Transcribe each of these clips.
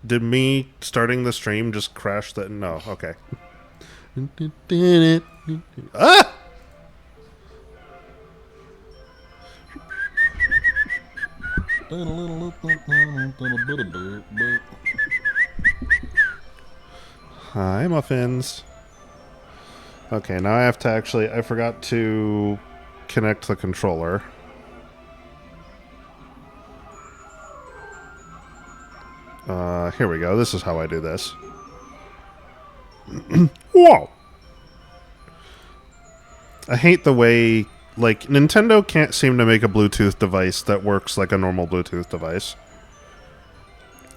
Did me starting the stream just crash the... No, okay. Ah! Hi, muffins. Okay, now I have to actually... I forgot to connect the controller. Here we go. This is how I do this. Whoa! I hate the way... Like, Nintendo can't seem to make a Bluetooth device that works like a normal Bluetooth device.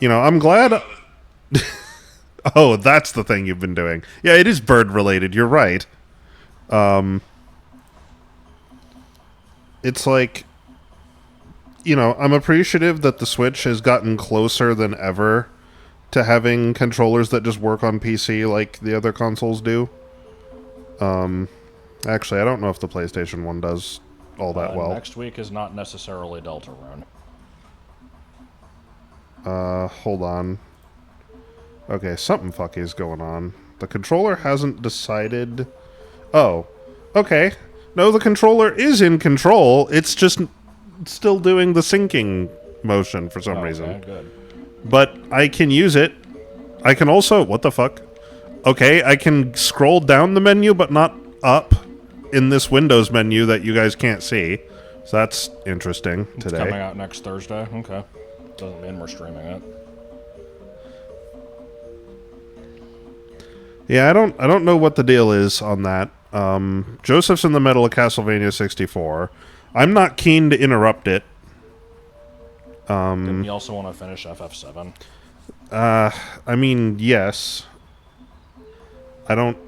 You know, I'm glad... Oh, that's the thing you've been doing. Yeah, it is bird-related. You're right. It's like... You know, I'm appreciative that the Switch has gotten closer than ever to having controllers that just work on PC like the other consoles do. Actually, I don't know if the PlayStation 1 does all that well. Next week is not necessarily Deltarune. Hold on. Okay, something fucky is going on. The controller hasn't decided... Oh, okay. No, the controller is in control. It's just still doing the syncing motion for some reason. Okay, good. But I can use it. I can also... What the fuck? Okay, I can scroll down the menu, but not up in this Windows menu that you guys can't see. So that's interesting today. It's coming out next Thursday? Okay. Doesn't mean we're streaming it. Yeah, I don't know what the deal is on that. Joseph's in the middle of Castlevania 64. I'm not keen to interrupt it. Didn't you also want to finish FF7? I mean, yes. I don't...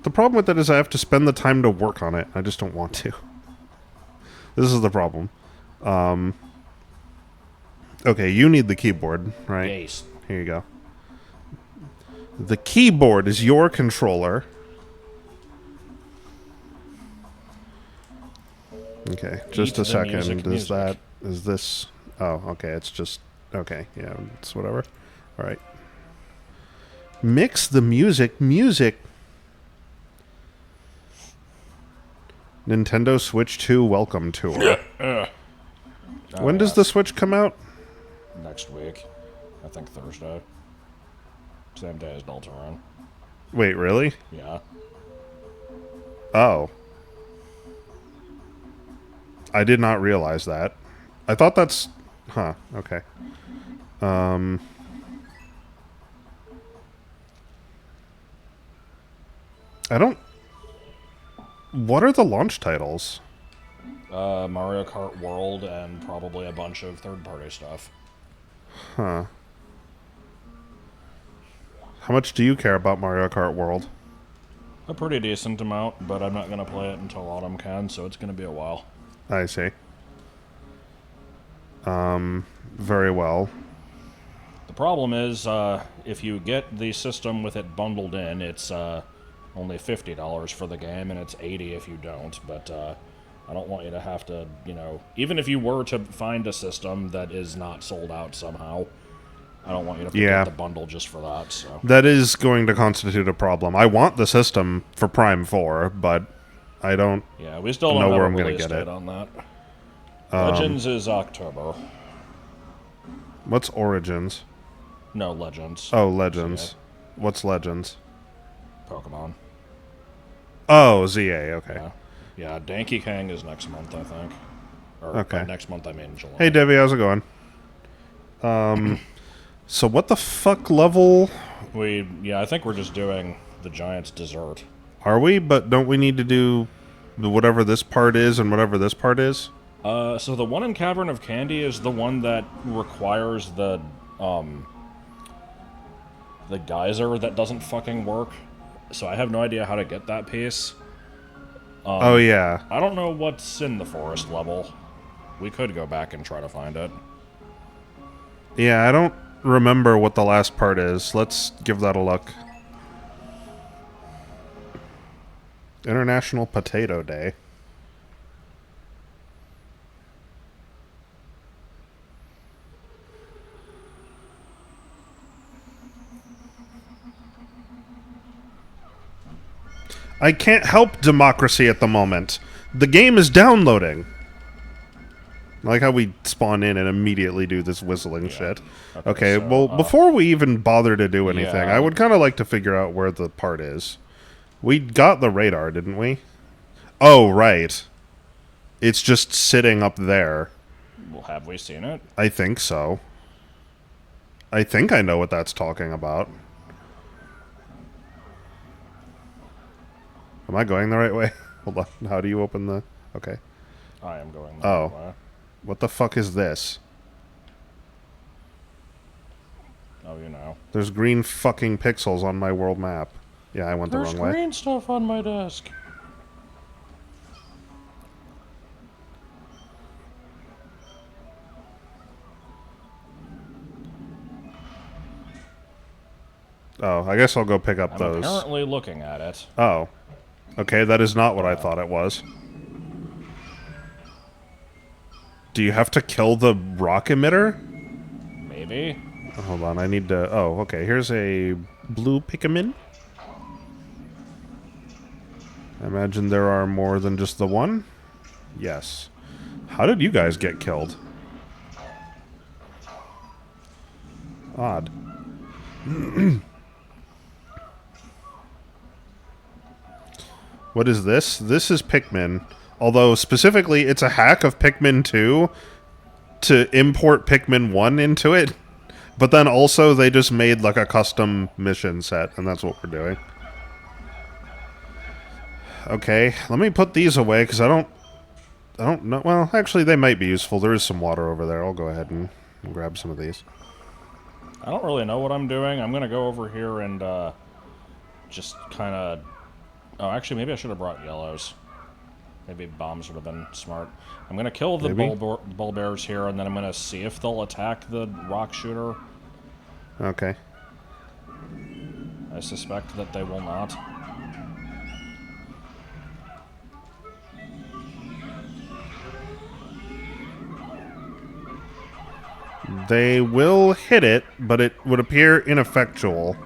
The problem with that is I have to spend the time to work on it. I just don't want to. This is the problem. Okay, you need the keyboard, right? Yes. Here you go. The keyboard is your controller. Okay, just a second. Is that... Is this... Oh, okay, it's just... Okay, yeah, it's whatever. Alright. Mix the music. Nintendo Switch 2 Welcome Tour. When does the Switch come out? Next week. I think Thursday. Same day as Deltarune. Wait, really? Yeah. Oh. I did not realize that. I thought that's... Huh, okay. I don't... What are the launch titles? Mario Kart World and probably a bunch of third-party stuff. Huh. How much do you care about Mario Kart World? A pretty decent amount, but I'm not going to play it until Autumn can, so it's going to be a while. I see. Very well. The problem is, if you get the system with it bundled in, it's only $50 for the game, and it's $80 if you don't, but I don't want you to have to, you know... Even if you were to find a system that is not sold out somehow, I don't want you to forget the bundle just for that, so... That is going to constitute a problem. I want the system for Prime 4, but I don't we still don't know have where a I'm going to release get date it. on that. Legends is October. What's Origins? No, Legends. Oh, Legends. What's Legends? Pokemon. Oh, ZA, okay. Yeah, Donkey Kong is next month, I think. Or Okay. Next month, I mean July. Hey, Debbie, how's it going? So what the fuck level... I think we're just doing the Giant's Dessert. Are we? But don't we need to do whatever this part is and whatever this part is? So the one in Cavern of Candy is the one that requires the geyser that doesn't fucking work. So I have no idea how to get that piece. Oh, yeah. I don't know what's in the forest level. We could go back and try to find it. Yeah, I don't remember what the last part is. Let's give that a look. International Potato Day. I can't help democracy at the moment. The game is downloading. I like how we spawn in and immediately do this whistling shit. Okay, so, well, before we even bother to do anything, yeah. I would kind of like to figure out where the part is. We got the radar, didn't we? Oh, right. It's just sitting up there. Well, have we seen it? I think so. I think I know what that's talking about. Am I going the right way? Hold on. How do you open the... Okay. I am going the right way. What the fuck is this? Oh, you know. There's green fucking pixels on my world map. Yeah, I went the wrong way. There's green stuff on my desk. Oh, I guess I'll go pick up those. I'm apparently looking at it. Oh. Okay, that is not what I thought it was. Do you have to kill the rock emitter? Maybe. Hold on, I need to... Oh, okay, here's a blue Pikmin. I imagine there are more than just the one? Yes. How did you guys get killed? Odd. What is this? This is Pikmin. Although, specifically, it's a hack of Pikmin 2 to import Pikmin 1 into it. But then also, they just made, like, a custom mission set, and that's what we're doing. Okay, let me put these away, because I don't know. Well, actually, they might be useful. There is some water over there. I'll go ahead and grab some of these. I don't really know what I'm doing. I'm going to go over here and just kind of... Oh, actually, maybe I should have brought yellows. Maybe bombs would have been smart. I'm going to kill the bull bears here, and then I'm going to see if they'll attack the rock shooter. Okay. I suspect that they will not. They will hit it, but it would appear ineffectual.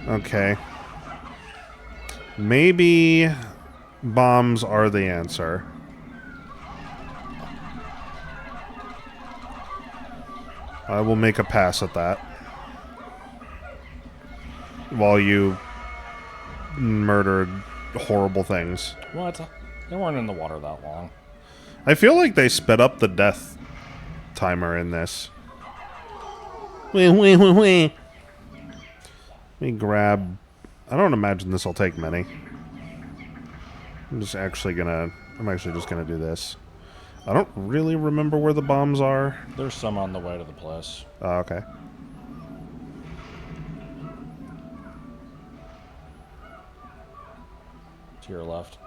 Okay. Maybe bombs are the answer. I will make a pass at that. While you murdered horrible things. What? They weren't in the water that long. I feel like they sped up the death timer in this. Let me grab... I don't imagine this will take many. I'm actually just gonna do this. I don't really remember where the bombs are. There's some on the way to the place. Oh, okay. To your left.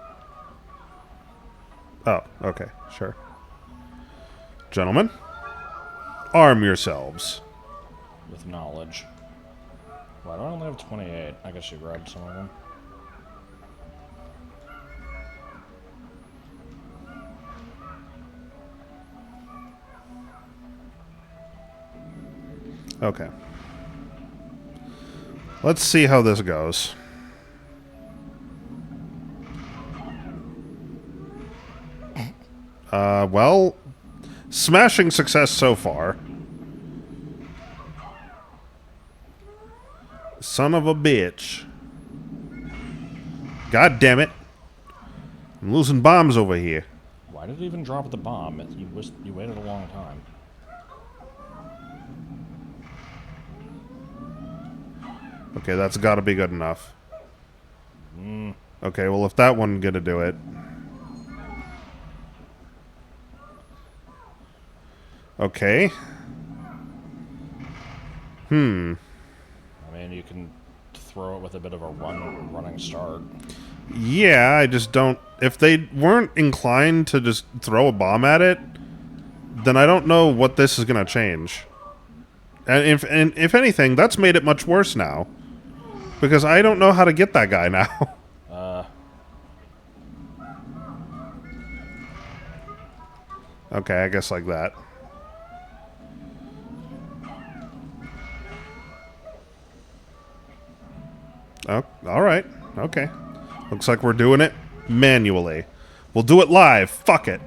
Oh, okay, sure. Gentlemen, arm yourselves. With knowledge. Why do I only have 28? I guess you grabbed some of them. Okay. Let's see how this goes. Well, smashing success so far. Son of a bitch. God damn it. I'm losing bombs over here. Why did it even drop the bomb? You waited a long time. Okay, that's got to be good enough. Okay, well, if that wasn't gonna do it... Okay. I mean, you can throw it with a bit of a running start. Yeah, I just don't... If they weren't inclined to just throw a bomb at it, then I don't know what this is gonna change. And if anything, that's made it much worse now. Because I don't know how to get that guy now. Okay, I guess like that. Oh, all right. Okay. Looks like we're doing it manually. We'll do it live. Fuck it.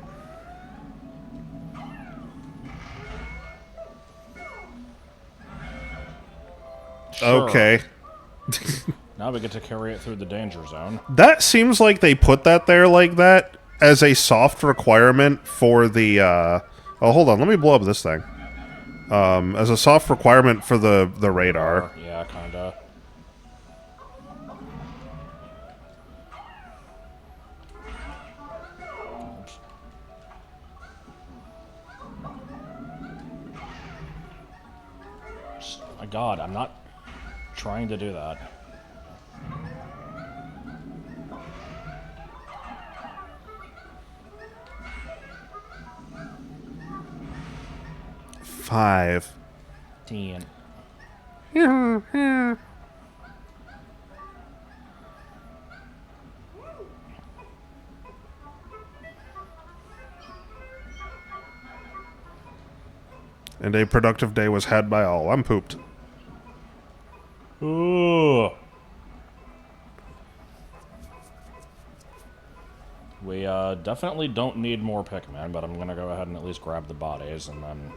Sure. Okay. Now we get to carry it through the danger zone. That seems like they put that there like that as a soft requirement for the, Oh, hold on. Let me blow up this thing. As a soft requirement for the radar. Yeah, kinda. Oops. My God, I'm not trying to do that. Five. 10. And a productive day was had by all. I'm pooped. Ooh. We definitely don't need more Pikmin, but I'm gonna go ahead and at least grab the bodies, and then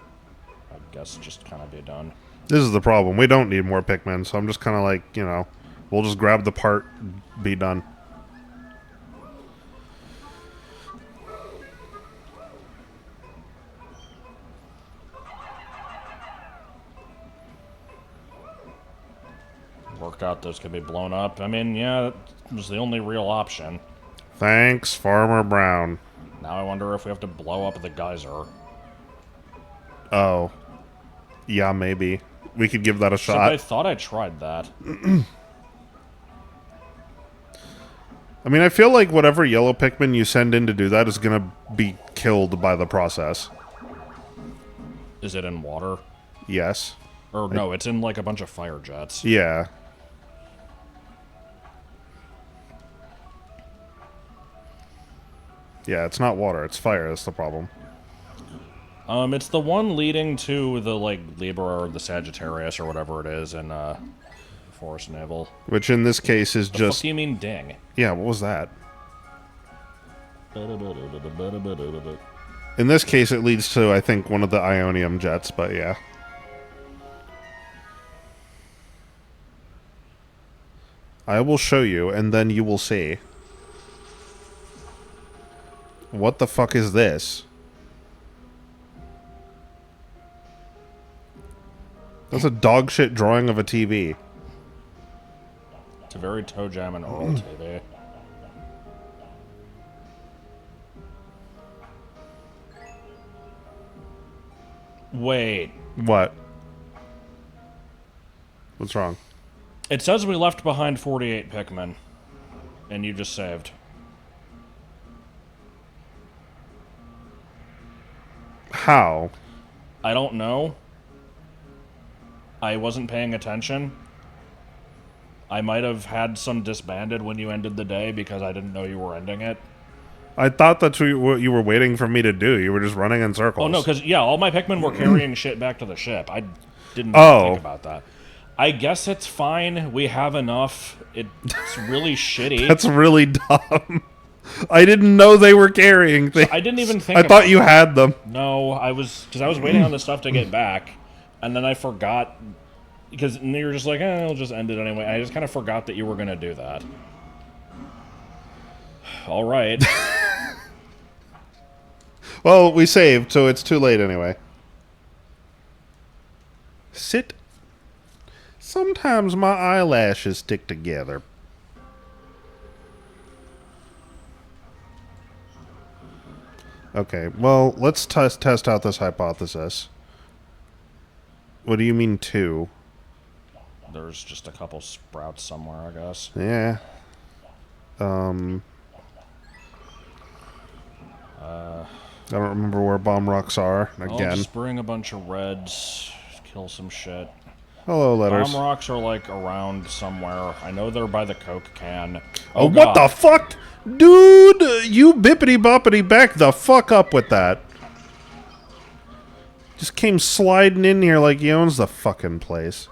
I guess just kind of be done. This is the problem. We don't need more Pikmin, so I'm just kind of like, you know, we'll just grab the part, be done. Worked out those could be blown up. I mean, yeah, that was the only real option. Thanks, Farmer Brown. Now I wonder if we have to blow up the geyser. Oh. Yeah, maybe. We could give that a So shot. I thought I tried that. I mean, I feel like whatever yellow Pikmin you send in to do that is going to be killed by the process. Is it in water? Yes. Or no, it's in like a bunch of fire jets. Yeah. Yeah, it's not water, it's fire, that's the problem. It's the one leading to the, like, Libra or the Sagittarius or whatever it is in, Forest Naval. Which in this case is The just... fuck do you mean ding? Yeah, what was that? In this case, it leads to, I think, one of the Ionium jets, but yeah. I will show you, and then you will see. What the fuck is this? That's a dog shit drawing of a TV. It's a very Toe Jam and Earl TV. Wait. What? What's wrong? It says we left behind 48 Pikmin. And you just saved. How? I don't know. I wasn't paying attention. I might have had some disbanded when you ended the day because I didn't know you were ending it. I thought that's what you were waiting for me to do. You were just running in circles. Oh, no, because, yeah, all my Pikmin were carrying shit back to the ship. I didn't think about that. I guess it's fine. We have enough. It's really shitty. That's really dumb. I didn't know they were carrying things. I didn't even think I thought you had them. No, because I was waiting on the stuff to get back, and then I forgot, because you were just like, I'll just end it anyway. I just kind of forgot that you were going to do that. All right. Well, we saved, so it's too late anyway. Sit. Sometimes my eyelashes stick together. Okay, well, let's test out this hypothesis. What do you mean, two? There's just a couple sprouts somewhere, I guess. Yeah. I don't remember where bomb rocks are, I'll again. just bring a bunch of reds, kill some shit. Hello, letters. Bomb rocks are, like, around somewhere. I know they're by the Coke can. Oh, what the fuck? Dude, you bippity-boppity back the fuck up with that. Just came sliding in here like he owns the fucking place.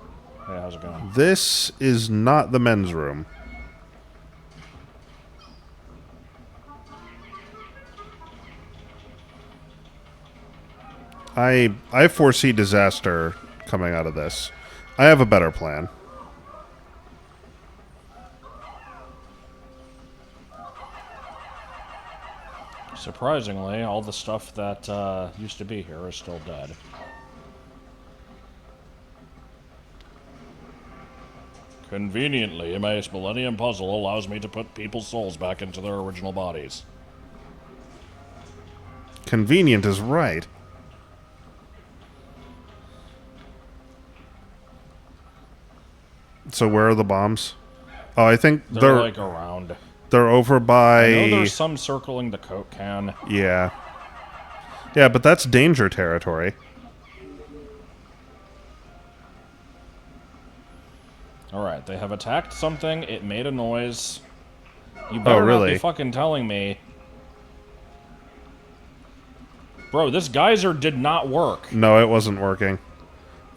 Hey, how's it going? This is not the men's room. I foresee disaster coming out of this. I have a better plan. Surprisingly, all the stuff that used to be here is still dead. Conveniently, my Millennium Puzzle allows me to put people's souls back into their original bodies. Convenient is right. So where are the bombs? Oh, I think They're like around. they're over by... I know there's some circling the Coke can. Yeah. Yeah, but that's danger territory. Alright, they have attacked something, it made a noise. You better not be fucking telling me. Bro, this geyser did not work. No, it wasn't working.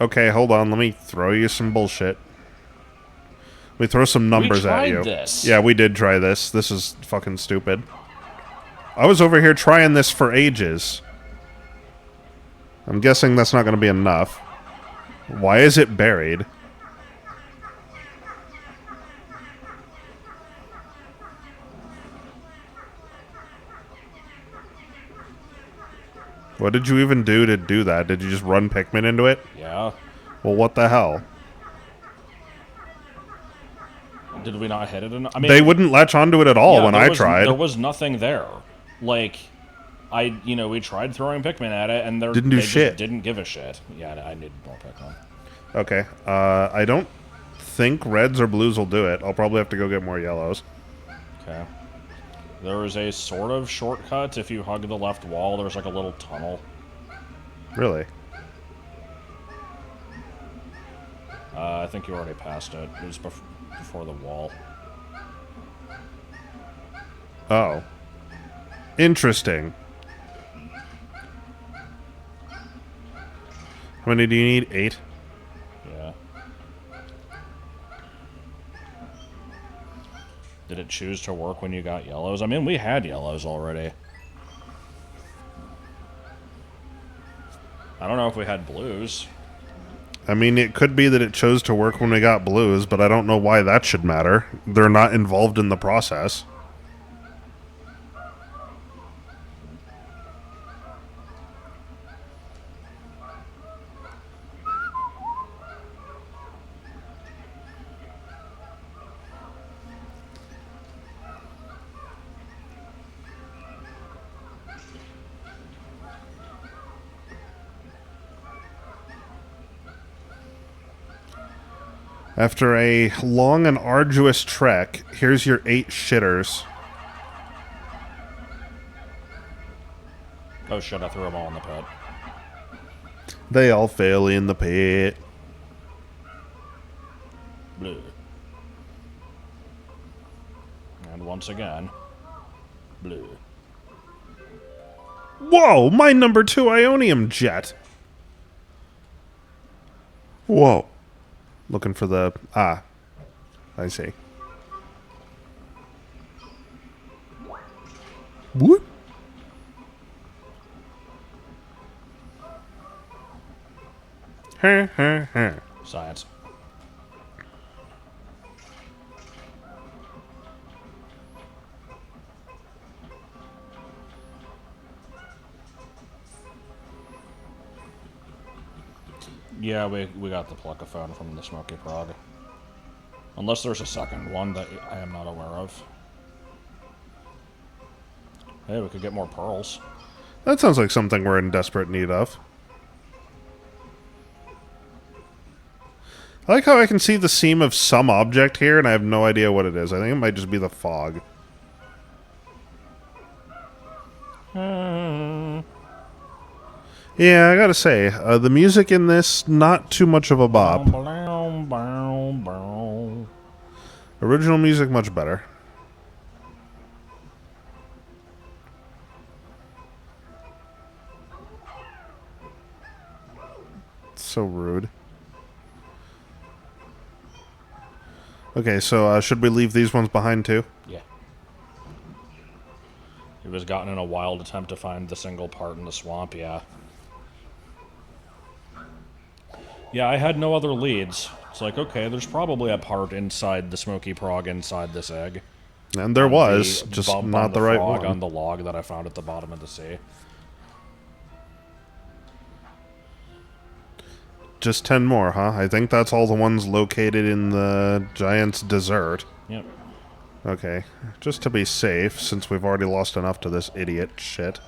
Okay, hold on, let me throw you some bullshit. We throw some numbers at you. This. Yeah, we did try this. This is fucking stupid. I was over here trying this for ages. I'm guessing that's not going to be enough. Why is it buried? What did you even do to do that? Did you just run Pikmin into it? Yeah. Well, what the hell? Did we not hit it enough? I mean, they wouldn't latch onto it at all when I tried. There was nothing there. Like, we tried throwing Pikmin at it, and they shit. Just didn't give a shit. Yeah, I need more Pikmin. Okay. I don't think reds or blues will do it. I'll probably have to go get more yellows. Okay. There is a sort of shortcut. If you hug the left wall, there's like a little tunnel. Really? I think you already passed it. It was before the wall. Oh. Interesting. How many do you need? 8? Yeah. Did it choose to work when you got yellows? I mean, we had yellows already. I don't know if we had blues. I mean, it could be that it chose to work when we got blues, but I don't know why that should matter. They're not involved in the process. After a long and arduous trek, here's your 8 shitters. Oh shit, I threw them all in the pit. They all fail in the pit. Blue. And once again, blue. Whoa! My number 2 Ionium jet! Whoa. Looking for the... Ah. I see. Whoop. Science. Yeah, we got the Pluckaphone from the Smoky Frog. Unless there's a second one that I am not aware of. Hey, we could get more pearls. That sounds like something we're in desperate need of. I like how I can see the seam of some object here, and I have no idea what it is. I think it might just be the fog. Yeah, I gotta say, the music in this, not too much of a bop. Original music, much better. So rude. Okay, so should we leave these ones behind too? Yeah. He was gotten in a wild attempt to find the single part in the swamp, yeah. Yeah, I had no other leads. It's like, okay, there's probably a part inside the smoky prog inside this egg. And there On was, the just bump not on the right frog one. on the log that I found at the bottom of the sea. Just 10 more, huh? I think that's all the ones located in the giant's desert. Yep. Okay, just to be safe, since we've already lost enough to this idiot shit.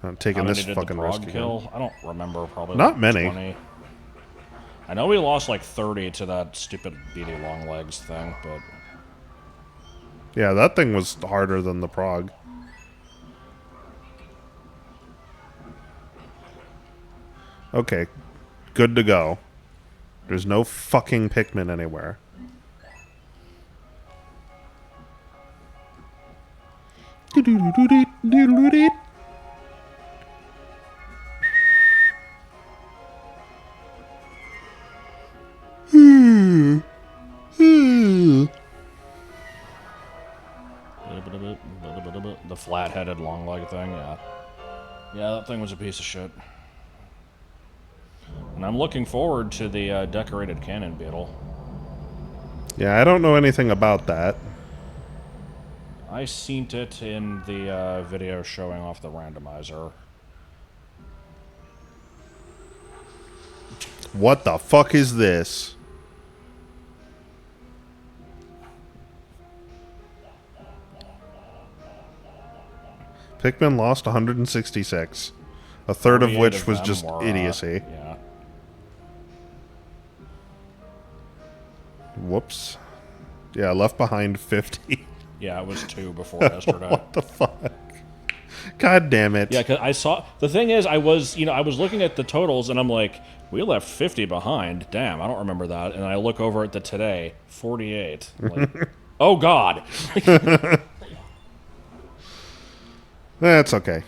I'm taking How this many did the fucking risk prog again. kill? I don't remember. Probably Not like many. 20. I know we lost like 30 to that stupid beady long legs thing, but Yeah, that thing was harder than the prog. Okay, good to go. There's no fucking Pikmin anywhere. the flat-headed long leg thing, yeah. Yeah, that thing was a piece of shit. And I'm looking forward to the decorated cannon beetle. Yeah, I don't know anything about that. I seen it in the video showing off the randomizer. What the fuck is this? Pikmin lost 166. A third of 48 which was them just were, idiocy. Yeah. Whoops. Yeah, left behind 50. Yeah, it was 2 before yesterday. What the fuck? God damn it. Yeah, because I saw... The thing is, I was looking at the totals, and I'm like, we left 50 behind. Damn, I don't remember that. And I look over at the today, 48. Like, oh, God. That's okay.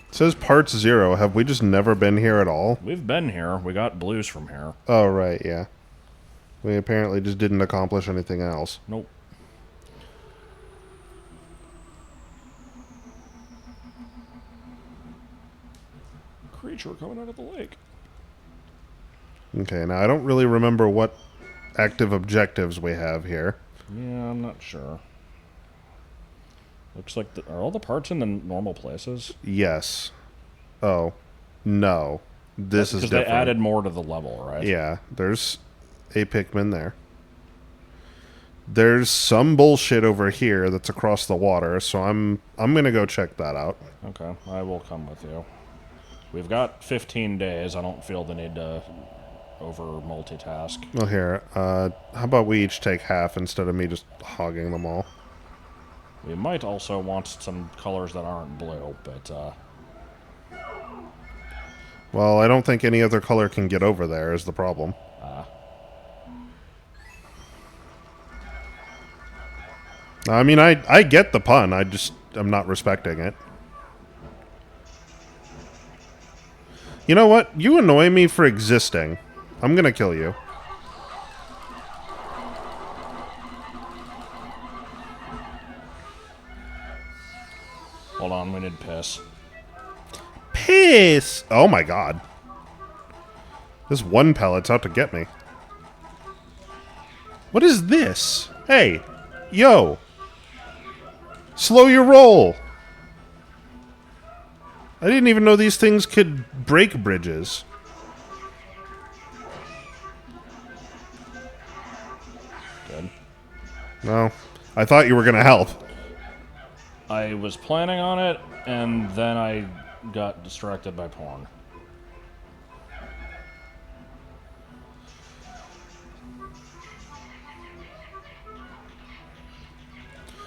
It says parts 0. Have we just never been here at all? We've been here. We got blues from here. Oh, right, yeah. We apparently just didn't accomplish anything else. Nope. Creature coming out of the lake. Okay, now I don't really remember what active objectives we have here. Yeah, I'm not sure. Looks like... Are all the parts in the normal places? Yes. Oh. No. This is different. Because they added more to the level, right? Yeah, there's a Pikmin there. There's some bullshit over here that's across the water, so I'm gonna go check that out. Okay, I will come with you. We've got 15 days. I don't feel the need to over-multitask. Well, here, how about we each take half instead of me just hogging them all? We might also want some colors that aren't blue, but, Well, I don't think any other color can get over there is the problem. I mean, I get the pun. I'm not respecting it. You know what? You annoy me for existing. I'm gonna kill you. Hold on, we need piss. Piss! Oh my god. This one pellet's out to get me. What is this? Hey! Yo! Slow your roll! I didn't even know these things could break bridges. Good. No. I thought you were gonna help. I was planning on it, and then I got distracted by porn.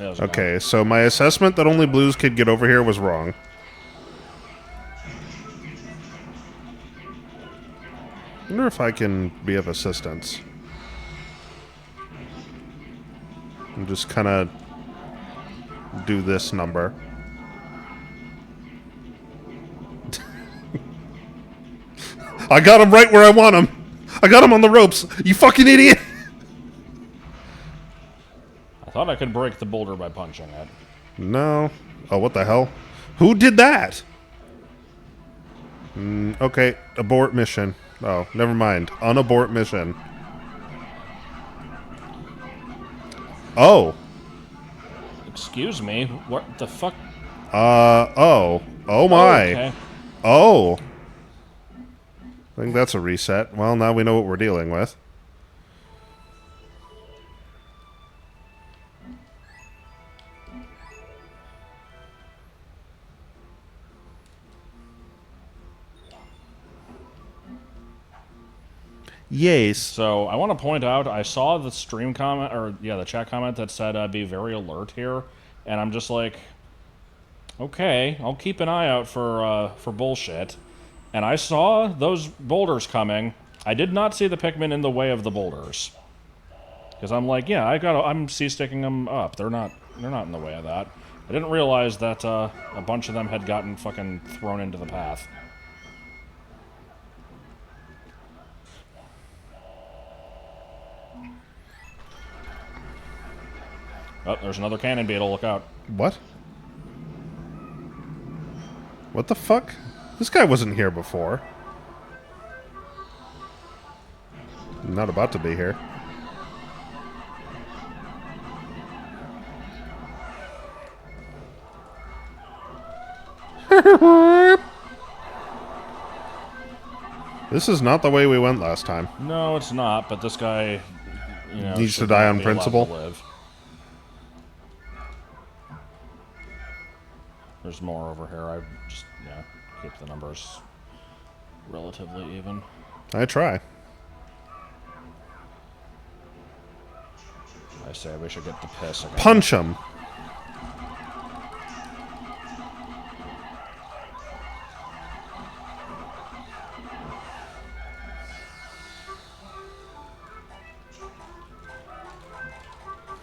Okay, so my assessment that only blues could get over here was wrong. I wonder if I can be of assistance. And just kind of do this number. I got him right where I want him. I got him on the ropes. You fucking idiot. I thought I could break the boulder by punching it. No. Oh, what the hell? Who did that? Okay, abort mission. Oh, never mind. Unabort mission. Oh. Excuse me? What the fuck? Oh. Oh my. Okay. Oh. I think that's a reset. Well, now we know what we're dealing with. Yes. So I want to point out, I saw the stream comment, or yeah, the chat comment that said be very alert here, and I'm just like, okay, I'll keep an eye out for bullshit. And I saw those boulders coming. I did not see the Pikmin in the way of the boulders, because I'm like, yeah, I'm C-sticking them up. They're not in the way of that. I didn't realize that a bunch of them had gotten fucking thrown into the path. Oh, there's another cannon beetle. Look out. What? What the fuck? This guy wasn't here before. Not about to be here. This is not the way we went last time. No, it's not, but this guy, you know, Needs to should die not on be allowed principle. to live. There's more over here. I just, yeah, keep the numbers relatively even. I try. I say we should get the piss again. Punch him.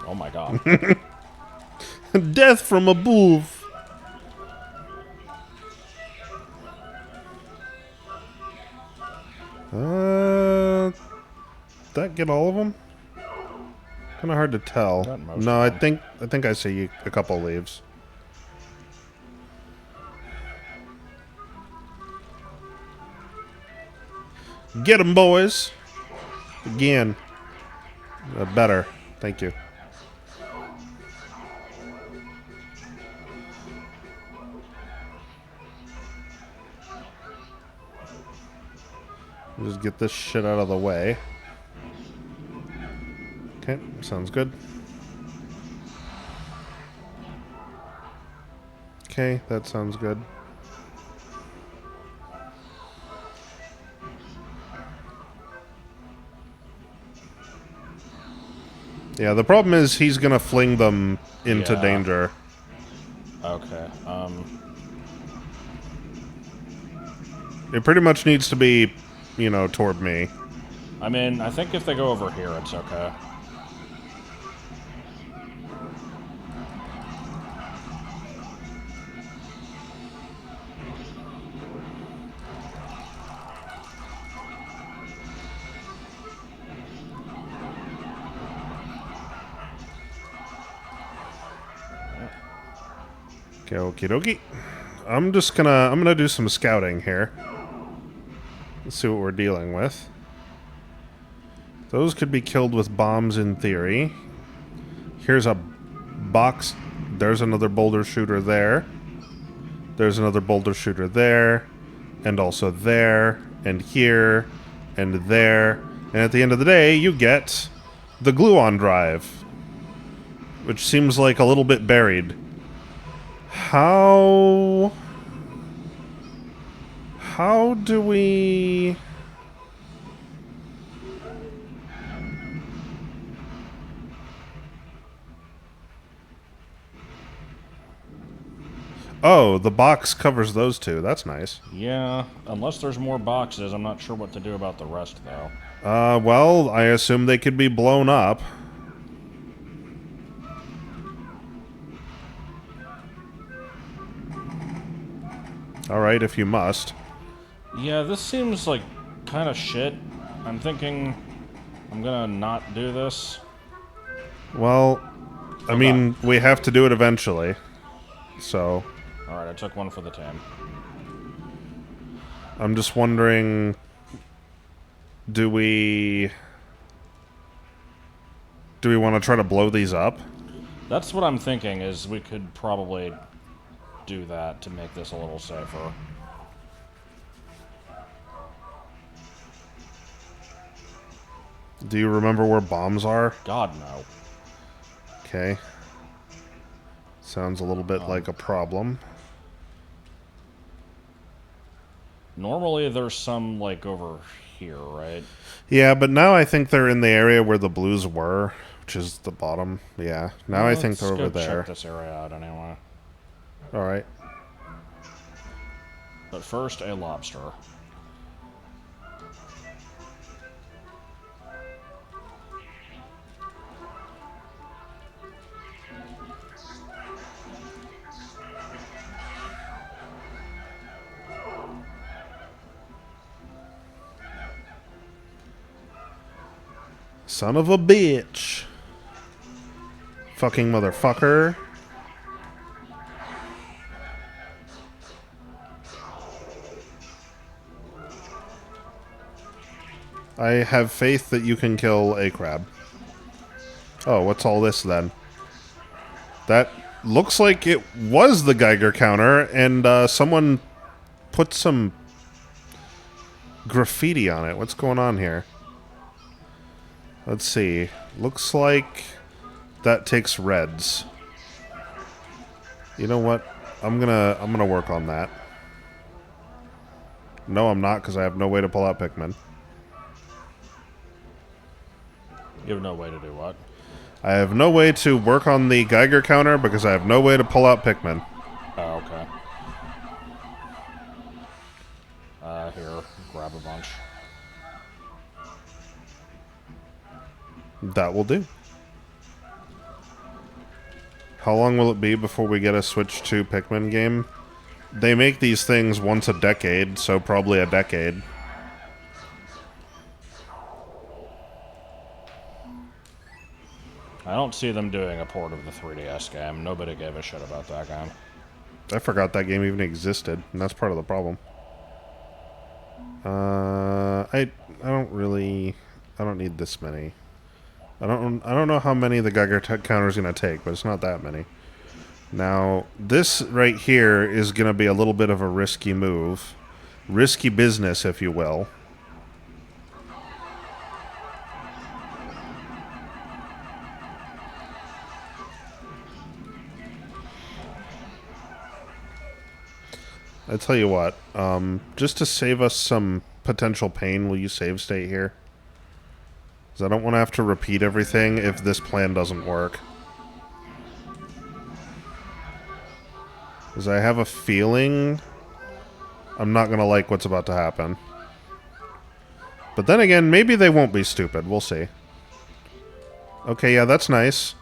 Oh my god. Death from above. That get all of them? Kind of hard to tell. Got most No, of I them. think I see a couple leaves. Get 'em, boys. Again. Better. Thank you. Just get this shit out of the way. Okay, sounds good. Okay, that sounds good. Yeah, the problem is he's gonna fling them into Yeah. danger. Okay. It pretty much needs to be, you know, toward me. I mean, I think if they go over here, it's okay. Okay, okie dokie. I'm gonna do some scouting here. Let's see what we're dealing with. Those could be killed with bombs in theory. Here's a box. There's another boulder shooter there. There's another boulder shooter there. And also there. And here. And there. And at the end of the day, you get the gluon drive. Which seems like a little bit buried. How do we... Oh, the box covers those two. That's nice. Yeah, unless there's more boxes, I'm not sure what to do about the rest, though. Well, I assume they could be blown up. Alright, if you must. Yeah, this seems like kind of shit. I'm thinking I'm gonna not do this. Well, I mean, we have to do it eventually. So, Alright, I took one for the team. I'm just wondering, do we want to try to blow these up? That's what I'm thinking, is we could probably do that to make this a little safer. Do you remember where bombs are? God, no. Okay. Sounds a little bit like a problem. Normally there's some, like, over here, right? Yeah, but now I think they're in the area where the blues were, which is the bottom. Yeah, now I think they're over there. Check this area out anyway. Alright. But first, a lobster. Son of a bitch. Fucking motherfucker. I have faith that you can kill a crab. Oh, what's all this then? That looks like it was the Geiger counter, and someone put some graffiti on it. What's going on here? Let's see. Looks like that takes reds. You know what? I'm gonna work on that. No, I'm not, because I have no way to pull out Pikmin. You have no way to do what? I have no way to work on the Geiger counter because I have no way to pull out Pikmin. Oh, okay. Here, grab a bunch. That will do. How long will it be before we get a Switch 2 Pikmin game? They make these things once a decade, so probably a decade. I don't see them doing a port of the 3DS game. Nobody gave a shit about that game. I forgot that game even existed, and that's part of the problem. I don't need this many. I don't know how many the Geiger counter is gonna take, but it's not that many. Now, this right here is gonna be a little bit of a risky move. Risky business, if you will. I tell you what, just to save us some potential pain, will you save state here? Because I don't want to have to repeat everything if this plan doesn't work. Because I have a feeling I'm not going to like what's about to happen. But then again, maybe they won't be stupid. We'll see. Okay, yeah, that's nice.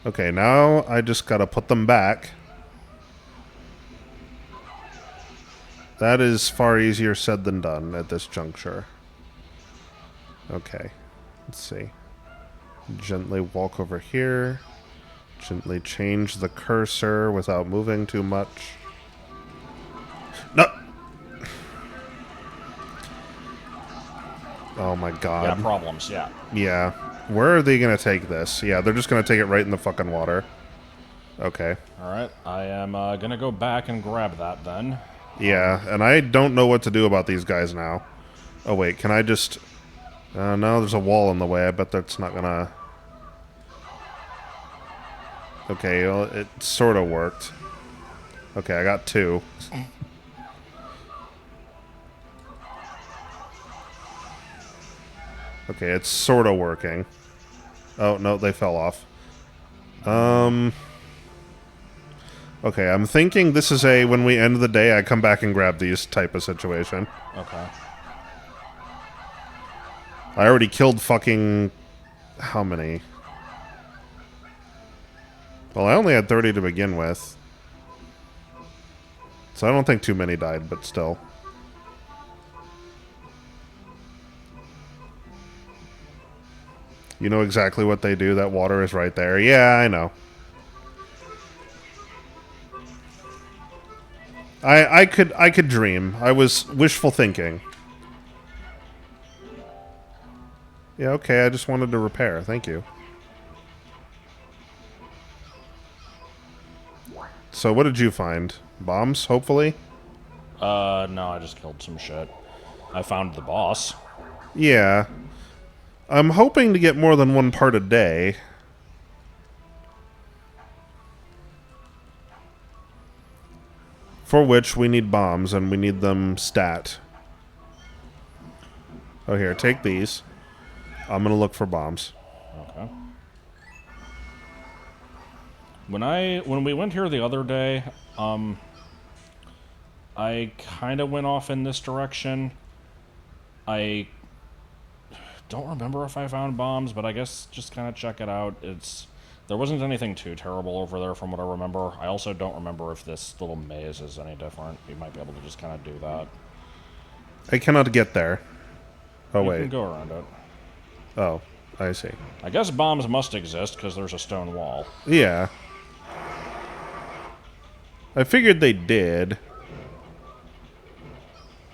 Okay, now I just got to put them back. That is far easier said than done at this juncture. Okay, let's see. Gently walk over here. Gently change the cursor without moving too much. No! Oh my god. Yeah, problems, yeah. Yeah. Where are they gonna take this? Yeah, they're just gonna take it right in the fucking water. Okay. Alright, I am gonna go back and grab that then. Yeah, and I don't know what to do about these guys now. Oh wait, can I just... no, there's a wall in the way. I bet that's not gonna... Okay, well, it sort of worked. Okay, I got two. Okay, it's sort of working. Oh, no, they fell off. Okay, I'm thinking this is a when we end the day, I come back and grab these type of situation. Okay. I already killed fucking... How many? Well, I only had 30 to begin with. So I don't think too many died, but still. You know exactly what they do. That water is right there. Yeah, I know. I could dream. I was wishful thinking. Yeah, okay, I just wanted to repair. Thank you. So what did you find? Bombs, hopefully? No, I just killed some shit. I found the boss. Yeah. I'm hoping to get more than one part a day. For which we need bombs, and we need them stat. Oh, here, take these. I'm gonna look for bombs. Okay. When we went here the other day, I kind of went off in this direction. I don't remember if I found bombs, but I guess just kind of check it out. There wasn't anything too terrible over there from what I remember. I also don't remember if this little maze is any different. You might be able to just kind of do that. I cannot get there. Oh, You wait. can go around it. Oh, I see. I guess bombs must exist because there's a stone wall. Yeah. I figured they did.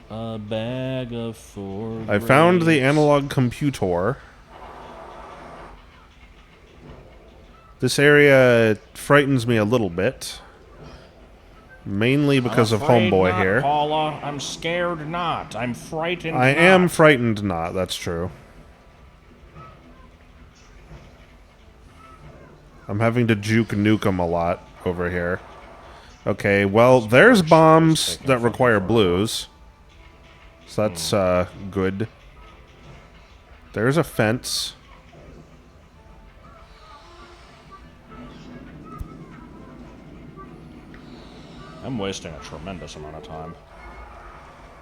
A bag of 4 I found the grapes. analog computer. This area frightens me a little bit. Mainly because of Afraid Homeboy not, here. Paula. I'm scared not. I'm frightened I not. am frightened not, that's true. I'm having to juke nuke 'em a lot over here. Okay, well, there's bombs that require blues. So that's, good. There's a fence. I'm wasting a tremendous amount of time.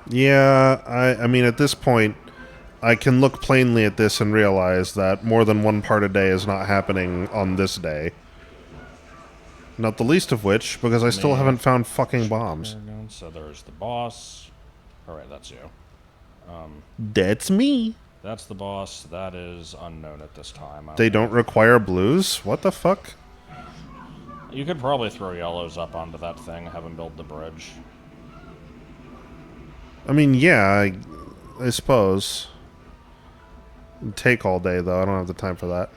Yeah, I mean, at this point, I can look plainly at this and realize that more than one part a day is not happening on this day. Not the least of which, because I still haven't found fucking bombs. So there's the boss. Alright, that's you. That's me. That's the boss. That is unknown at this time. They don't require blues? What the fuck? You could probably throw yellows up onto that thing, have them build the bridge. I mean, yeah, I suppose. It'd take all day, though. I don't have the time for that.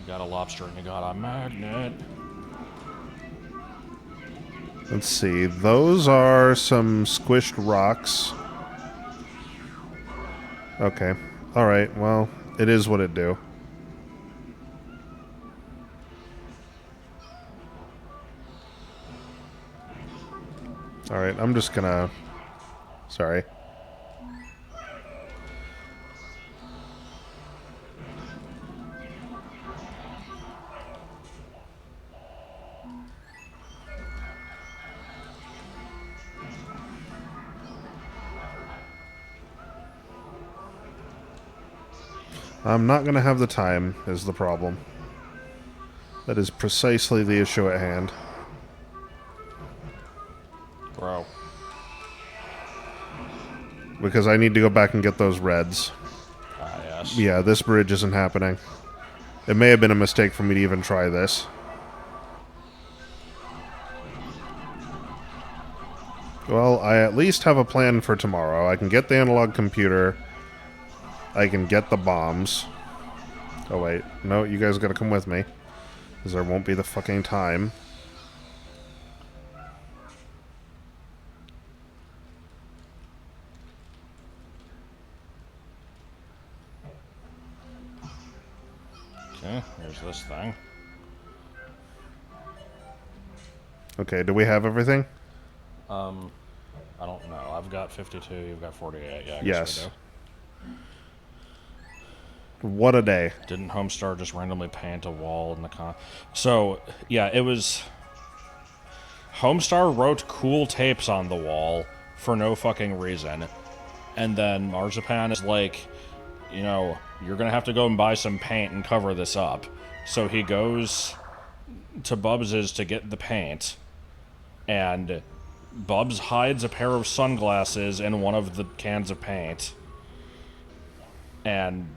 You got a lobster and you got a magnet. Let's see. Those are some squished rocks. Okay. Alright, well, it is what it do. Alright, I'm just gonna... Sorry. I'm not gonna have the time, is the problem. That is precisely the issue at hand. Bro. Because I need to go back and get those reds. Ah, yes. Yeah, this bridge isn't happening. It may have been a mistake for me to even try this. Well, I at least have a plan for tomorrow. I can get the analog computer. I can get the bombs. Oh, wait. No, you guys gotta come with me. Because there won't be the fucking time. Okay, here's this thing. Okay, do we have everything? I don't know. I've got 52, you've got 48. Yeah, I guess Yes. we do. What a day. Didn't Homestar just randomly paint a wall in the So, yeah, it was... Homestar wrote cool tapes on the wall for no fucking reason. And then Marzipan is like, you know, you're gonna have to go and buy some paint and cover this up. So he goes to Bubs's to get the paint. And Bubs hides a pair of sunglasses in one of the cans of paint. And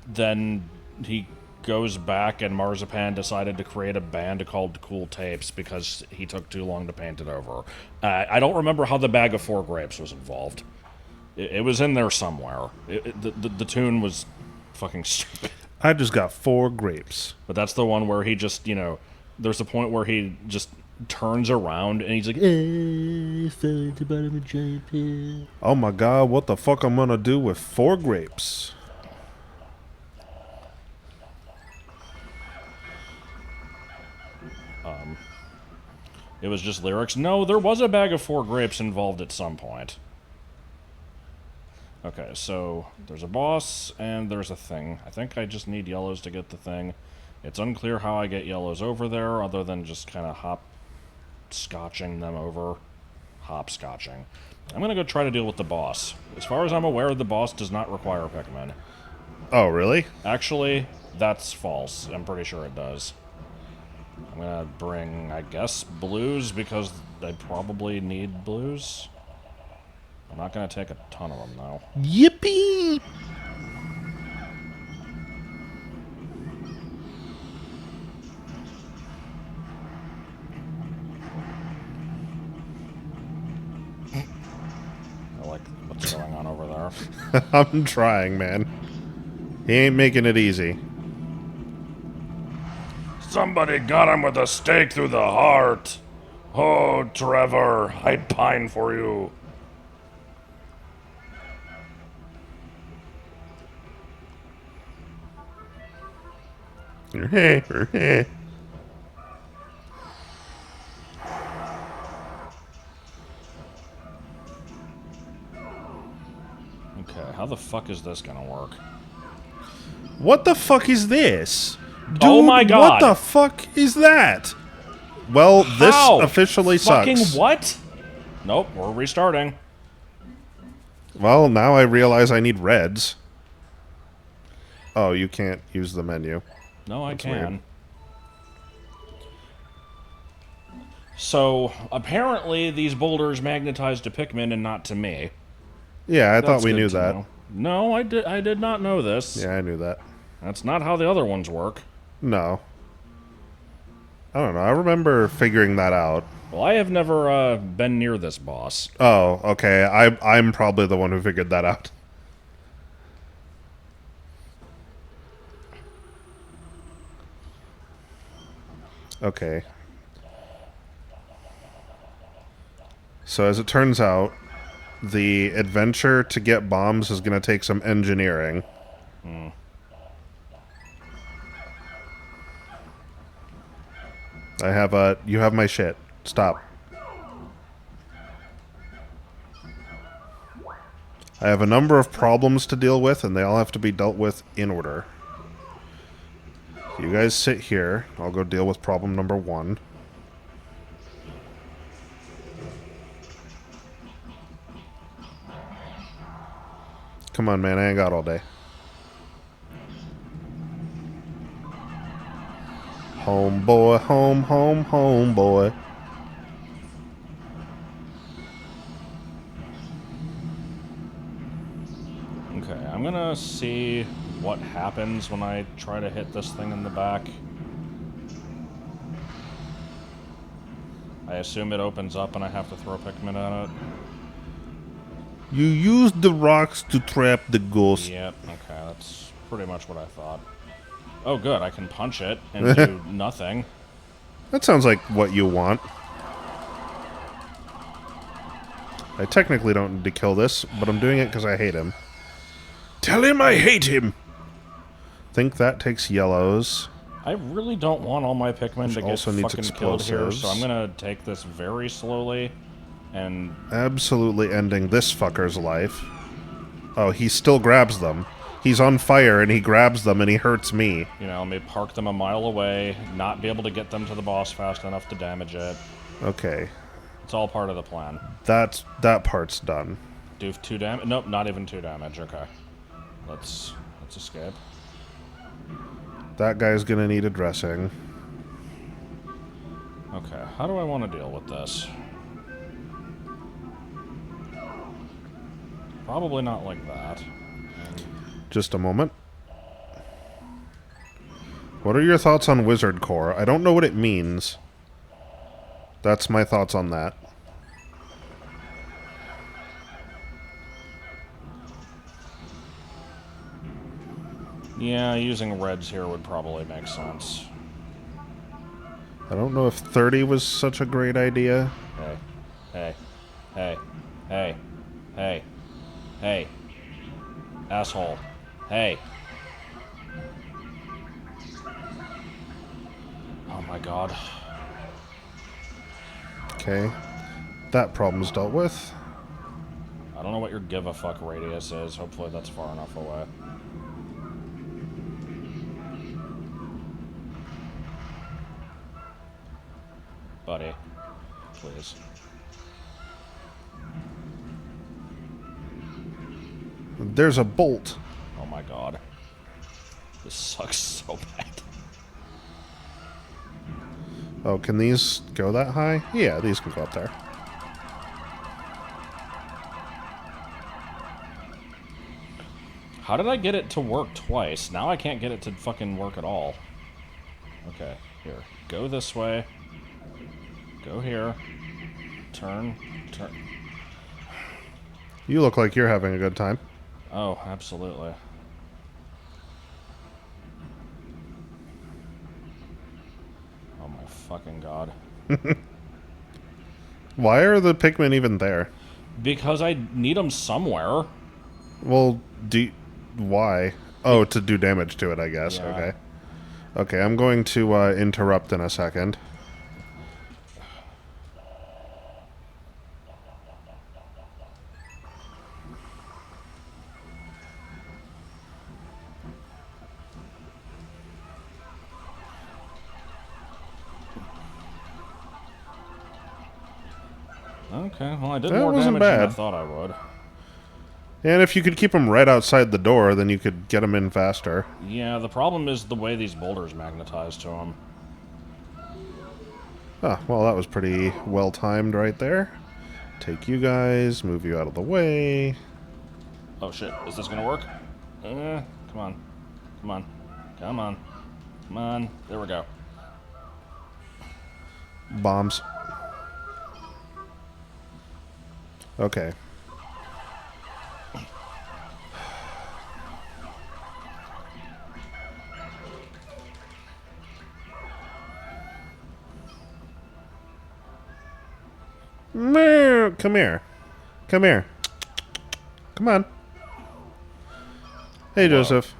then he goes back, and Marzipan decided to create a band called Cool Tapes because he took too long to paint it over. I don't remember how the bag of 4 grapes was involved. It was in there somewhere. The tune was fucking stupid. I just got 4 grapes. But that's the one where he just, there's a point where he just turns around and he's like, I fell at the bottom of a giant pit. Oh my god, what the fuck I'm gonna do with 4 grapes? It was just lyrics. No, there was a bag of 4 grapes involved at some point. Okay, so there's a boss and there's a thing. I think I just need yellows to get the thing. It's unclear how I get yellows over there other than just kind of hop-scotching them over. Hop-scotching. I'm going to go try to deal with the boss. As far as I'm aware, the boss does not require Pikmin. Oh, really? Actually, that's false. I'm pretty sure it does. I'm going to bring, I guess, blues because I probably need blues. I'm not going to take a ton of them, though. Yippee! I like what's going on over there. I'm trying, man. He ain't making it easy. Somebody got him with a stake through the heart. Oh, Trevor, I'd pine for you. Okay, how the fuck is this gonna work? what the fuck is this? Dude, Oh my god! What the fuck is that? Well, this How? officially Fucking sucks. what? Nope, we're restarting. Well, now I realize I need reds. Oh, you can't use the menu. No, I That's can. weird. So, apparently these boulders magnetize to Pikmin and not to me. Yeah, I thought That's we good knew to that. know. No, I did not know this. Yeah, I knew that. That's not how the other ones work. No. I don't know. I remember figuring that out. Well, I have never been near this boss. Oh, okay. I'm probably the one who figured that out. Okay. So as it turns out, the adventure to get bombs is going to take some engineering. You have my shit. Stop. I have a number of problems to deal with, and they all have to be dealt with in order. You guys sit here. I'll go deal with problem number 1. Come on, man. I ain't got all day. Homeboy, homeboy. Okay, I'm gonna see what happens when I try to hit this thing in the back. I assume it opens up and I have to throw Pikmin at it. You used the rocks to trap the ghost. Yep, okay, that's pretty much what I thought. Oh good, I can punch it and do nothing. That sounds like what you want. I technically don't need to kill this, but I'm doing it because I hate him. Tell him I hate him! Think that takes yellows. I really don't want all my Pikmin Which to get also needs fucking killed here, so I'm explosives. gonna take this very slowly and... Absolutely ending this fucker's life. Oh, he still grabs them. He's on fire and he grabs them and he hurts me. You know, maybe park them a mile away, not be able to get them to the boss fast enough to damage it. Okay. It's all part of the plan. That part's done. Do 2 damage? Nope, not even 2 damage. Okay. Let's escape. That guy's gonna need addressing. Okay, how do I want to deal with this? Probably not like that. Just a moment. What are your thoughts on Wizard Core? I don't know what it means. That's my thoughts on that. Yeah, using reds here would probably make sense. I don't know if 30 was such a great idea. Hey. Hey. Hey. Hey. Hey. Hey. Asshole. Hey. Oh my god. Okay. That problem's dealt with. I don't know what your give a fuck radius is. Hopefully that's far enough away. Buddy. Please. There's a bolt. Oh my god. This sucks so bad. Oh, can these go that high? Yeah, these can go up there. How did I get it to work twice? Now I can't get it to fucking work at all. Okay, here. Go this way. Go here. Turn. Turn. You look like you're having a good time. Oh, absolutely. Oh my fucking god. Why are the Pikmin even there? Because I need them somewhere. Well, why? Oh, to do damage to it, I guess. Yeah. Okay. Okay, I'm going to interrupt in a second. Okay, well I did That more wasn't damage than I bad. thought I would. And if you could keep them right outside the door, then you could get them in faster. Yeah, the problem is the way these boulders magnetize to them. Ah, well, that was pretty well timed right there. Take you guys, move you out of the way. Oh shit, is this gonna work? Come on. Come on. Come on. Come on. There we go. Bombs. Okay. Meow. Come here. Come here. Come on. Hey, Hello. Joseph.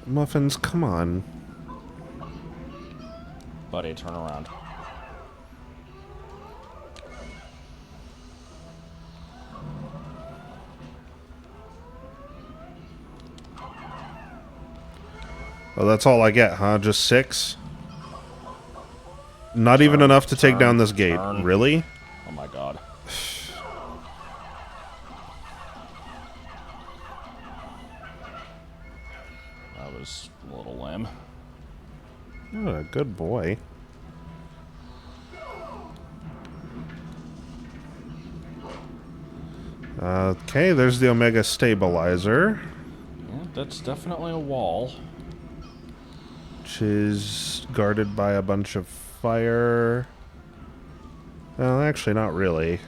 Muffins, come on. Buddy, turn around. Oh, that's all I get, huh? Just 6? Not even enough to take down this gate. turn. Really? Oh my god. That was a little lame. Oh, good boy. Okay, there's the Omega Stabilizer, Yeah, that's definitely a wall. which is guarded by a bunch of fire. Well, actually, not really.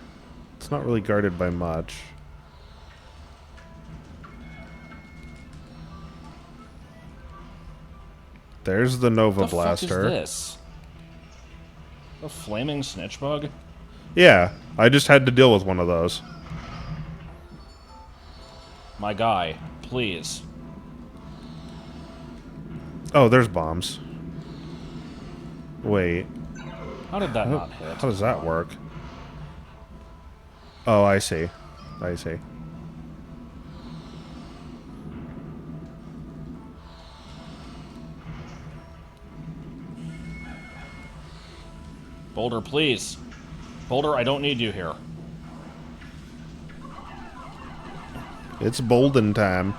It's not really guarded by much. There's the Nova What the Blaster. fuck is this? A flaming snitch bug? Yeah, I just had to deal with one of those. My guy, please. Oh, there's bombs. Wait, How did that not hit? how does that work? Oh, I see. I see. Boulder, please. Boulder, I don't need you here. It's bolden time.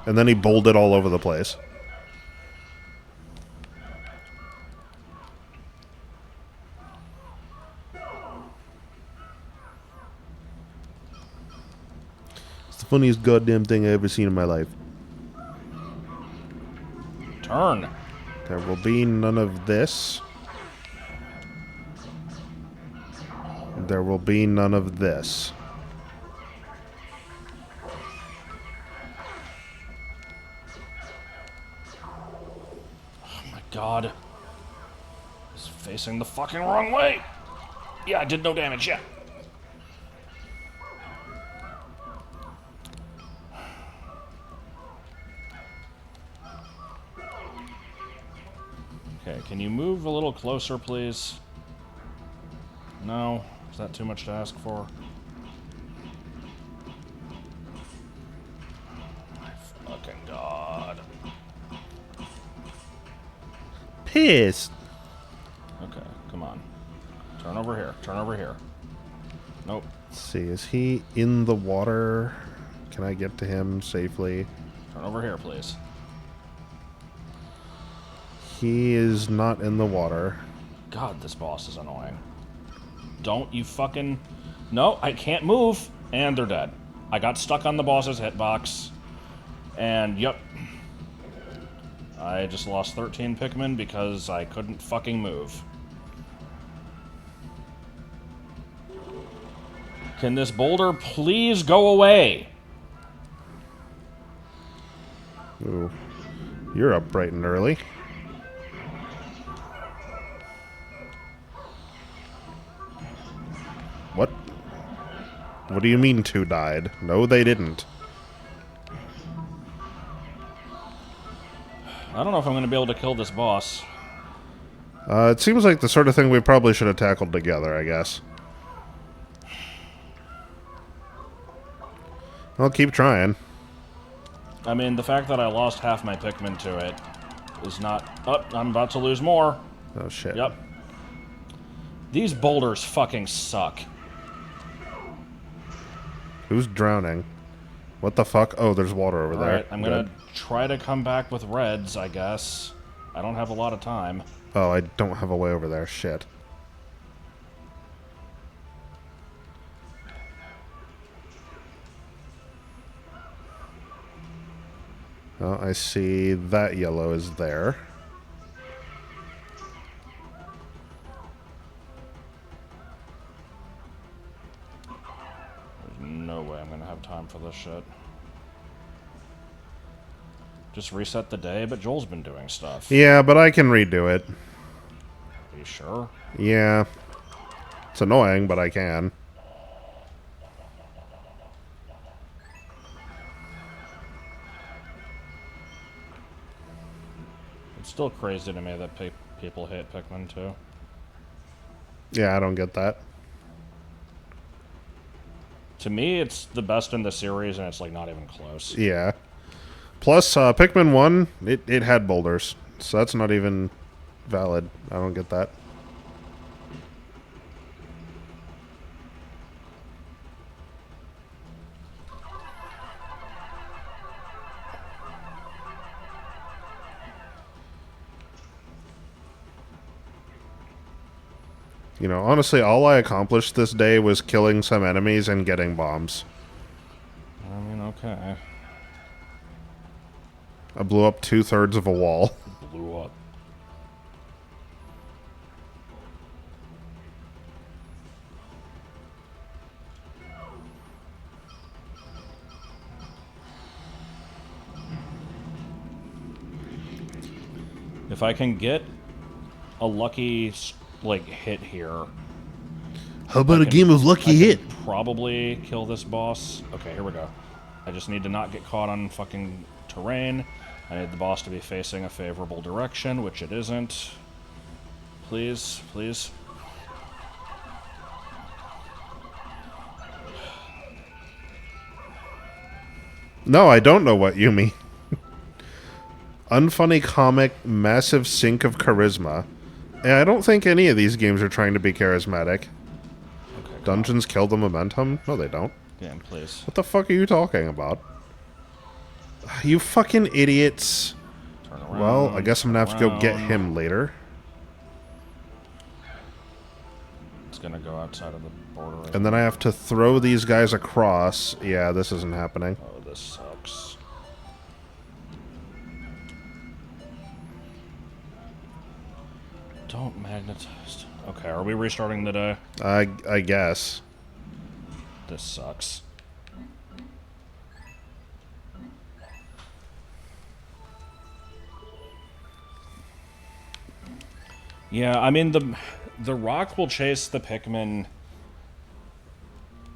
And then he bolded all over the place. It's the the funniest goddamn thing I've ever seen in my life. Turn. There will be none of this. There will be none of this. Oh my god. It's facing the fucking wrong way. Yeah, I did no damage yet. Okay, can you move a little closer, please? No? Is that too much to ask for? My fucking god. Pissed. Okay, come on. Turn over here. Turn over here. Nope. Let's see, is he in the water? Can I get to him safely? Turn over here, please. He is not in the water. God, this boss is annoying. Don't you fucking... No, I can't move. And they're dead. I got stuck on the boss's hitbox. And, yep. I just lost 13 Pikmin because I couldn't fucking move. Can this boulder please go away? Ooh. You're up bright and early. What? What do you mean two died? No, they didn't. I don't know if I'm going to be able to kill this boss. It seems like the sort of thing we probably should have tackled together, I guess. I'll keep trying. I mean, the fact that I lost half my Pikmin to it is not... Oh, I'm about to lose more. Oh, shit. Yep. These boulders fucking suck. Who's drowning? What the fuck? Oh, there's water over there. Alright, I'm gonna try to come back with reds, I guess. I don't have a lot of time. Oh, I don't have a way over there. Shit. Oh, I see that yellow is there. There's no way I'm gonna have time for this shit. Just reset the day, but Joel's been doing stuff. Yeah, but I can redo it. Are you sure? Yeah. It's annoying, but I can. It's still crazy to me that people hate Pikmin too. Yeah, I don't get that. To me, it's the best in the series, and it's like not even close. Yeah. Plus, Pikmin 1, it had boulders. So that's not even valid. I don't get that. You know, honestly, all I accomplished this day was killing some enemies and getting bombs. I mean, okay. I blew up 2/3 of a wall. Blew up. If I can get a lucky, like, hit here... How about a game of lucky hit? Probably kill this boss. Okay, here we go. I just need to not get caught on fucking terrain. I need the boss to be facing a favorable direction, which it isn't. Please, please. No, I don't know what you mean. Unfunny comic, massive sink of charisma. Yeah, I don't think any of these games are trying to be charismatic. Okay, Dungeons kill the momentum? No, they don't. game, please. What the fuck are you talking about? You fucking idiots. Turn around. Well, I guess I'm gonna have to go get around. him later. It's gonna go outside of the border. Right? And then I have to throw these guys across. Yeah, this isn't happening. Oh, this sucks. Don't magnetize. Okay, are we restarting the day? I guess. This sucks. Yeah, I mean the rock will chase the Pikmin.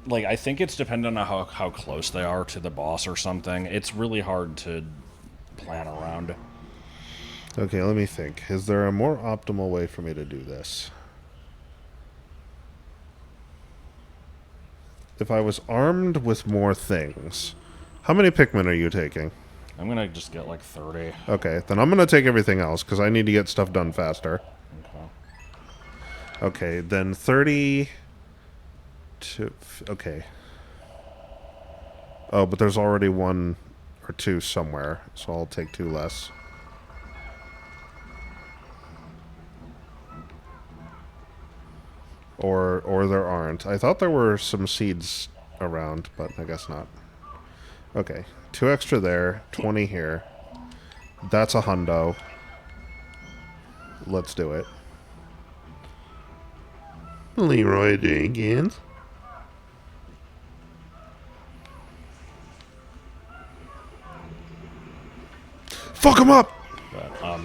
Like, I think it's dependent on how close they are to the boss or something. It's really hard to plan around. Okay, let me think. Is there a more optimal way for me to do this? If I was armed with more things... How many Pikmin are you taking? I'm gonna just get like 30. Okay, then I'm gonna take everything else, because I need to get stuff done faster. Okay, then 30... Okay. Oh, but there's already 1 or 2 somewhere, so I'll take 2 less. Or there aren't. I thought there were some seeds around, but I guess not. Okay, 2 extra there, 20 here. That's a hundo. Let's do it. Leroy Jenkins. Fuck him up! But,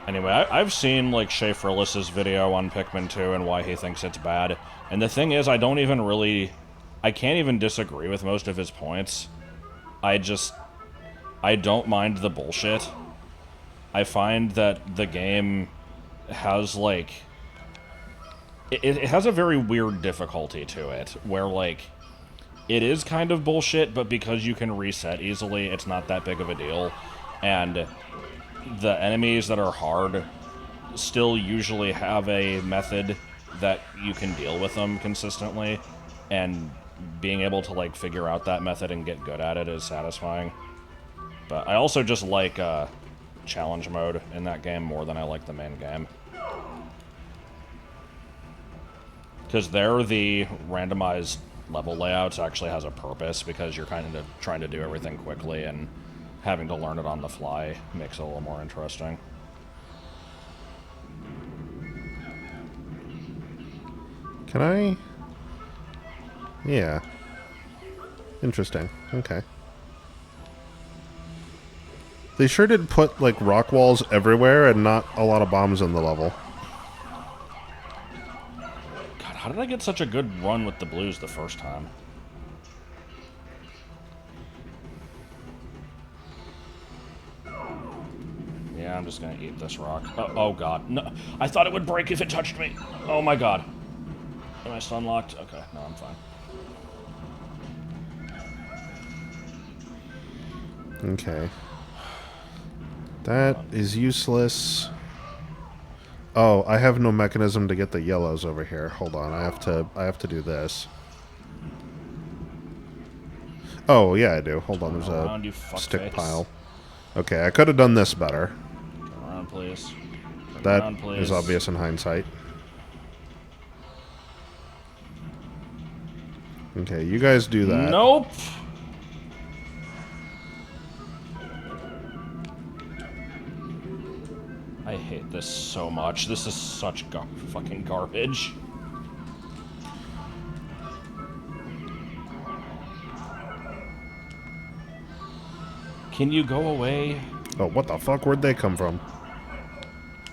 anyway, I've seen, like, Schaeferless's video on Pikmin 2 and why he thinks it's bad. And the thing is, I can't even disagree with most of his points. I don't mind the bullshit. I find that the game has, like... It has a very weird difficulty to it, where, like, it is kind of bullshit, but because you can reset easily, it's not that big of a deal. And the enemies that are hard still usually have a method that you can deal with them consistently, and being able to, like, figure out that method and get good at it is satisfying. But I also just like challenge mode in that game more than I like the main game. Because there, the randomized level layouts actually has a purpose, because you're kind of trying to do everything quickly, and having to learn it on the fly makes it a little more interesting. Can I? Yeah. Interesting. Okay. They sure did put, like, rock walls everywhere and not a lot of bombs in the level. God, how did I get such a good run with the blues the first time? Yeah, I'm just gonna eat this rock. Oh god, no. I thought it would break if it touched me. Oh my god. Am I stun locked? Okay, no, I'm fine. Okay. That is useless. Oh, I have no mechanism to get the yellows over here. Hold on, I have to do this. Oh, yeah, I do. Hold on, there's a stick pile. Okay, I could have done this better. Turn around, please. Turn That around, please. is obvious in hindsight. Okay, you guys do that. Nope. I hate this so much. This is such fucking garbage. Can you go away? Oh, what the fuck? Where'd they come from?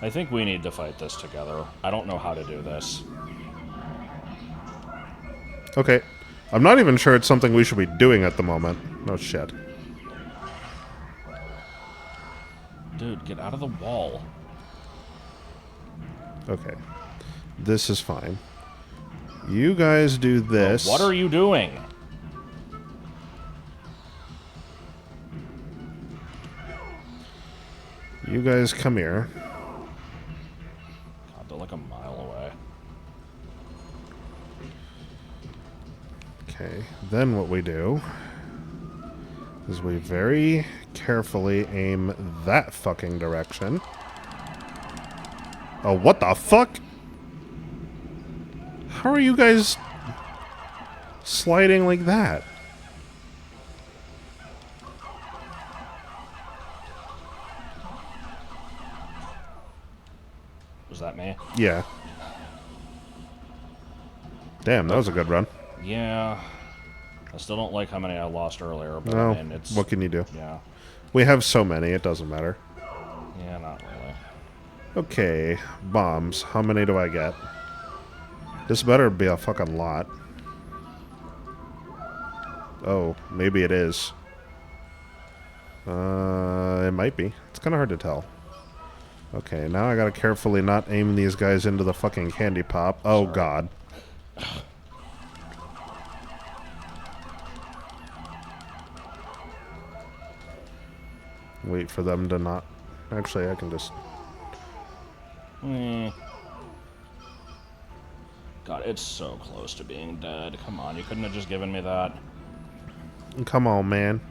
I think we need to fight this together. I don't know how to do this. Okay. I'm not even sure it's something we should be doing at the moment. No shit. Dude, get out of the wall. Okay. This is fine. You guys do this. What are you doing? You guys come here. God, they're like a mile away. Okay. Then what we do is we very carefully aim that fucking direction. Oh, what the fuck? How are you guys sliding like that? Was that me? Yeah. Damn, that was a good run. Yeah. I still don't like how many I lost earlier, but No, I mean, it's... what can you do? Yeah. We have so many, it doesn't matter. Yeah, not really. Okay, bombs. How many do I get? This better be a fucking lot. Oh, maybe it is. It might be. It's kind of hard to tell. Okay, now I gotta carefully not aim these guys into the fucking candy pop. Oh, Sorry. God. Wait for them to not... Actually, I can just... God, it's so close to being dead. Come on, you couldn't have just given me that. Come on, man.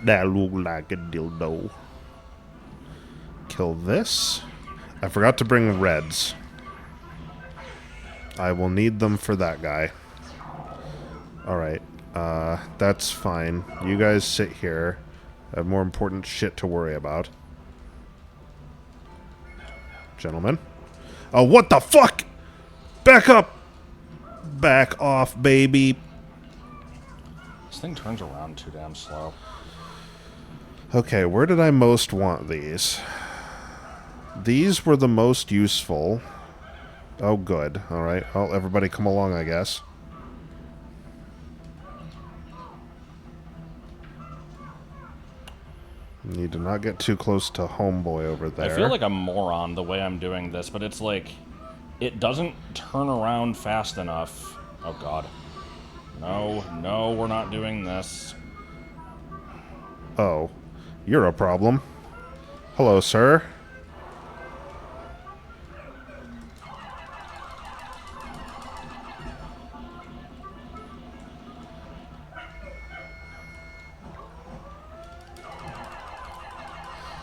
That look like a dildo. Kill this. I forgot to bring reds. I will need them for that guy. Alright. That's fine. You guys sit here. I have more important shit to worry about. Gentlemen. Oh, what the fuck? Back up! Back off, baby. This thing turns around too damn slow. Okay, where did I most want these? These were the most useful. Oh, good. Alright. Well, everybody come along, I guess. Need to not get too close to homeboy over there. I feel like a moron the way I'm doing this, but it's like... It doesn't turn around fast enough. Oh, God. No, no, we're not doing this. Oh. You're a problem. Hello, sir.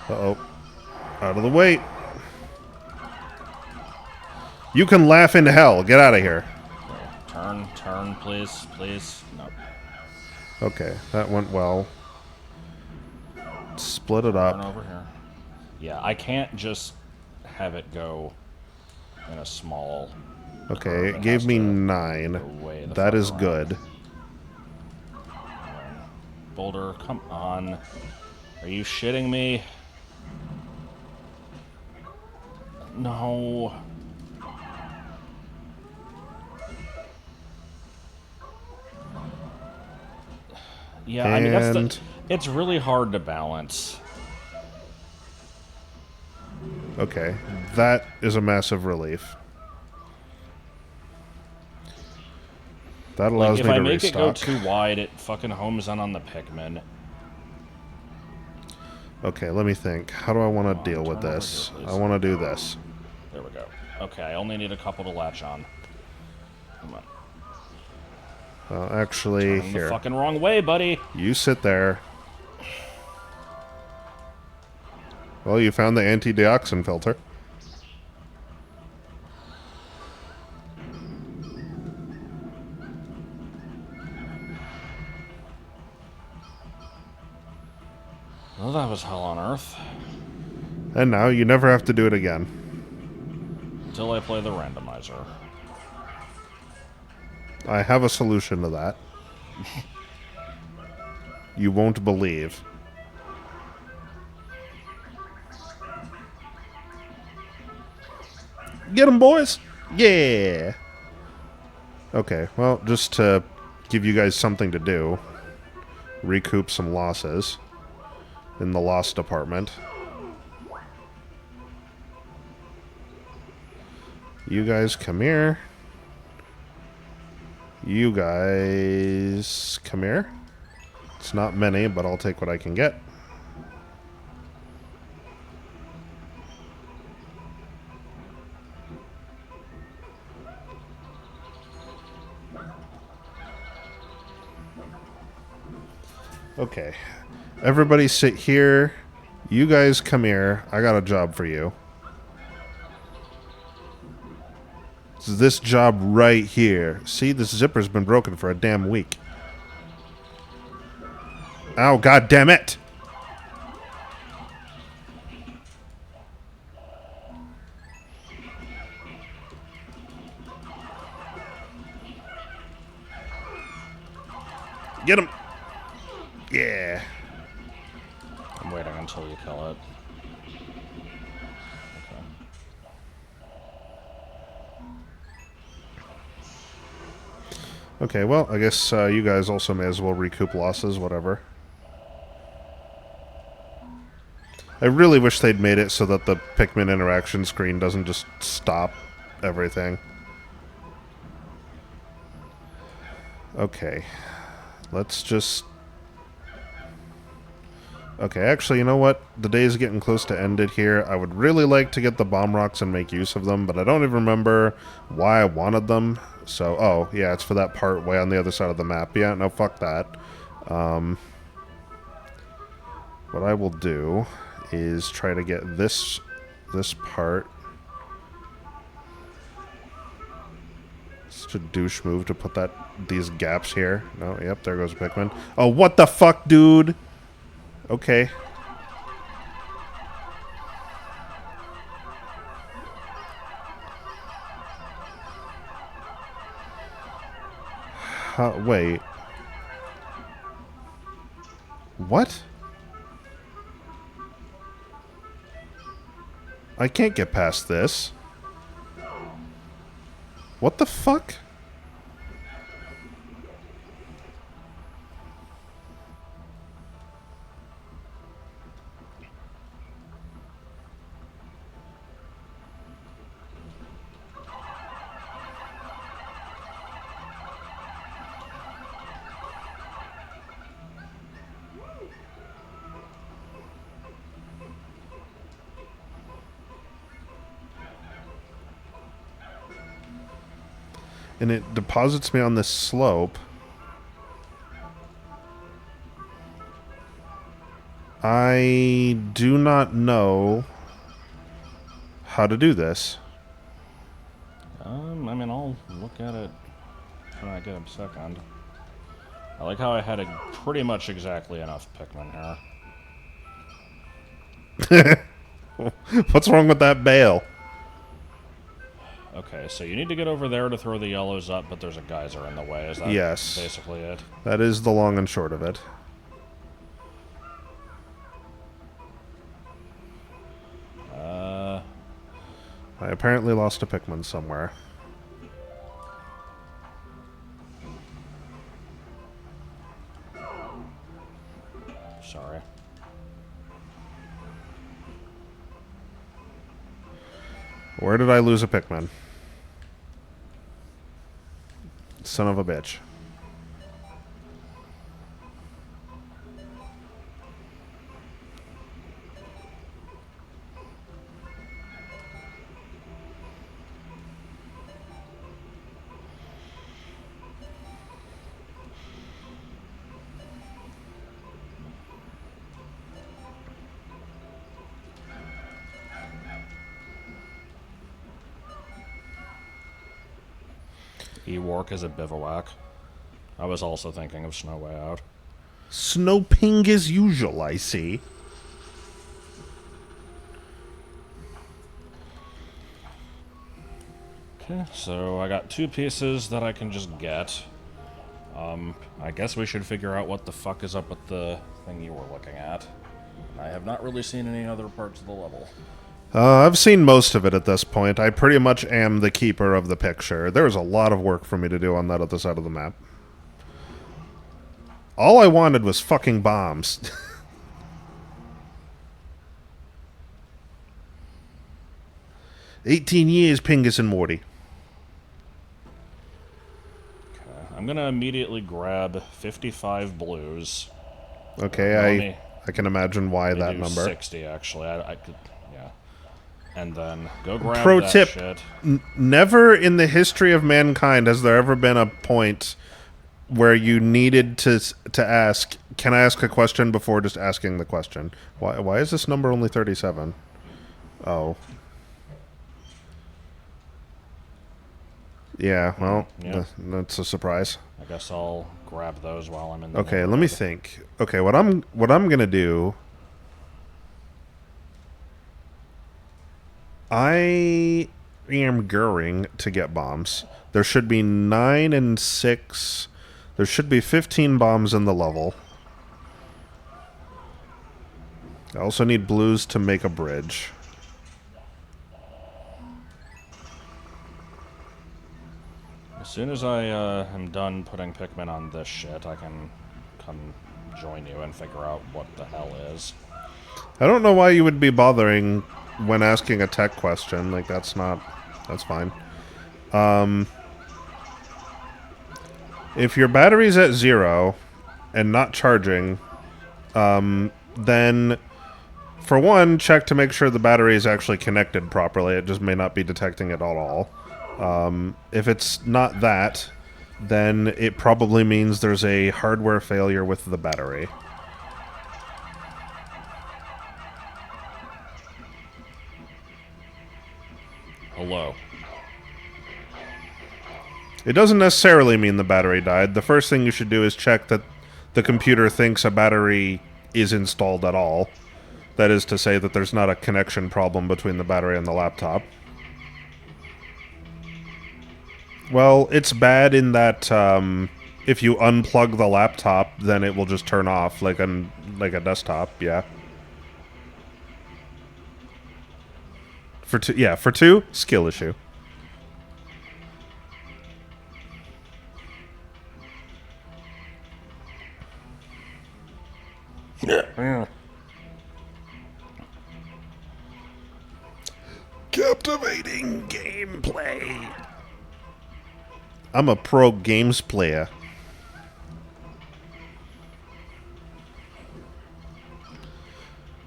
Uh-oh. Out of the way. You can laugh into hell. Get out of here. Okay. Turn, please, please. No. Okay, that went well. Split it up. Turn over here. Yeah, I can't just have it go in a small... Okay, it gave me 9. That is good. Boulder, come on. Are you shitting me? No. Yeah, I mean, that's the... It's really hard to balance. Okay, that is a massive relief. That allows me to restock. If I make it go too wide, it fucking homes in on the Pikmin. Okay, let me think. How do I want to deal with this? I want to do this. There we go. Okay, I only need a couple to latch on. Come on. Actually, Turn here. the fucking wrong way, buddy. You sit there. Well, you found the anti-deoxin filter. Well, that was hell on earth. And now you never have to do it again. Until I play the randomizer. I have a solution to that. You won't believe. Get 'em, boys! Yeah! Okay, well, just to give you guys something to do. Recoup some losses in the loss department. You guys come here. You guys come here. It's not many, but I'll take what I can get. Okay. Everybody sit here. You guys come here. I got a job for you. this job right here. See, this zipper's been broken for a damn week. Oh, god damn it! Get him! Yeah. I'm waiting until you kill it. Okay, well, I guess you guys also may as well recoup losses, whatever. I really wish they'd made it so that the Pikmin interaction screen doesn't just stop everything. Okay. Let's just... Okay, actually, you know what? The day is getting close to ended here. I would really like to get the bomb rocks and make use of them, but I don't even remember why I wanted them. So, oh, yeah, it's for that part way on the other side of the map. Yeah, no, fuck that. What I will do is try to get this part. Such a douche move to put these gaps here. No, yep, there goes Pikmin. Oh, what the fuck, dude? Okay. Wait. What? I can't get past this. What the fuck? And it deposits me on this slope. I do not know how to do this. I mean, I'll look at it when I get a second. I like how I had pretty much exactly enough Pikmin here. What's wrong with that bale? Okay, so you need to get over there to throw the yellows up, but there's a geyser in the way. Is that basically it? That is the long and short of it. I apparently lost a Pikmin somewhere. Sorry. Where did I lose a Pikmin? Son of a bitch. Ewark is a bivouac. I was also thinking of Snow Way Out. Snowping as usual, I see. Okay, so I got 2 pieces that I can just get. I guess we should figure out what the fuck is up with the thing you were looking at. I have not really seen any other parts of the level. I've seen most of it at this point. I pretty much am the keeper of the picture. There was a lot of work for me to do on that other side of the map. All I wanted was fucking bombs. 18 years, Pingus and Morty. Okay, I'm gonna immediately grab 55 blues. Okay, I can imagine why that number. 60, actually. I could, yeah. And then go grab Pro that tip, shit. Never in the history of mankind has there ever been a point where you needed to ask, can I ask a question before just asking the question? Why is this number only 37? Oh. Yeah, well, yeah. that's a surprise. I guess I'll grab those while I'm in the Okay, let me neighborhood. think. Okay, what I'm gonna do. I am going to get bombs. There should be 9 and 6. There should be 15 bombs in the level. I also need blues to make a bridge. As soon as I am done putting Pikmin on this shit, I can come join you and figure out what the hell is. I don't know why you would be bothering when asking a tech question. Like, that's fine. If your battery's at 0 and not charging, then for one, check to make sure the battery is actually connected properly. It just may not be detecting it at all. If it's not that, then it probably means there's a hardware failure with the battery. Hello. It doesn't necessarily mean the battery died. The first thing you should do is check that the computer thinks a battery is installed at all. That is to say that there's not a connection problem between the battery and the laptop. Well, it's bad in that if you unplug the laptop, then it will just turn off like a desktop. Yeah. For two, skill issue. Yeah. Captivating gameplay. I'm a pro games player.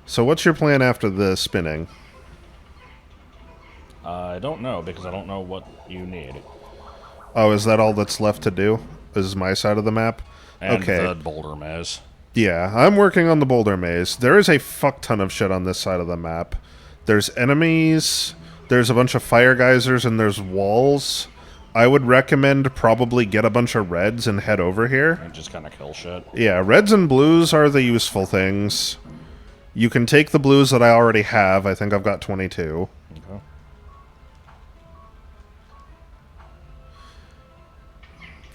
So what's your plan after the spinning? I don't know, because I don't know what you need. Oh, is that all that's left to do? This is my side of the map? And Okay. the boulder maze. Yeah, I'm working on the boulder maze. There is a fuck ton of shit on this side of the map. There's enemies, there's a bunch of fire geysers, and there's walls. I would recommend probably get a bunch of reds and head over here. And just kind of kill shit. Yeah, reds and blues are the useful things. You can take the blues that I already have. I think I've got 22. Okay.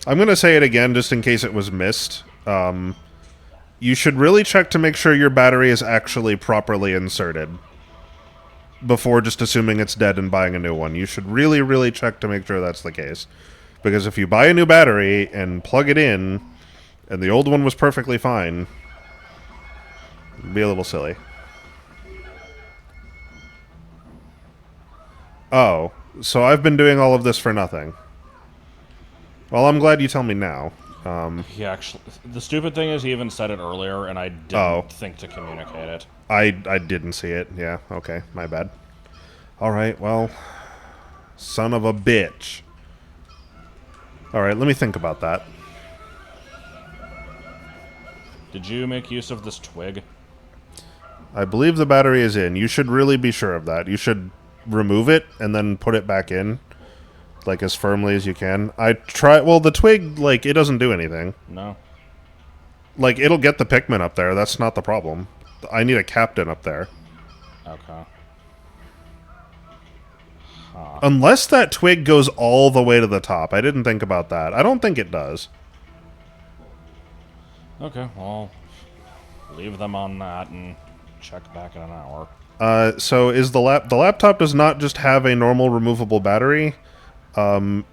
I'm going to say it again just in case it was missed. You should really check to make sure your battery is actually properly inserted before just assuming it's dead and buying a new one. You should really, really check to make sure that's the case. Because if you buy a new battery and plug it in, and the old one was perfectly fine, it'd be a little silly. Oh, so I've been doing all of this for nothing. Well, I'm glad you tell me now. He actually... The stupid thing is he even said it earlier, and I didn't think to communicate it. I didn't see it. Yeah, okay, my bad. Alright, well... Son of a bitch. Alright, let me think about that. Did you make use of this twig? I believe the battery is in. You should really be sure of that. You should remove it and then put it back in. Like, as firmly as you can. Well, the twig, like, it doesn't do anything. No. Like, it'll get the Pikmin up there. That's not the problem. I need a captain up there. Okay. Unless that twig goes all the way to the top. I didn't think about that. I don't think it does. Okay, well... Leave them on that and check back in an hour. So is the laptop does not just have a normal removable battery?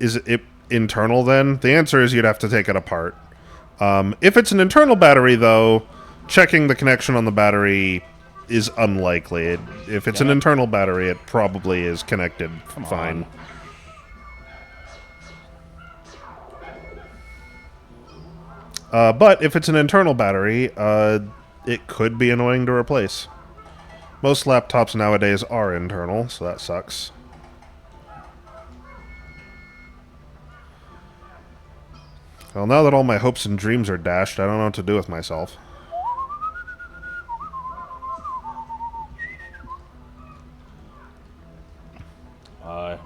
Is it internal then? The answer is you'd have to take it apart. If it's an internal battery, though, checking the connection on the battery is unlikely. If it's an internal battery, it probably is connected fine. But if it's an internal battery, it could be annoying to replace. Most laptops nowadays are internal, so that sucks. Well, now that all my hopes and dreams are dashed, I don't know what to do with myself.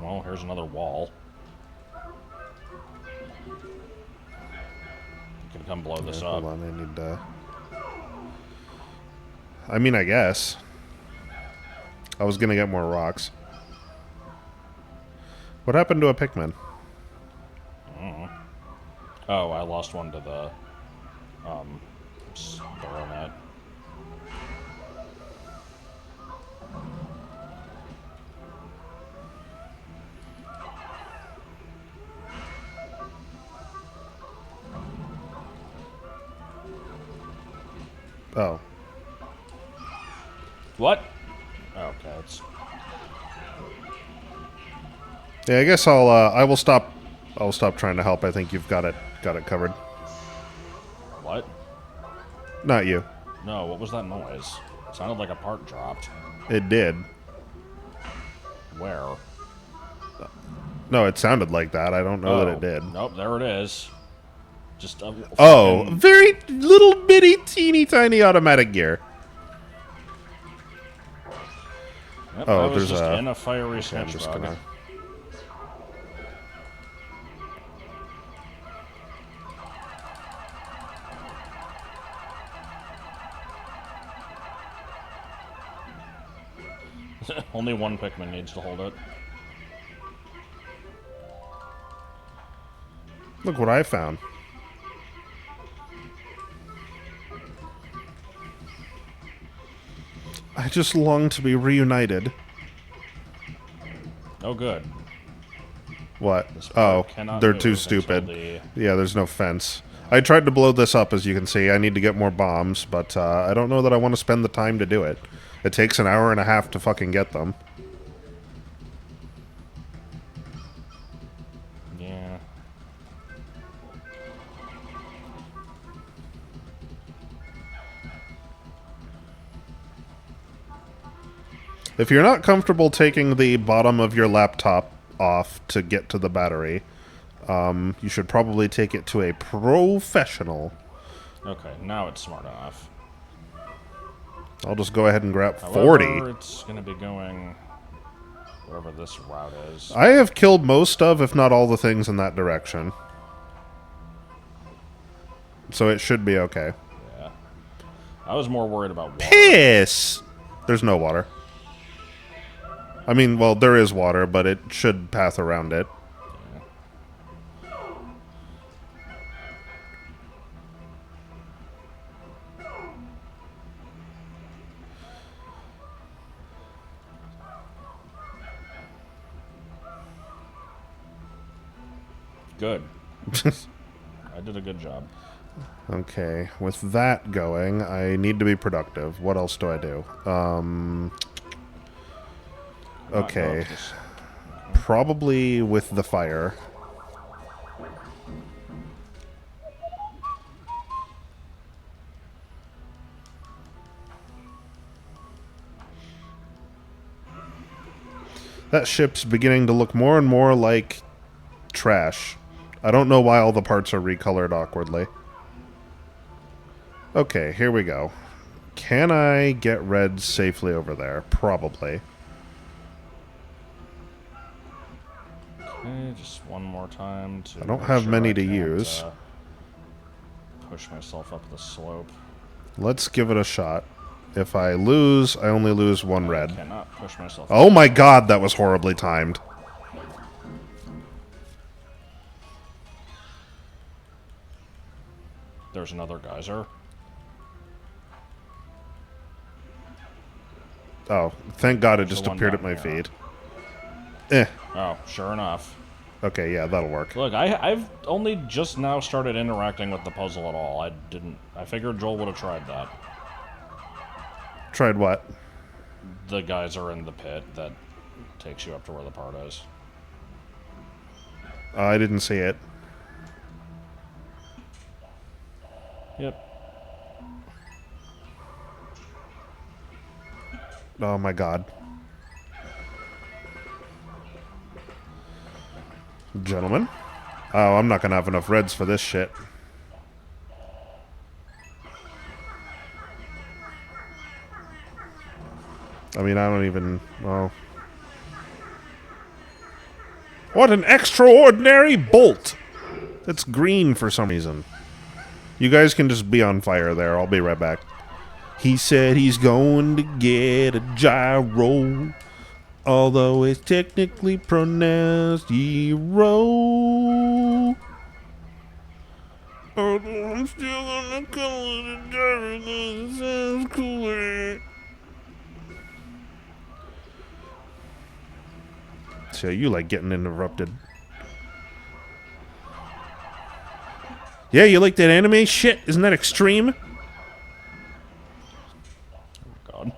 Well, here's another wall. come blow this Hold up. on, I need to... I mean, I guess. I was gonna get more rocks. What happened to a Pikmin? Oh, I lost one to the baronet. Oh. What? Okay, it's... Yeah, I guess I will stop. I'll stop trying to help. I think you've got it covered. What? Not you. No, what was that noise? It sounded like a part dropped. It did. Where? No, it sounded like that. I don't know that it did. Nope, there it is. Just a Oh, fucking... very little bitty, teeny tiny automatic gear. Yep, Oh, I was there's just a... in a fiery I'm snitch just bug. gonna... Only one Pikmin needs to hold it. Look what I found. I just long to be reunited. Oh, good. What? This Oh, part cannot they're move too until stupid. the- Yeah, there's no fence. I tried to blow this up, as you can see. I need to get more bombs, but I don't know that I want to spend the time to do it. It takes an hour and a half to fucking get them. Yeah. If you're not comfortable taking the bottom of your laptop off to get to the battery, you should probably take it to a professional. Okay, now it's smart enough. I'll just go ahead and grab However, 40. it's going to be going wherever this route is. I have killed most of, if not all, the things in that direction. So it should be okay. Yeah. I was more worried about water. Piss! There's no water. I mean, well, there is water, but it should path around it. Good. I did a good job. Okay, with that going, I need to be productive. What else do I do? Okay, probably with the fire. That ship's beginning to look more and more like trash. I don't know why all the parts are recolored awkwardly. Okay, here we go. Can I get red safely over there? Probably. Okay, just one more time to... I don't make have sure many I to can't, use. Push myself up the slope. Let's give it a shot. If I lose, I only lose one red. I cannot push myself Oh my god, that was horribly timed. There's another geyser. Oh, thank god it There's just the one appeared at down my here. feed. Eh. Oh, sure enough. Okay, yeah, that'll work. Look, I've only just now started interacting with the puzzle at all. I figured Joel would have tried that. Tried what? The geyser in the pit that takes you up to where the part is. I didn't see it. Yep. Oh my god. Gentlemen. Oh, I'm not gonna have enough reds for this shit. I mean, I don't even... Well... What an extraordinary bolt! It's green for some reason. You guys can just be on fire there. I'll be right back. He said he's going to get a gyro, although it's technically pronounced gyro. Although I'm still gonna call it a gyro because it sounds cooler. So you like getting interrupted. Yeah, you like that anime shit? Isn't that extreme? God.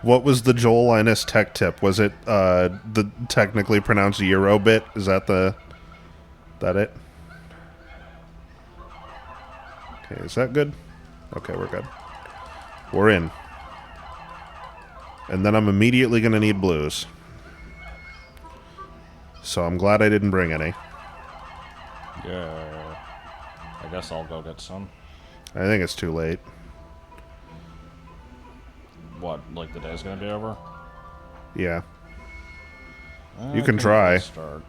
What was the Joel Linus tech tip? Was it the technically pronounced Euro bit? Is that it? Okay, is that good? Okay, we're good. We're in. And then I'm immediately going to need blues. So I'm glad I didn't bring any. Yeah. I guess I'll go get some. I think it's too late. What, like the day's gonna be over? Yeah. You can try. Start.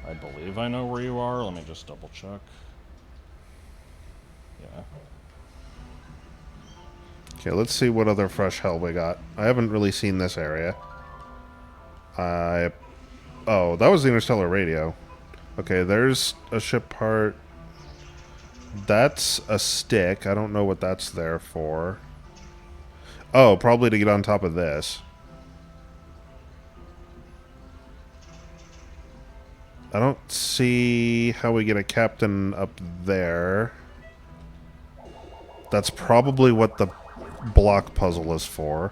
I believe I know where you are. Let me just double check. Yeah. Okay, let's see what other fresh hell we got. I haven't really seen this area. Oh, that was the interstellar radio. Okay, there's a ship part. That's a stick. I don't know what that's there for. Oh, probably to get on top of this. I don't see how we get a captain up there. That's probably what the block puzzle is for.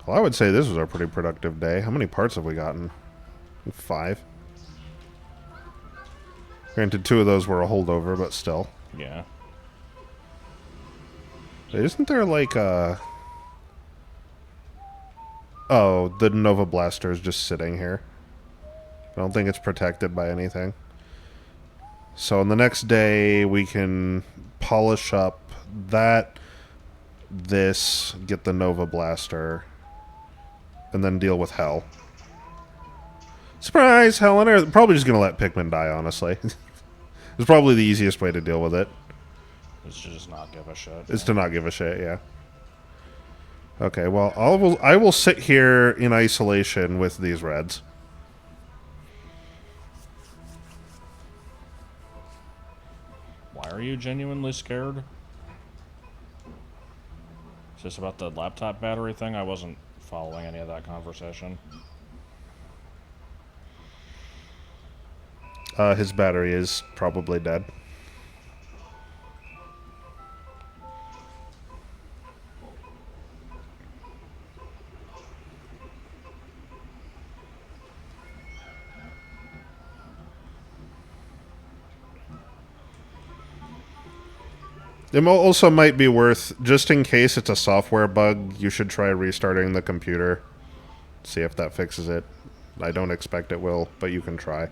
Well, I would say this was a pretty productive day. How many parts have we gotten? 5. Granted, 2 of those were a holdover, but still. Yeah. Isn't there like a... Oh, the Nova Blaster is just sitting here. I don't think it's protected by anything. So on the next day, we can polish up that, this, get the Nova Blaster, and then deal with Hell. Surprise! Hell on Earth. Probably just going to let Pikmin die, honestly. It's probably the easiest way to deal with it. It's to just not give a shit. It's to not give a shit, yeah. Okay, well, I will sit here in isolation with these reds. Why are you genuinely scared? Is this about the laptop battery thing? I wasn't following any of that conversation. His battery is probably dead. It also might be worth, just in case it's a software bug, you should try restarting the computer. See if that fixes it. I don't expect it will, but you can try.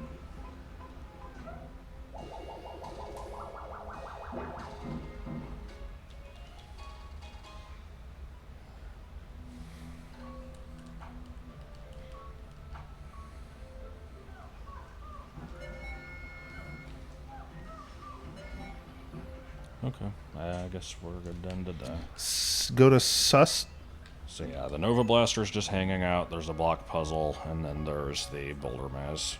Okay. I guess we're good then today. Go to sus. So yeah, the Nova Blaster's just hanging out. There's a block puzzle, and then there's the boulder maze.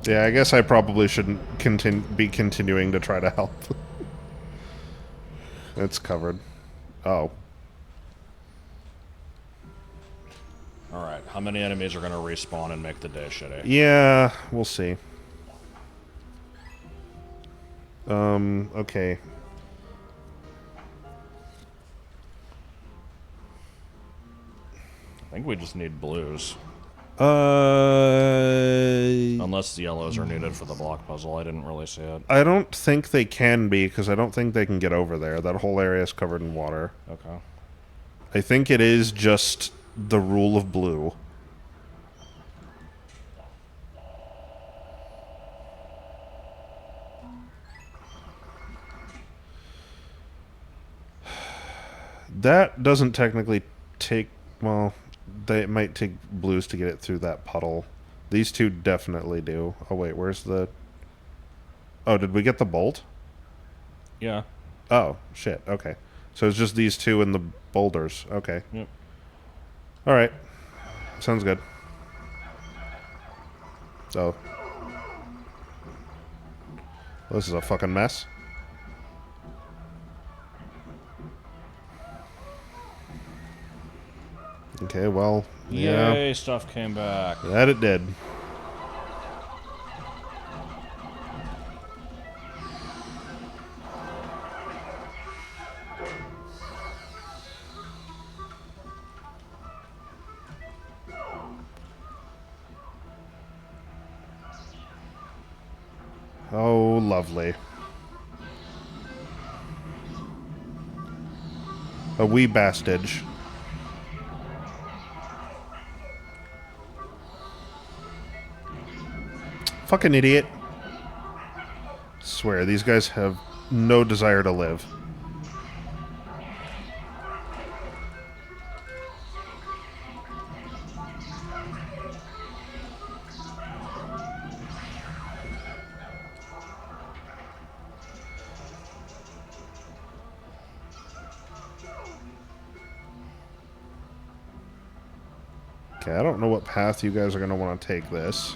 Yeah, I guess I probably shouldn't be continuing to try to help. It's covered. Oh. Alright, how many enemies are going to respawn and make the day shitty? Yeah, we'll see. Okay. I think we just need blues. Unless the yellows are needed for the block puzzle. I didn't really see it. I don't think they can be, because I don't think they can get over there. That whole area is covered in water. Okay. I think it is just the rule of blue. That doesn't technically take... Well, they might take blues to get it through that puddle. These two definitely do. Oh, wait, where's the... Oh, did we get the bolt? Yeah. Oh, shit, okay. So it's just these two and the boulders. Okay. Yep. Alright. Sounds good. Oh. This is a fucking mess. Okay, well, yeah. Yay, stuff came back. That it did. Oh, lovely. A wee bastage. Fucking idiot. Swear, these guys have no desire to live. Okay, I don't know what path you guys are going to want to take this.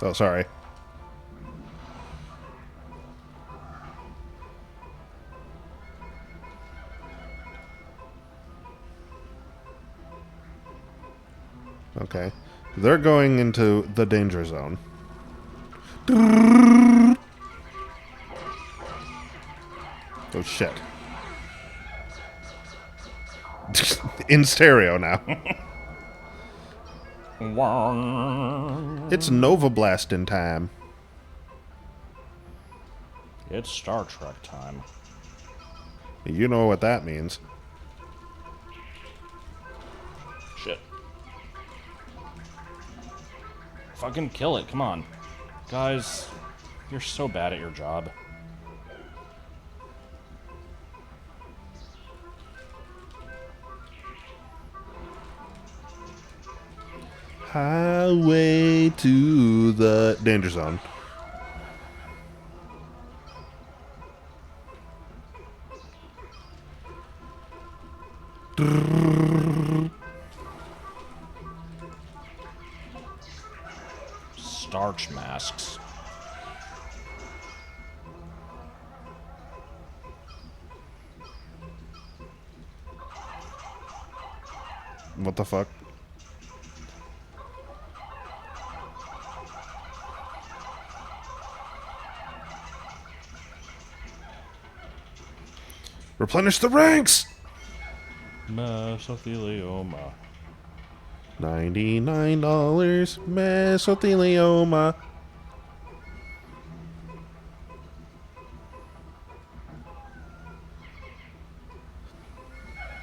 Oh, sorry. Okay. They're going into the danger zone. Oh, shit. In stereo now. It's Nova Blasting time. It's Star Trek time. You know what that means. Shit. Fucking kill it, come on. Guys, you're so bad at your job. Highway to the danger zone. Starch masks. What the fuck? Replenish the ranks! Mesothelioma. $99 mesothelioma.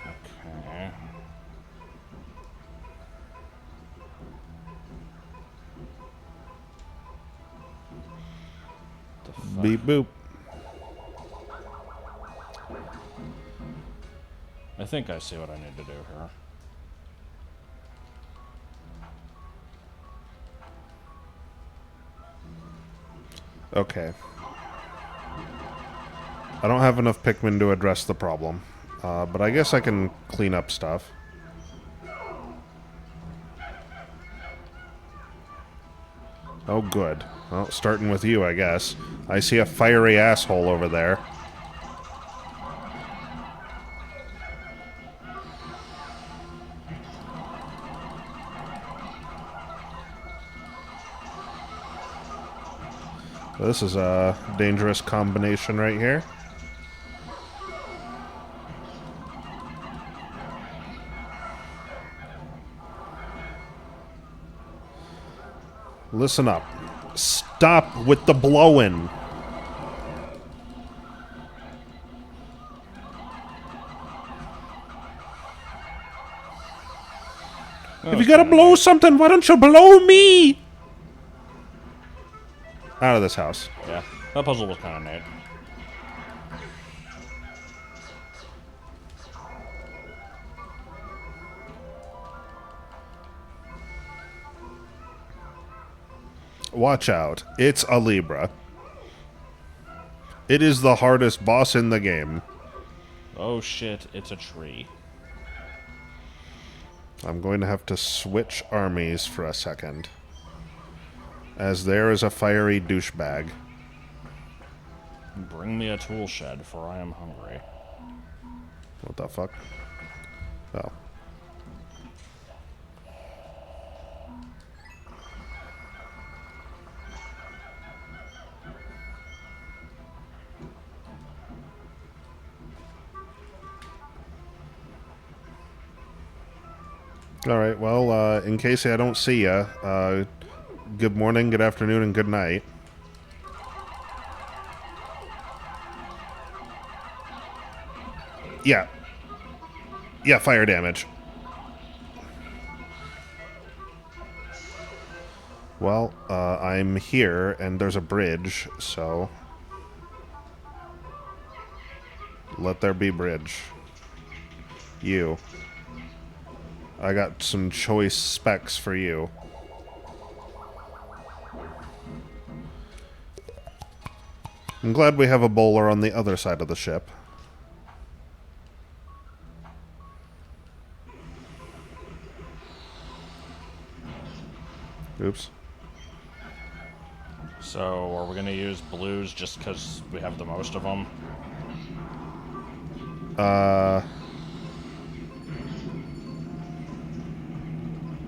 Okay. The fuck? Beep boop. I think I see what I need to do here. Okay. I don't have enough Pikmin to address the problem. But I guess I can clean up stuff. Oh, good. Well, starting with you, I guess. I see a fiery asshole over there. This is a dangerous combination right here. Listen up. Stop with the blowing. If you gotta blow something, why don't you blow me? Out of this house. Yeah, that puzzle was kind of neat. Watch out. It's a Libra. It is the hardest boss in the game. Oh shit, it's a tree. I'm going to have to switch armies for a second. As there is a fiery douchebag. Bring me a tool shed, for I am hungry. What the fuck? Oh. Alright, well, in case I don't see ya, good morning, good afternoon, and good night. Yeah. Yeah, fire damage. Well, I'm here, and there's a bridge, so... let there be bridge. You. I got some choice specs for you. I'm glad we have a bowler on the other side of the ship. Oops. So, are we gonna use blues just because we have the most of them?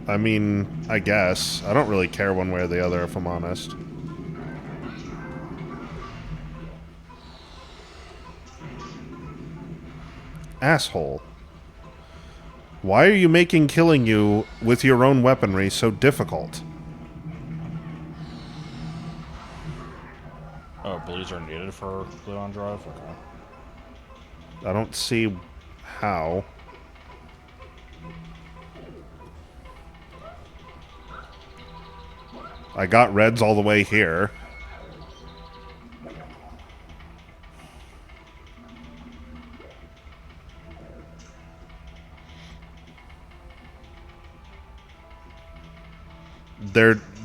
I mean, I guess. I don't really care one way or the other, if I'm honest. Asshole. Why are you making killing you with your own weaponry so difficult? Oh, blues are needed for Gluon Drive? Okay. I don't see how. I got reds all the way here.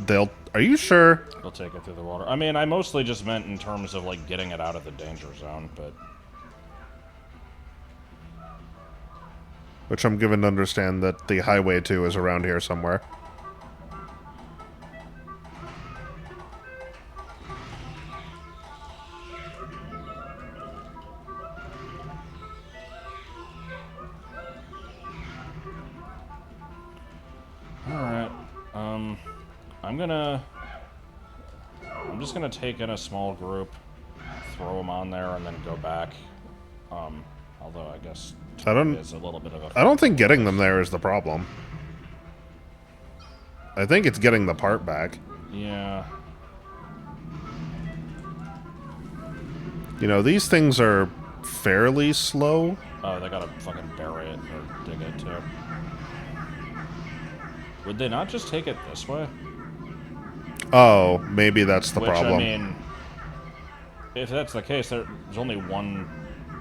They'll... Are you sure? They'll take it through the water. I mean, I mostly just meant in terms of, like, getting it out of the danger zone, but... Which I'm given to understand that the highway to is around here somewhere. Alright, I'm just gonna take in a small group, throw them on there, and then go back. Although I guess it's a little bit of a... I don't think getting them there is the problem. I think it's getting the part back. Yeah. You know, these things are fairly slow. Oh, they gotta fucking bury it or dig it, too. Would they not just take it this way? Oh, maybe that's the Which, problem. I mean, if that's the case, there's only one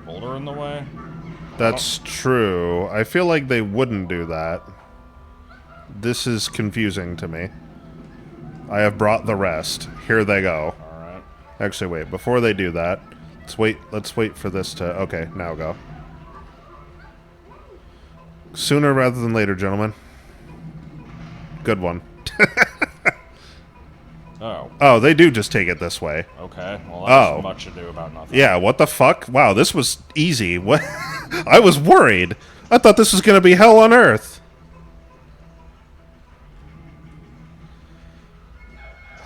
boulder in the way. That's true. I feel like they wouldn't do that. This is confusing to me. I have brought the rest. Here they go. Alright. Actually, wait. Before they do that, let's wait for this to... Okay, now go. Sooner rather than later, gentlemen. Good one. Oh. Oh, they do just take it this way. Okay. Well, that's Oh. much ado about nothing. Yeah, what the fuck? Wow, this was easy. What? I was worried. I thought this was going to be hell on earth.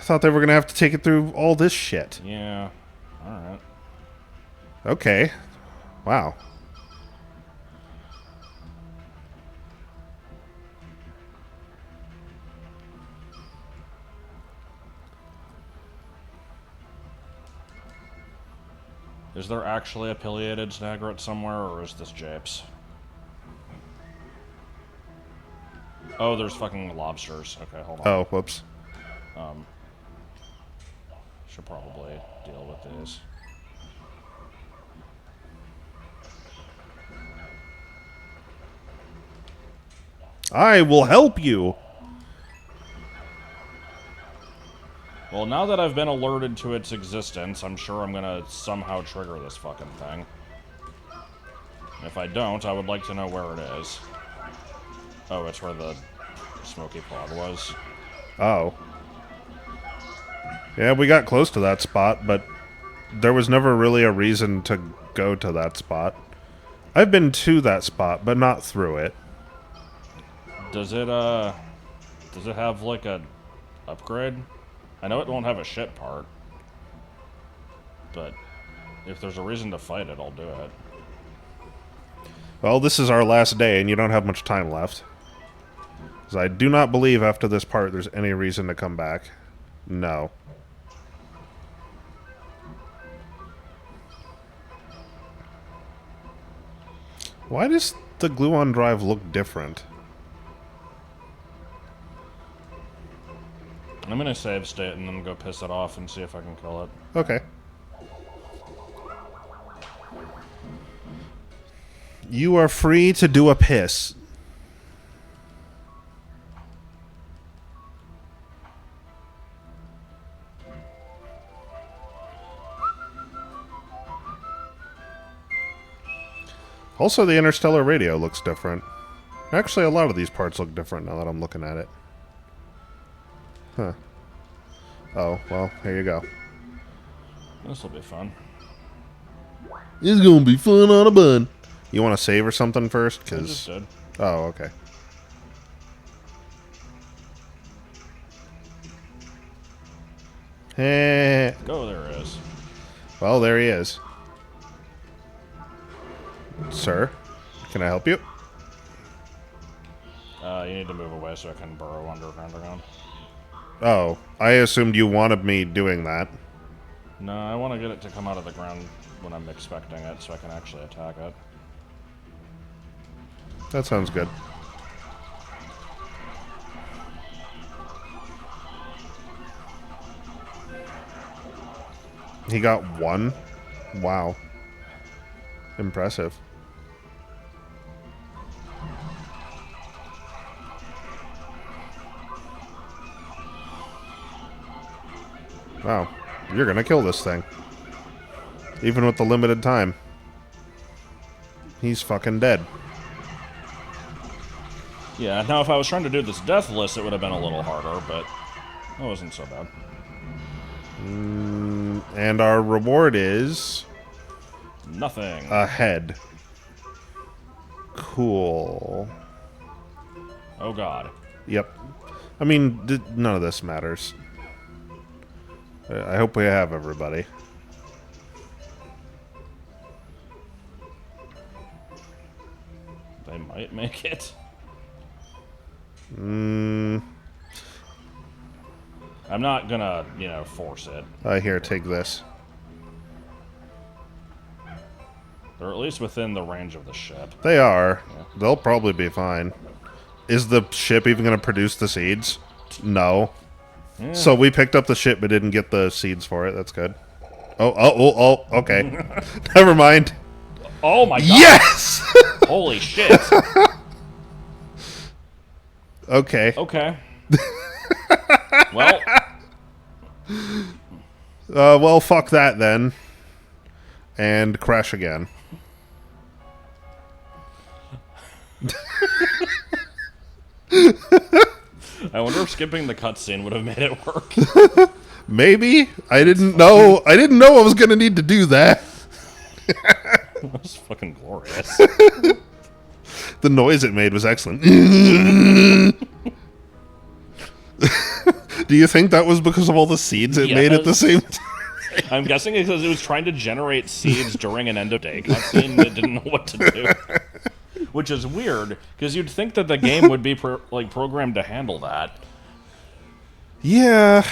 thought they were going to have to take it through all this shit. Yeah. Alright. Okay. Wow. Is there actually a pileated snagret somewhere, or is this Japes? Oh, there's fucking lobsters. Okay, hold on. Oh, whoops. Should probably deal with these. I will help you. Well, now that I've been alerted to its existence, I'm sure I'm gonna somehow trigger this fucking thing. If I don't, I would like to know where it is. Oh, it's where the smoky pod was. Oh. Yeah, we got close to that spot, but there was never really a reason to go to that spot. I've been to that spot, but not through it. Does it have, like, a upgrade? I know it won't have a shit part. But if there's a reason to fight it, I'll do it. Well, this is our last day, and you don't have much time left. Because I do not believe after this part there's any reason to come back. No. Why does the gluon drive look different? I'm gonna save state and then go piss it off and see if I can kill it. Okay. You are free to do a piss. Also, the interstellar radio looks different. Actually, a lot of these parts look different now that I'm looking at it. Huh. Oh, well, here you go. This'll be fun. It's gonna be fun on a bun. You want to save or something first? I just did. Oh, okay. Eh. Go, there it is. Well, there he is. Sir, can I help you? You need to move away so I can burrow underground again. Oh, I assumed you wanted me doing that. No, I want to get it to come out of the ground when I'm expecting it so I can actually attack it. That sounds good. He got one? Wow. Impressive. Wow. You're gonna kill this thing. Even with the limited time. He's fucking dead. Yeah, now if I was trying to do this deathless, it would have been a little harder, but it wasn't so bad. And our reward is... Nothing. a head. Cool. Oh god. Yep. I mean, none of this matters. I hope we have everybody. They might make it. Mm. I'm not gonna, you know, force it. Here, take this. They're at least within the range of the ship. They are. Yeah. They'll probably be fine. Is the ship even going to produce the seeds? No. Yeah. So we picked up the ship but didn't get the seeds for it. That's good. Oh, okay. Never mind. Oh my god! Yes! Holy shit! Okay. Okay. Well. Well, fuck that then. And crash again. I wonder if skipping the cutscene would have made it work. Maybe. I didn't know I was going to need to do that. That was fucking glorious. The noise it made was excellent. Do you think that was because of all the seeds it made at the Yes. same time? I'm guessing it's because it was trying to generate seeds during an end-of-day cutscene that didn't know what to do. Which is weird, because you'd think that the game would be programmed to handle that. Yeah.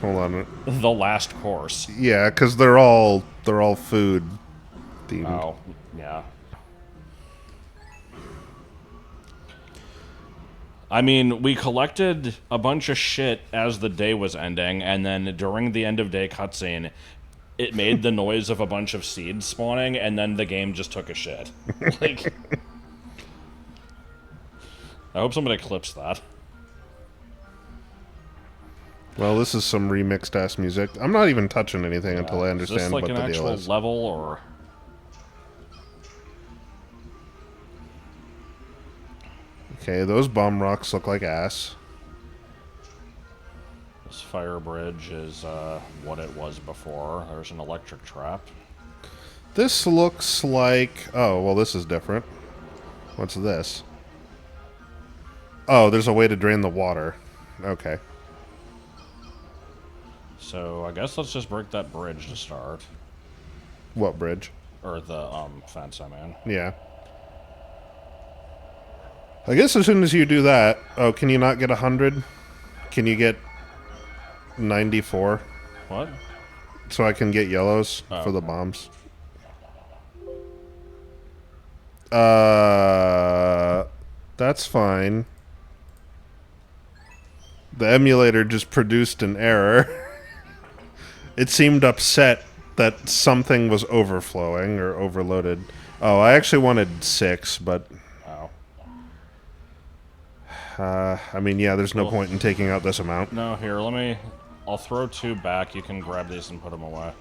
Hold on. The last course. Yeah, because they're all food themed. Oh, yeah. I mean, we collected a bunch of shit as the day was ending, and then during the end-of-day cutscene, it made the noise of a bunch of seeds spawning, and then the game just took a shit. Like, I hope somebody clips that. Well, this is some remixed ass music. I'm not even touching anything until I Is this understand like what an the deal actual is. level, or... Okay, those bomb rocks look like ass. This fire bridge is what it was before. There's an electric trap. This looks like... Oh, well, this is different. What's this? Oh, there's a way to drain the water. Okay. So I guess let's just break that bridge to start. What bridge? Or the fence, I mean. Yeah. I guess as soon as you do that... Oh, can you not get 100? Can you get 94? What? So I can get yellows for the okay. bombs. That's fine. The emulator just produced an error. It seemed upset that something was overflowing or overloaded. Oh, I actually wanted 6, but... Oh. I mean, yeah, there's no Cool. point in taking out this amount. No, here, let me... I'll throw 2 back. You can grab these and put them away.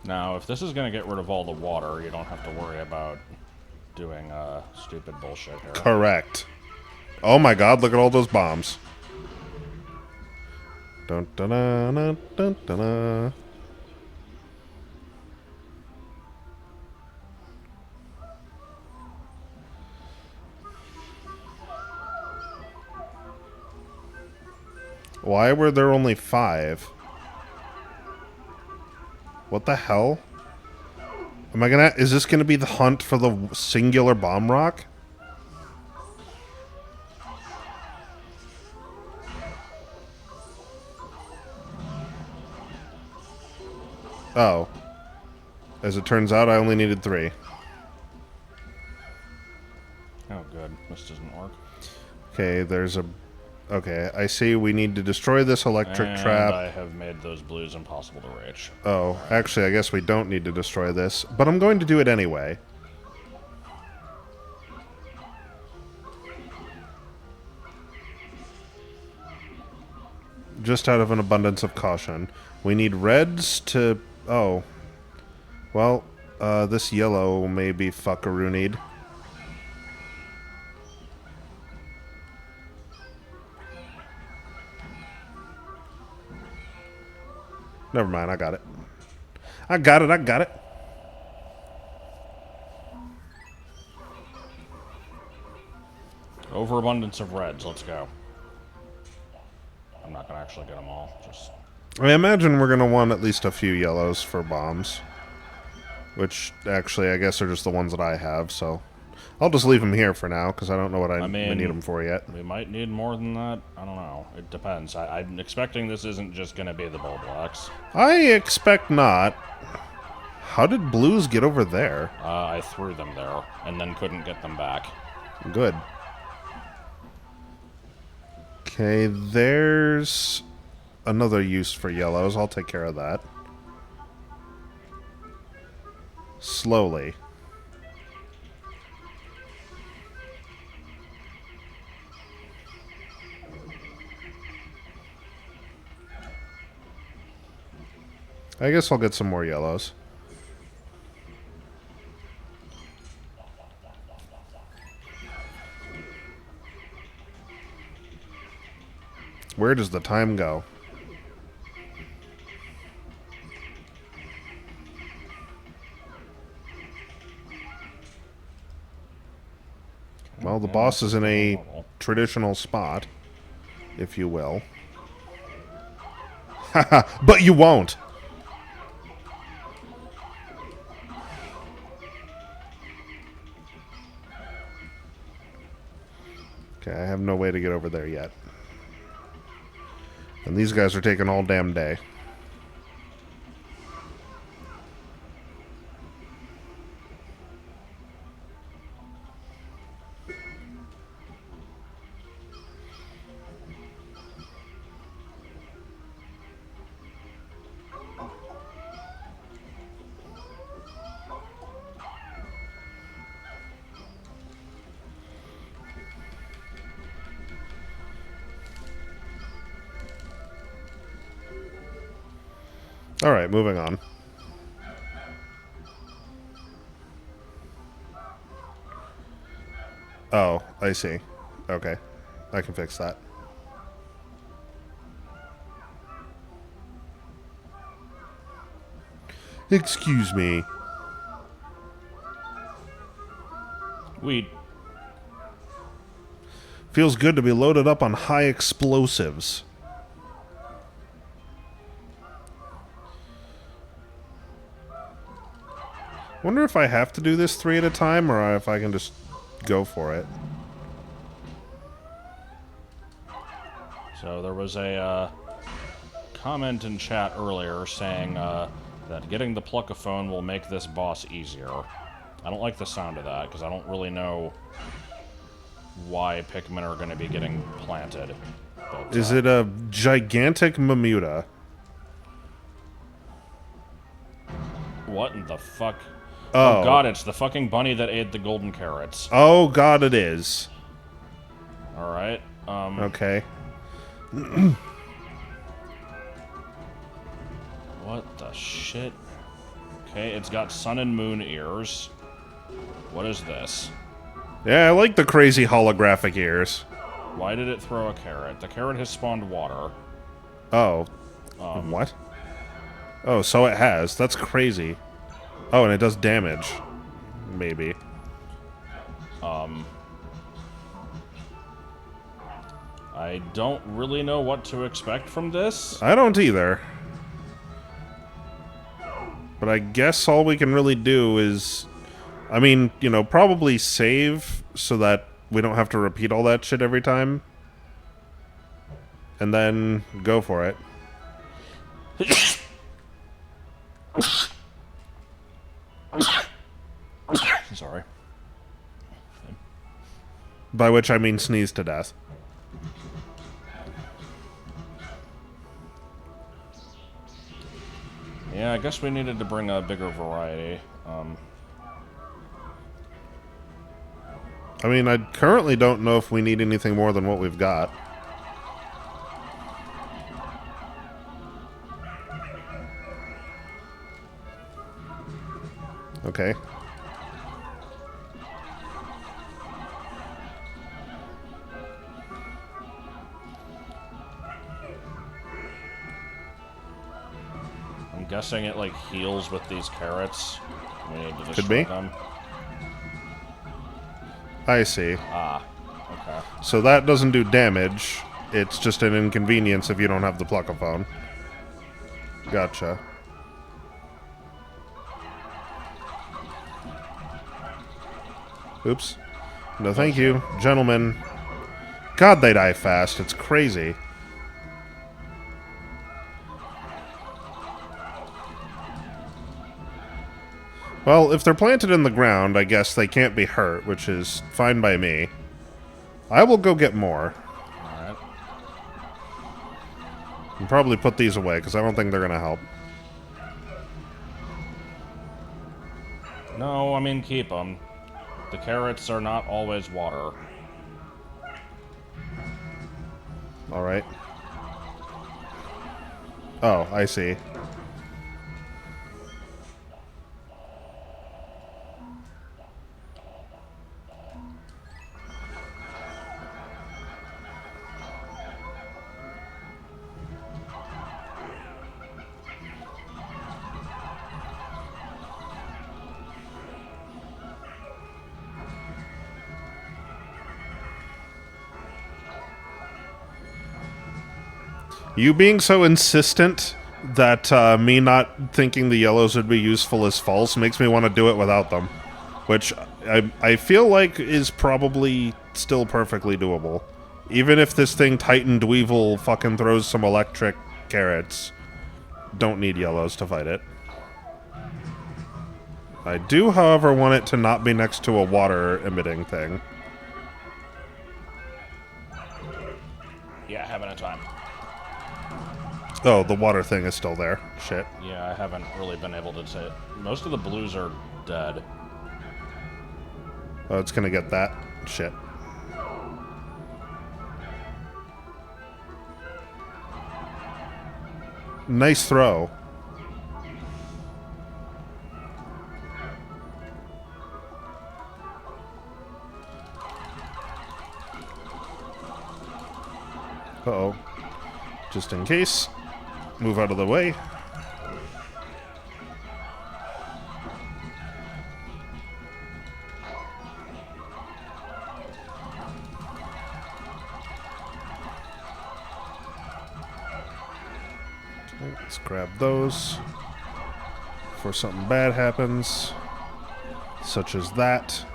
Now, if this is going to get rid of all the water, you don't have to worry about doing stupid bullshit here. Correct. Oh my god, look at all those bombs. Dun dun dun dun dun dun dun. Why were there only 5? What the hell? Am I gonna... Is this gonna be the hunt for the singular bomb rock? Oh. As it turns out, I only needed 3. Oh, good. This doesn't work. Okay, there's a... Okay, I see we need to destroy this electric And trap. I have made those blues impossible to reach. Oh, actually, I guess we don't need to destroy this, but I'm going to do it anyway. Just out of an abundance of caution. We need reds to... Oh. Well, this yellow may be fuckaroonied. Never mind, I got it. I got it. Overabundance of reds. Let's go. I'm not going to actually get them all. Just... I imagine we're going to want at least a few yellows for bombs. Which, actually, I guess are just the ones that I have, so... I'll just leave them here for now, because I don't know what I need them for yet. We might need more than that. I don't know. It depends. I'm expecting this isn't just going to be the bull blocks. I expect not. How did blues get over there? I threw them there, and then couldn't get them back. Good. Okay, there's another use for yellows. I'll take care of that. Slowly. I guess I'll get some more yellows. Where does the time go? Well, the boss is in a traditional spot, if you will. Haha, but you won't! Okay, I have no way to get over there yet. And these guys are taking all damn day. Alright, moving on. Oh, I see. Okay. I can fix that. Excuse me. Weed. Feels good to be loaded up on high explosives. Wonder if I have to do this 3 at a time, or if I can just go for it. So there was a comment in chat earlier saying that getting the pluckaphone will make this boss easier. I don't like the sound of that, because I don't really know why Pikmin are going to be getting planted. But, Is it a gigantic Mamuta? What in the fuck? Oh. Oh god, it's the fucking bunny that ate the golden carrots. Oh god, it is. Alright, Okay. what the shit? Okay, it's got sun and moon ears. What is this? Yeah, I like the crazy holographic ears. Why did it throw a carrot? The carrot has spawned water. Oh. What? Oh, so it has. That's crazy. Oh, and it does damage. Maybe. I don't really know what to expect from this. I don't either. But I guess all we can really do is... I mean, you know, probably save so that we don't have to repeat all that shit every time. And then go for it. Sorry. By which I mean sneeze to death. Yeah, I guess we needed to bring a bigger variety. I mean, I currently don't know if we need anything more than what we've got. Okay. I'm guessing it, like, heals with these carrots. We need to Could destroy be. them. I see. Ah, okay. So that doesn't do damage. It's just an inconvenience if you don't have the pluckaphone. Gotcha. Oops. No, thank you. Gentlemen. God, they die fast. It's crazy. Well, if they're planted in the ground, I guess they can't be hurt, which is fine by me. I will go get more. Alright. And probably put these away, because I don't think they're going to help. No, I mean, keep them. The carrots are not always water. Alright. Oh, I see. You being so insistent that me not thinking the yellows would be useful is false makes me want to do it without them. Which I feel like is probably still perfectly doable. Even if this thing Titan Dweevil fucking throws some electric carrots, don't need yellows to fight it. I do, however, want it to not be next to a water-emitting thing. Yeah, having a time. Oh, the water thing is still there. Shit. Yeah, I haven't really been able to say it. Most of the blues are dead. Oh, it's gonna get that. Shit. Nice throw. Uh-oh. Just in case. Move out of the way. Okay, let's grab those before something bad happens, such as that.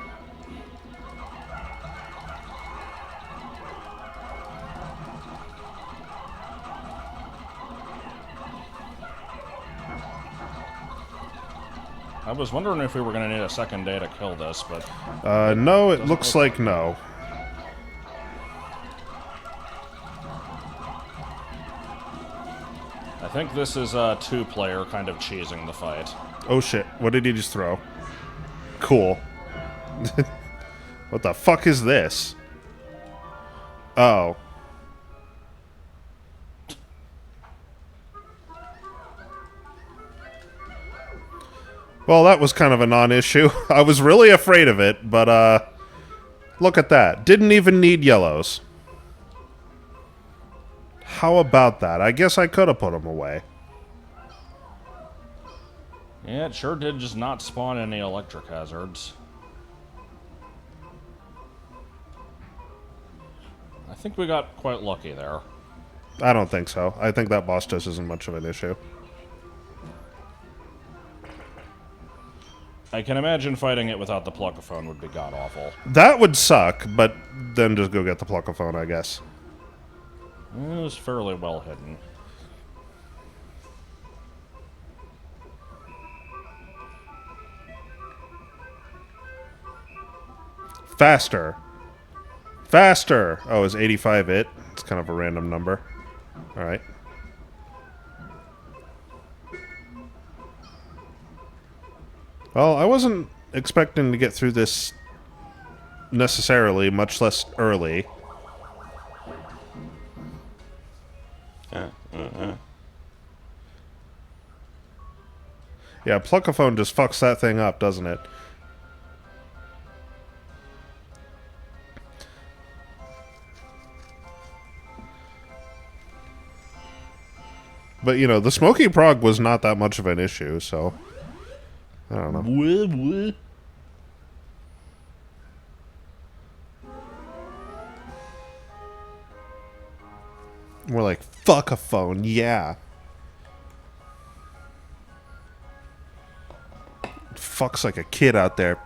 I was wondering if we were going to need a second day to kill this, but... No, it looks like no. I think this is a two-player kind of cheesing the fight. Oh shit, what did he just throw? Cool. What the fuck is this? Oh. Well, that was kind of a non-issue. I was really afraid of it, but, look at that. Didn't even need yellows. How about that? I guess I could have put them away. Yeah, it sure did just not spawn any electric hazards. I think we got quite lucky there. I don't think so. I think that boss just isn't much of an issue. I can imagine fighting it without the plugaphone would be god-awful. That would suck, but then just go get the plugaphone, I guess. It was fairly well hidden. Faster. Faster! Oh, is 85 it? It's kind of a random number. Alright. Well, I wasn't expecting to get through this necessarily, much less early. Yeah, plugaphone just fucks that thing up, doesn't it? But, you know, the smoky prog was not that much of an issue, so... I don't know. We're like, fuck a phone, yeah. Fucks like a kid out there.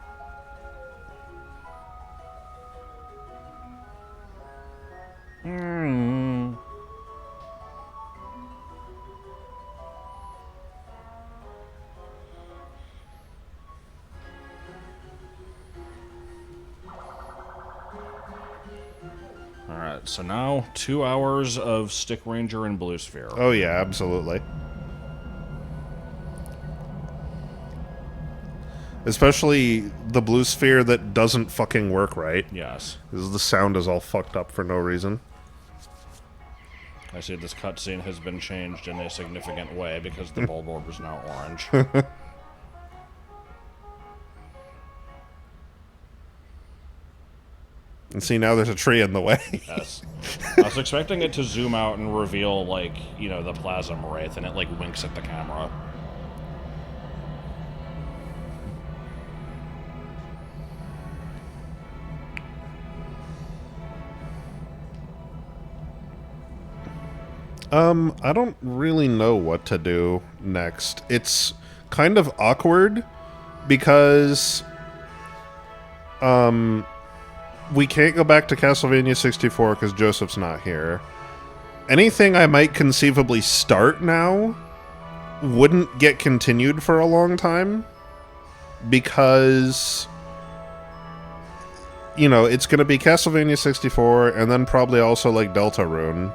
Alright, so now 2 hours of Stick Ranger and Blue Sphere. Oh yeah, absolutely. Especially the blue sphere that doesn't fucking work right. Yes. Because the sound is all fucked up for no reason. I see this cutscene has been changed in a significant way because the bulb orb is now orange. And see, now there's a tree in the way. Yes. I was expecting it to zoom out and reveal, like, you know, the Plasm Wraith, and it, like, winks at the camera. I don't really know what to do next. It's kind of awkward because we can't go back to Castlevania 64 because Joseph's not here. Anything I might conceivably start now wouldn't get continued for a long time because, you know, it's going to be Castlevania 64 and then probably also like Deltarune.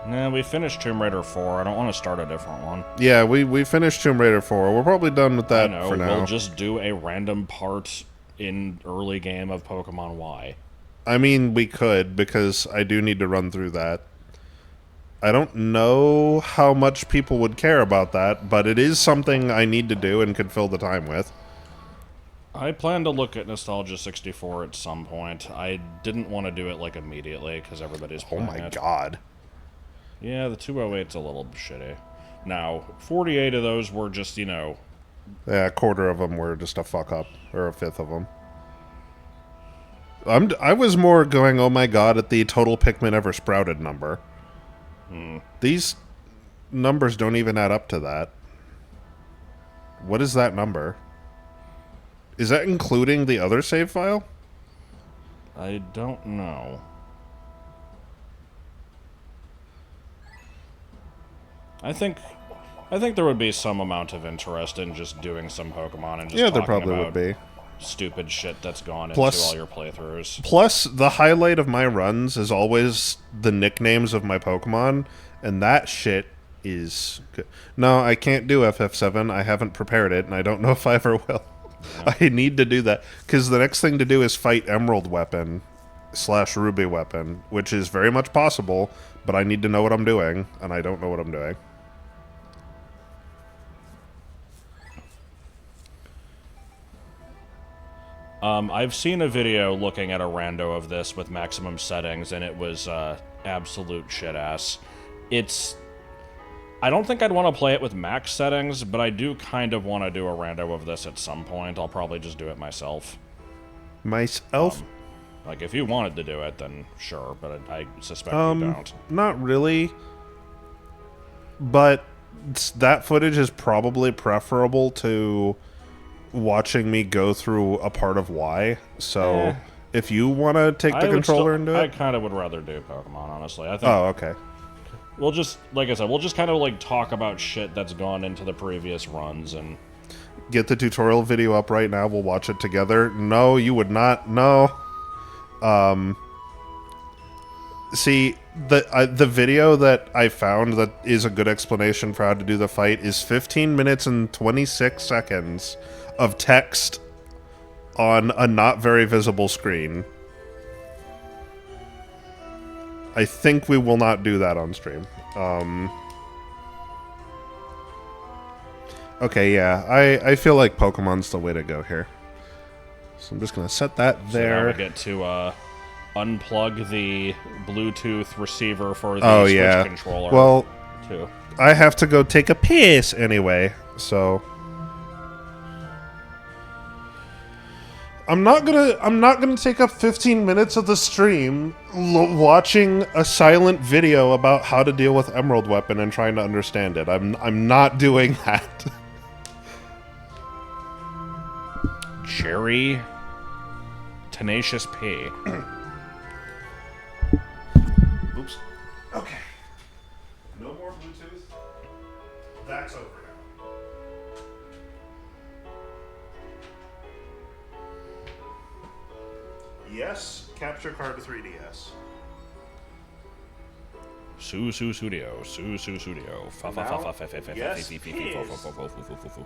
Nah, we finished Tomb Raider 4. I don't want to start a different one. Yeah, we finished Tomb Raider 4. We're probably done with that for now. We'll just do a random part in early game of Pokemon Y. I mean, we could, because I do need to run through that. I don't know how much people would care about that, but it is something I need to do and could fill the time with. I plan to look at Nostalgia 64 at some point. I didn't want to do it, like, immediately, because everybody's playing it. Oh my god. Yeah, the 208's a little shitty. Now, 48 of those were just, you know... Yeah, a quarter of them were just a fuck-up, or a fifth of them. I was more going, oh my god, at the total Pikmin ever sprouted number. These numbers don't even add up to that. What is that number? Is that including the other save file? I don't know. I think there would be some amount of interest in just doing some Pokemon and just Yeah, there talking probably about would be. stupid shit that's gone Plus- into all your playthroughs. Plus, the highlight of my runs is always the nicknames of my Pokemon, and that shit is good. No, I can't do FF7. I haven't prepared it, and I don't know if I ever will. Yeah. I need to do that, because the next thing to do is fight Emerald Weapon / Ruby Weapon, which is very much possible, but I need to know what I'm doing, and I don't know what I'm doing. I've seen a video looking at a rando of this with maximum settings, and it was absolute shit-ass. I don't think I'd want to play it with max settings, but I do kind of want to do a rando of this at some point. I'll probably just do it myself. Myself? Like, if you wanted to do it, then sure, but I suspect you don't. Not really. But that footage is probably preferable to watching me go through a part of Y. So, if you want to take the controller and do it... I kind of would rather do Pokemon, honestly. I think Oh, okay. We'll just, like I said, we'll just kind of, like, talk about shit that's gone into the previous runs and... Get the tutorial video up right now. We'll watch it together. No, you would not. No. See, the video that I found that is a good explanation for how to do the fight is 15 minutes and 26 seconds of text on a not very visible screen. I think we will not do that on stream. Okay, yeah, I feel like Pokemon's the way to go here. So I'm just going to set that there. So now we get to unplug the Bluetooth receiver for the Switch controller. Well, too. I have to go take a piss anyway, so I'm not gonna take up 15 minutes of the stream watching a silent video about how to deal with Emerald Weapon and trying to understand it. I'm not doing that. Jerry Tenacious P. Oops. Okay. No more Bluetooth. That's over now. Yes, capture card 3DS. Su Studio. Fa fa fa fa fa fa fa Yes, fa he is. fa.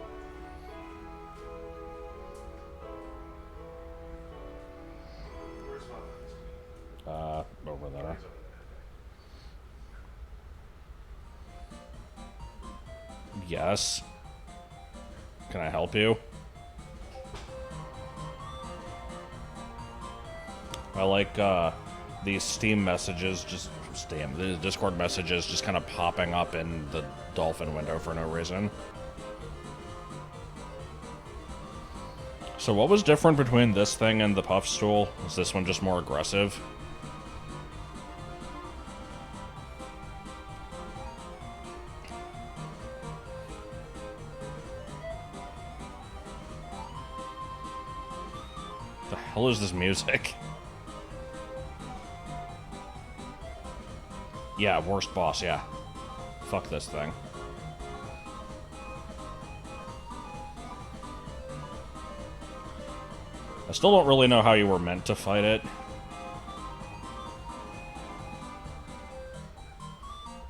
Over there. Yes. Can I help you? I like these Steam messages, the Discord messages just kind of popping up in the Dolphin window for no reason. So what was different between this thing and the Puff Stool? Is this one just more aggressive? The hell is this music? Yeah, worst boss, yeah. Fuck this thing. I still don't really know how you were meant to fight it.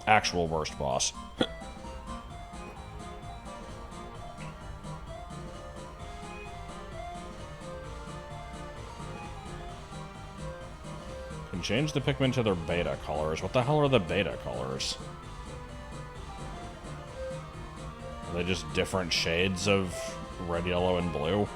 Actual worst boss. Can change the Pikmin to their beta colors. What the hell are the beta colors? Are they just different shades of red, yellow, and blue?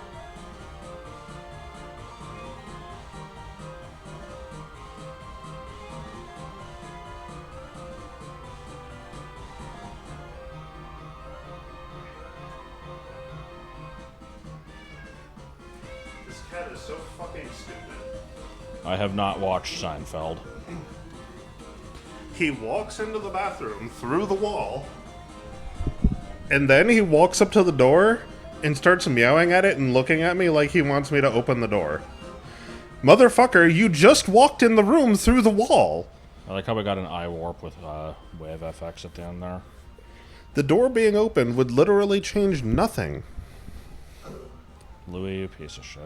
This cat is so fucking stupid. I have not watched Seinfeld. He walks into the bathroom through the wall, and then he walks up to the door and starts meowing at it and looking at me like he wants me to open the door. Motherfucker, you just walked in the room through the wall. I like how we got an eye warp with Wave FX at the end there. The door being opened would literally change nothing. Louie, you piece of shit.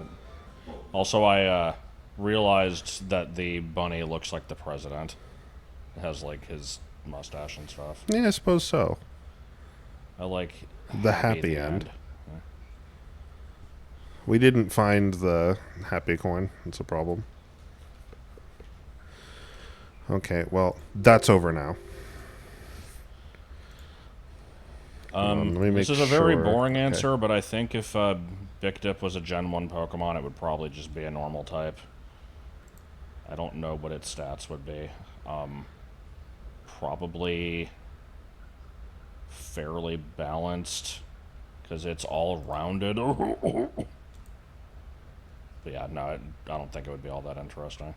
Also, I realized that the bunny looks like the president. It has, like, his mustache and stuff. Yeah, I suppose so. I like The happy end. We didn't find the happy coin. It's a problem. Okay, well, that's over now. Let me make This is a very sure. boring Okay. answer, but I think if Big Dip was a Gen 1 Pokemon, it would probably just be a normal type. I don't know what its stats would be. Probably fairly balanced, because it's all rounded. But yeah, no, I don't think it would be all that interesting.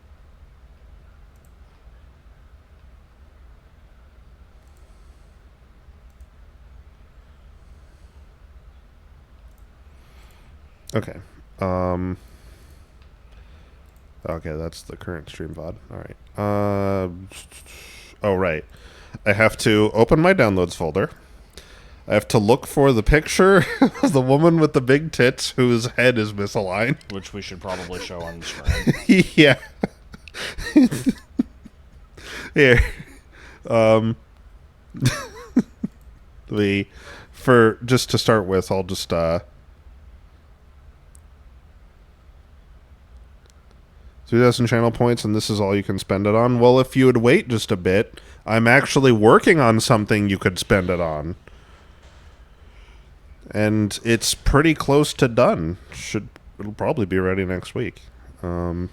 Okay. Okay, that's the current stream VOD. All right. Oh, right. I have to open my downloads folder. I have to look for the picture of the woman with the big tits whose head is misaligned. Which we should probably show on the screen. Yeah. Here. Just to start with, I'll just 2,000 channel points, and this is all you can spend it on. Well, if you would wait just a bit, I'm actually working on something you could spend it on. And it's pretty close to done. It'll probably be ready next week. I'll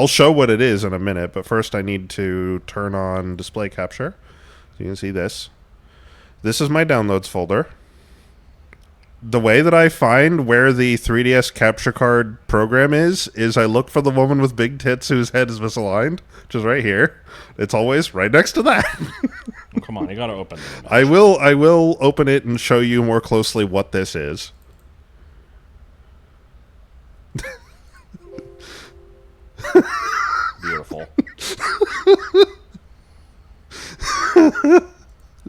show what it is in a minute, but first I need to turn on display capture. So you can see this. This is my downloads folder. The way that I find where the 3DS capture card program is I look for the woman with big tits whose head is misaligned, which is right here. It's always right next to that. Oh, come on, you gotta open the image. I will open it and show you more closely what this is. Beautiful.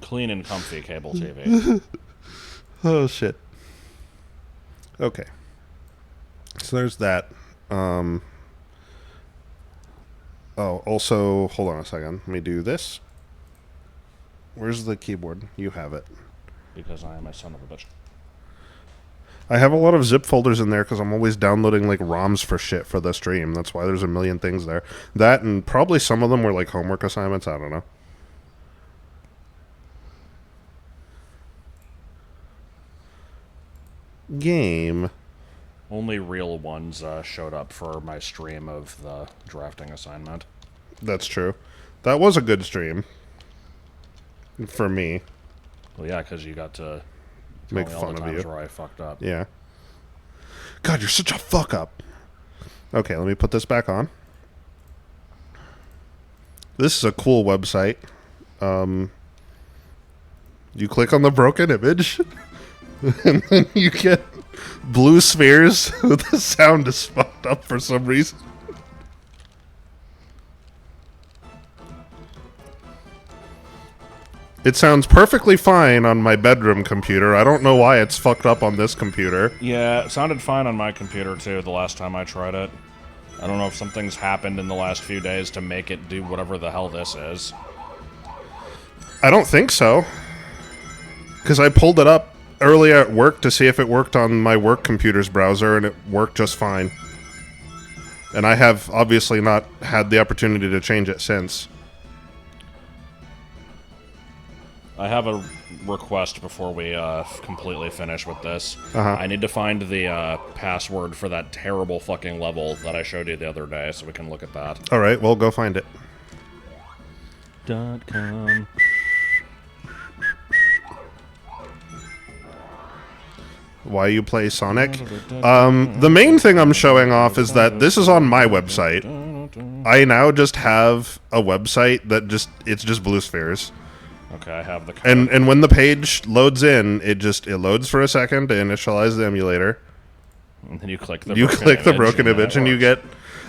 Clean and comfy cable TV. Oh, shit. Okay. So there's that. Oh, also, hold on a second. Let me do this. Where's the keyboard? You have it. Because I am a son of a bitch. I have a lot of zip folders in there because I'm always downloading, like, ROMs for shit for the stream. That's why there's a million things there. That, and probably some of them were, like, homework assignments. I don't know. Game. Only real ones showed up for my stream of the drafting assignment. That's true. That was a good stream. For me. Well, yeah, because you got to Make tell me all fun the of times you. where I fucked up. Yeah. God, you're such a fuck up. Okay, let me put this back on. This is a cool website. You click on the broken image, and then you get Blue spheres. The sound is fucked up for some reason. It sounds perfectly fine on my bedroom computer. I don't know why it's fucked up on this computer. Yeah, it sounded fine on my computer too the last time I tried it. I don't know if something's happened in the last few days to make it do whatever the hell this is. I don't think so. Because I pulled it up earlier at work to see if it worked on my work computer's browser, and it worked just fine. And I have obviously not had the opportunity to change it since. I have a request before we completely finish with this. Uh-huh. I need to find the password for that terrible fucking level that I showed you the other day, so we can look at that. All right, well, go find it. .com. Why you play Sonic? The main thing I'm showing off is that this is on my website. I now just have a website that it's just blue spheres. Okay, I have the code. And when the page loads in, it loads for a second to initialize the emulator. And then you click the broken image and you get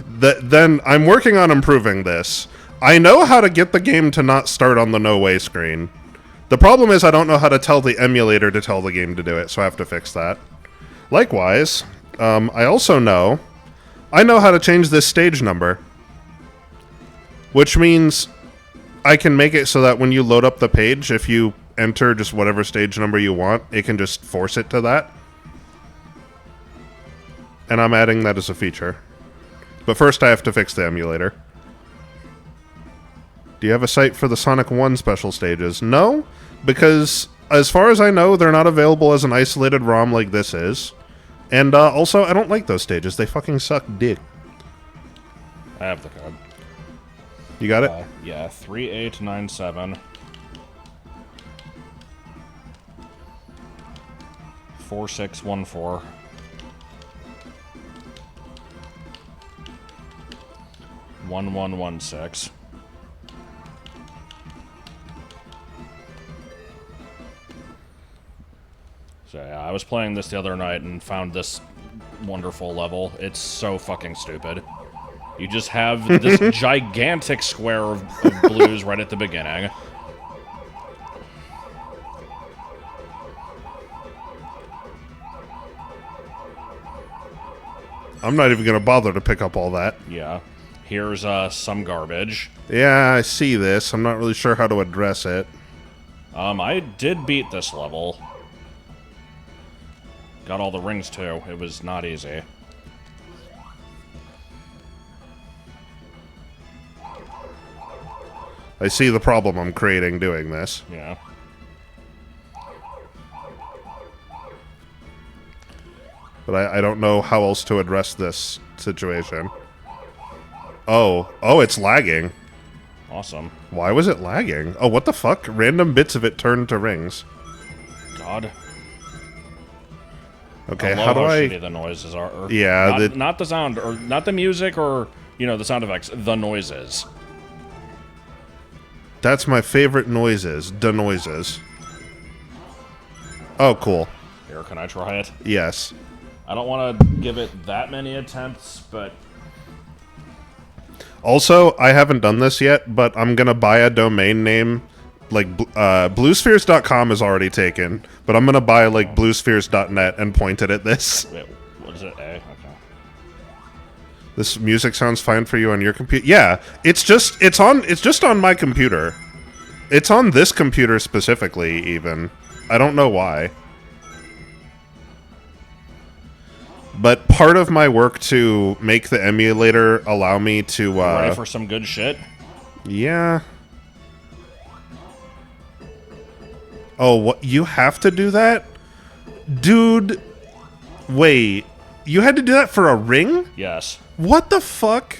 then I'm working on improving this. I know how to get the game to not start on the no way screen. The problem is I don't know how to tell the emulator to tell the game to do it, so I have to fix that. Likewise, I also know how to change this stage number, which means I can make it so that when you load up the page, if you enter just whatever stage number you want, it can just force it to that. And I'm adding that as a feature. But first I have to fix the emulator. Do you have a site for the Sonic 1 special stages? No, because as far as I know, they're not available as an isolated ROM like this is. And also, I don't like those stages. They fucking suck dick. I have the code. You got it? Yeah, 3897 4614 1116. So yeah, I was playing this the other night and found this wonderful level. It's so fucking stupid. You just have this gigantic square of blues right at the beginning. I'm not even going to bother to pick up all that. Yeah. Here's some garbage. Yeah, I see this. I'm not really sure how to address it. I did beat this level. Got all the rings, too. It was not easy. I see the problem I'm creating doing this. Yeah. But I don't know how else to address this situation. Oh, it's lagging. Awesome. Why was it lagging? Oh, what the fuck? Random bits of it turned to rings. God. Okay, I how love do I... shitty the noises are. Yeah, not the sound, or not the music, or, you know, the sound effects. The noises. That's my favorite noises. The noises. Oh, cool. Here, can I try it? Yes. I don't want to give it that many attempts, but... Also, I haven't done this yet, but I'm going to buy a domain name. Like, bluespheres.com is already taken, but I'm going to buy, like, bluespheres.net and point it at this. Wait, what is it? A? Okay. This music sounds fine for you on your computer? Yeah, it's just on my computer. It's on this computer specifically, even. I don't know why. But part of my work to make the emulator allow me to... Ready for some good shit? Yeah. Oh, what? You have to do that? Dude, wait. You had to do that for a ring? Yes. What the fuck?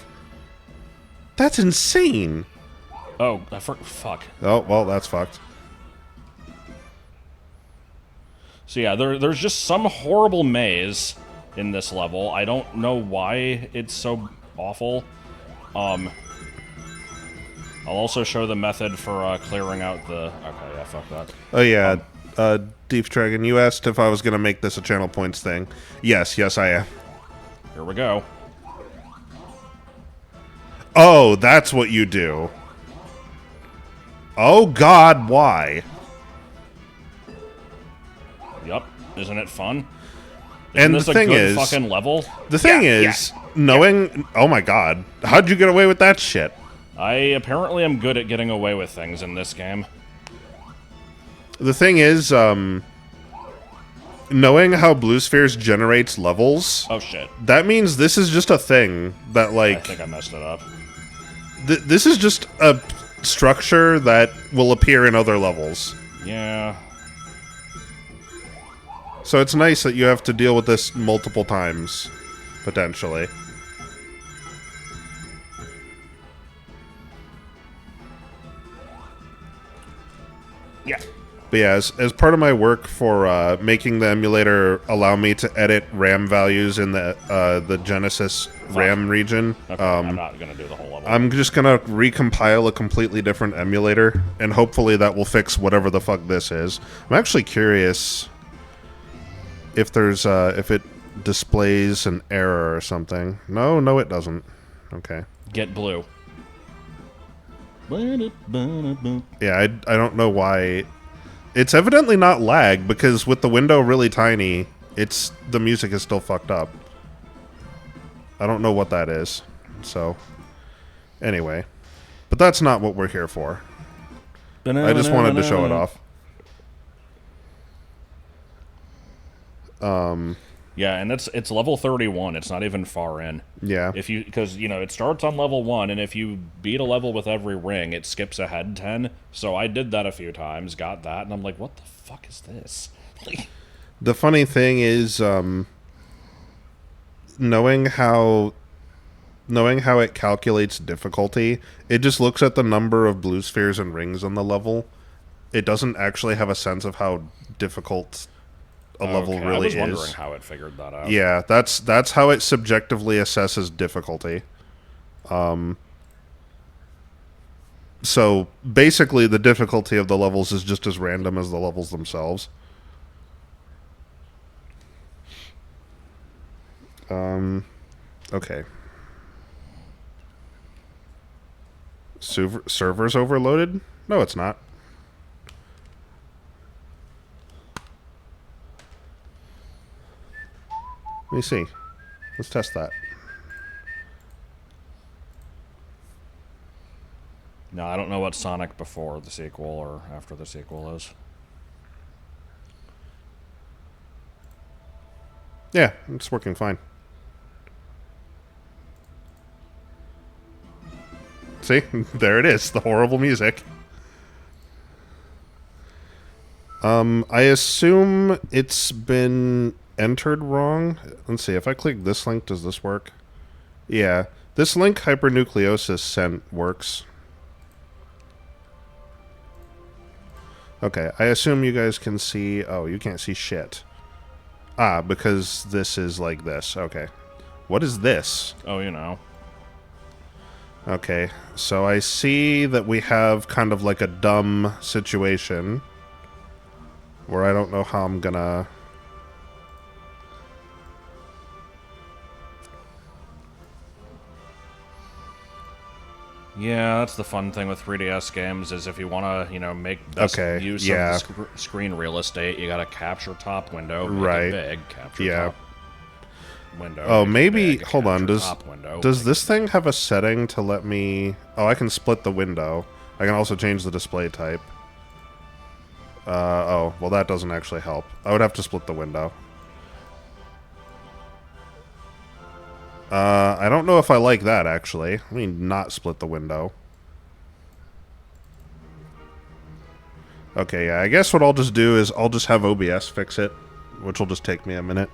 That's insane. Oh, fuck. Oh, well, that's fucked. So yeah, there's just some horrible maze in this level. I don't know why it's so awful. I'll also show the method for clearing out the... Okay, yeah, fuck that. Oh, yeah. Deep Dragon, you asked if I was going to make this a channel points thing. Yes, I am. Here we go. Oh, that's what you do. Oh, God, why? Yup. Isn't it fun? And Isn't this the a thing good is, fucking level? the thing is, knowing... Oh, my God. How'd you get away with that shit? I apparently am good at getting away with things in this game. The thing is, knowing how Blue Spheres generates levels... Oh, shit. That means this is just a thing that, like... I think I messed it up. This is just a structure that will appear in other levels. Yeah. So it's nice that you have to deal with this multiple times, potentially. Yeah. But yeah, as part of my work for making the emulator allow me to edit RAM values in the Genesis RAM region, Okay, I'm not going to do the whole level. I'm just going to recompile a completely different emulator, and hopefully that will fix whatever the fuck this is. I'm actually curious if there's if it displays an error or something. No, it doesn't. Okay. Get blue. Yeah, I don't know why. It's evidently not lag, because with the window really tiny, the music is still fucked up. I don't know what that is. So, anyway. But that's not what we're here for. I just wanted to show it off. Yeah, and it's level 31. It's not even far in. Yeah. Because it starts on level 1, and if you beat a level with every ring, it skips ahead 10. So I did that a few times, got that, and I'm like, what the fuck is this? The funny thing is, knowing how it calculates difficulty, it just looks at the number of blue spheres and rings on the level. It doesn't actually have a sense of how difficult a level really is. I was wondering how it figured that out. Yeah, that's how it subjectively assesses difficulty. So basically the difficulty of the levels is just as random as the levels themselves. Okay. Server's overloaded? No, it's not. Let me see. Let's test that. No, I don't know what Sonic before the sequel or after the sequel is. Yeah, it's working fine. See? There it is. The horrible music. I assume it's been entered wrong. Let's see. If I click this link, does this work? Yeah. This link hypernucleosis sent works. Okay. I assume you guys can see... Oh, you can't see shit. Ah, because this is like this. Okay. What is this? Oh, you know. Okay. So I see that we have kind of like a dumb situation where I don't know how I'm gonna... Yeah, that's the fun thing with 3DS games is if you want to, make best use of the screen real estate, you got to capture top window, make it big, capture top window. Oh, maybe... Big, hold on. window, Does this thing have a setting to let me... Oh, I can split the window. I can also change the display type. Oh, well, that doesn't actually help. I would have to split the window. I don't know if I like that, actually. Let me not split the window. Okay, yeah, I guess what I'll just do is I'll just have OBS fix it, which will just take me a minute.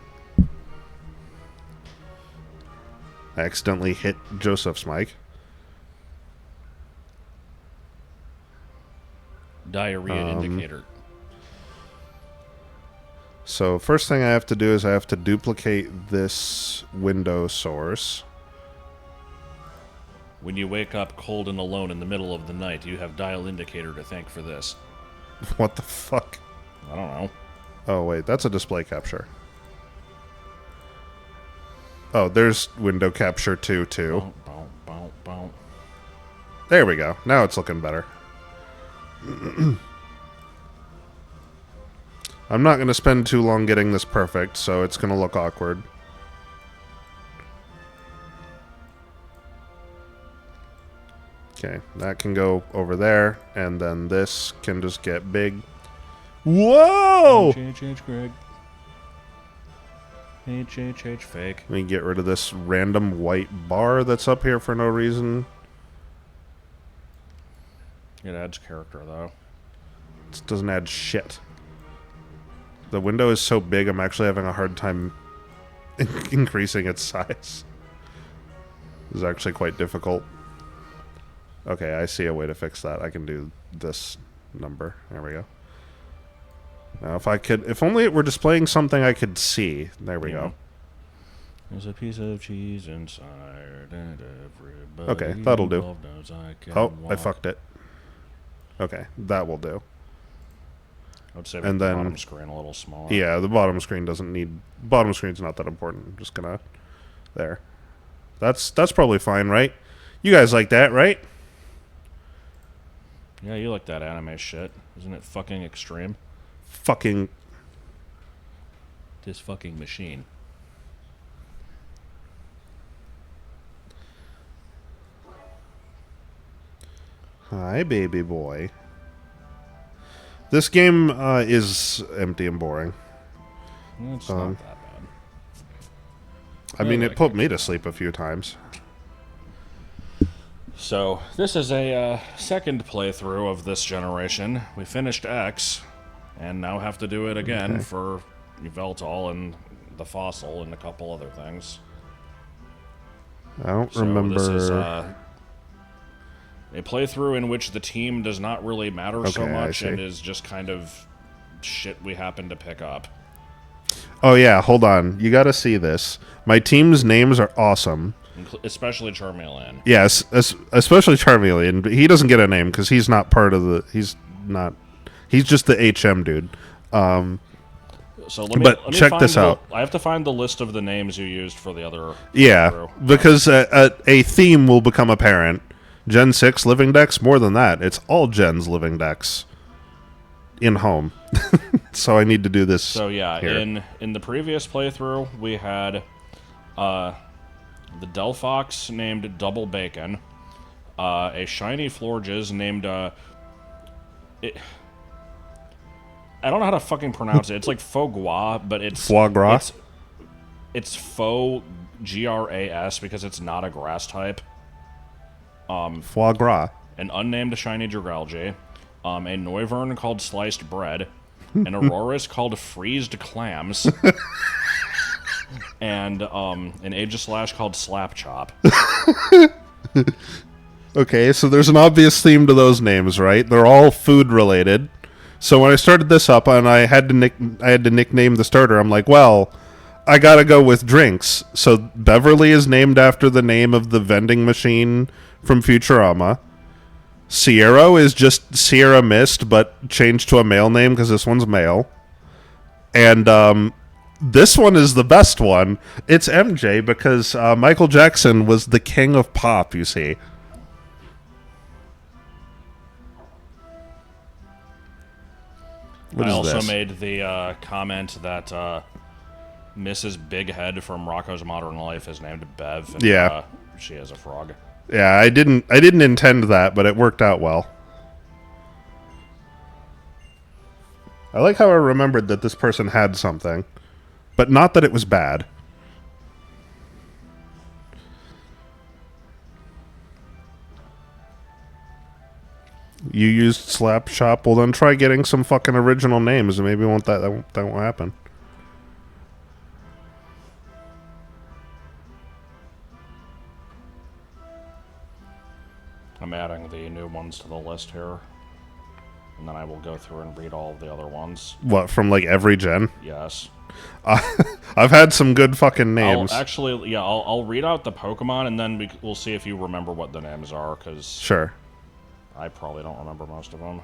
I accidentally hit Joseph's mic. Diarrhea indicator. So first thing I have to do is I have to duplicate this window source. When you wake up cold and alone in the middle of the night, you have dial indicator to thank for this. What the fuck? I don't know. Oh, wait, that's a display capture. Oh, there's window capture 2, too. Bow, bow, bow, bow. There we go. Now it's looking better. I'm not going to spend too long getting this perfect, so it's going to look awkward. Okay, that can go over there, and then this can just get big. Whoa! H, Greg. H, fake. Let me get rid of this random white bar that's up here for no reason. It adds character, though. It doesn't add shit. The window is so big, I'm actually having a hard time increasing its size. This is actually quite difficult. Okay, I see a way to fix that. I can do this number. There we go. Now, if only it were displaying something I could see. There we go. There's a piece of cheese inside, and everybody Okay, that'll do. knows I can Oh, I walk. fucked it. Okay, that will do. I would say and the then- bottom screen a little smaller. Yeah, the bottom screen doesn't need... Bottom screen's not that important. I'm just gonna... There. That's probably fine, right? You guys like that, right? Yeah, you like that anime shit. Isn't it fucking extreme? Fucking... This fucking machine. Hi, baby boy. This game is empty and boring. It's not that bad. I mean, Yeah, it put me to sleep a few times. So, this is a second playthrough of this generation. We finished X, and now have to do it again for Yveltal and the Fossil and a couple other things. I don't So remember... This is a playthrough in which the team does not really matter so Okay, I much see. and is just kind of shit we happen to pick up. Oh, yeah, hold on. You gotta see this. My team's names are awesome. Especially Charmeleon. Yes, especially Charmeleon, but he doesn't get a name because he's not part of the... He's just the HM dude. So let me, But let me check find this the- out. I have to find the list of the names you used for the other. Yeah, playthrough. because a theme will become apparent. Gen 6 living decks, more than that. It's all gens living decks in home. So I need to do this. So yeah, here. in the previous playthrough, we had the Delphox named Double Bacon, a Shiny Florges named I don't know how to fucking pronounce it. It's like Faux Gras, but it's Foie gras? It's Faux GRAS because it's not a grass type. Foie gras. An unnamed Shiny Dragalge, a Noivern called Sliced Bread, an Aurorus called Freezed Clams, and an Aegislash called Slap Chop. Okay, so there's an obvious theme to those names, right? They're all food related. So when I started this up and I had to nickname the starter, I'm like, well, I gotta go with drinks. So Beverly is named after the name of the vending machine from Futurama. Sierra is just Sierra Mist, but changed to a male name because this one's male. And this one is the best one. It's MJ because Michael Jackson was the king of pop, you see. What I is also this? made the comment that Mrs. Big Head from Rocco's Modern Life is named Bev. And, Yeah. she is a frog. Yeah, I didn't intend that, but it worked out well. I like how I remembered that this person had something, but not that it was bad. You used Slap Shop? Well, then try getting some fucking original names, and maybe that won't happen. I'm adding the new ones to the list here. And then I will go through and read all of the other ones. What, from like every gen? Yes. I've had some good fucking names. I'll read out the Pokemon, and then we'll see if you remember what the names are, because Sure. I probably don't remember most of them.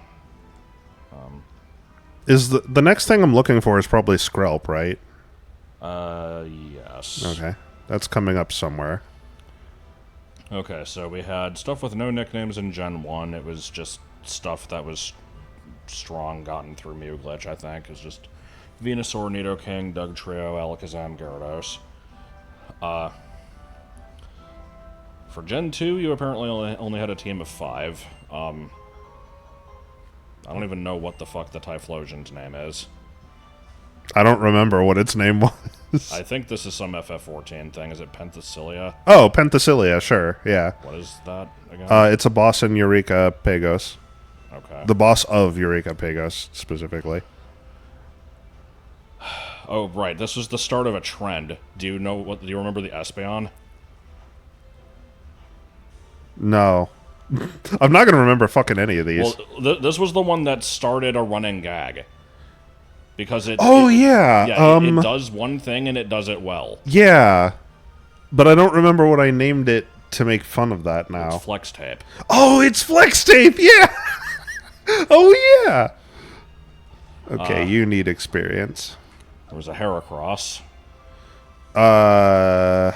Is the next thing I'm looking for is probably Skrelp, right? Yes. Okay. That's coming up somewhere. Okay, so we had stuff with no nicknames in Gen 1. It was just stuff that was strong gotten through Mew Glitch, I think. It's just Venusaur, Nidoking, Dugtrio, Alakazam, Gyarados. For Gen 2, you apparently only had a team of 5. I don't even know what the fuck the Typhlosion's name is. I don't remember what its name was. I think this is some FF14 thing. Is it Penthesilea? Oh, Penthesilea, sure, yeah. What is that again? It's a boss in Eureka Pagos. Okay. The boss of Eureka Pagos, specifically. Oh, right. This was the start of a trend. Do you remember the Espeon? No. I'm not going to remember fucking any of these. Well, this was the one that started a running gag. Because it does one thing and it does it well. Yeah. But I don't remember what I named it to make fun of that now. It's Flex Tape. Oh, it's Flex Tape, yeah! Oh, yeah! Okay, you need experience. There was a Heracross. God,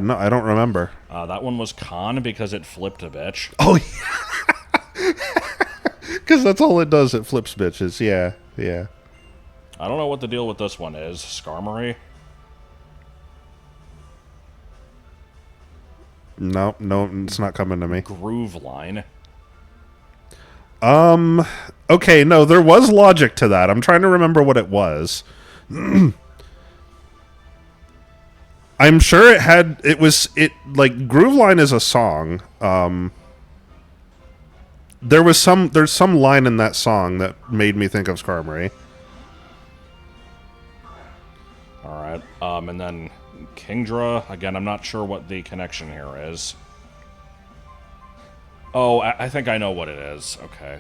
no, I don't remember. That one was Con because it flipped a bitch. Oh, yeah! Because that's all it does, it flips bitches, yeah, yeah. I don't know what the deal with this one is. Skarmory? No, it's not coming to me. Groove Line. Okay, no, there was logic to that. I'm trying to remember what it was. I'm sure Groove Line is a song. There's some line in that song that made me think of Skarmory. Alright, and then Kingdra. Again, I'm not sure what the connection here is. Oh, I think I know what it is. Okay.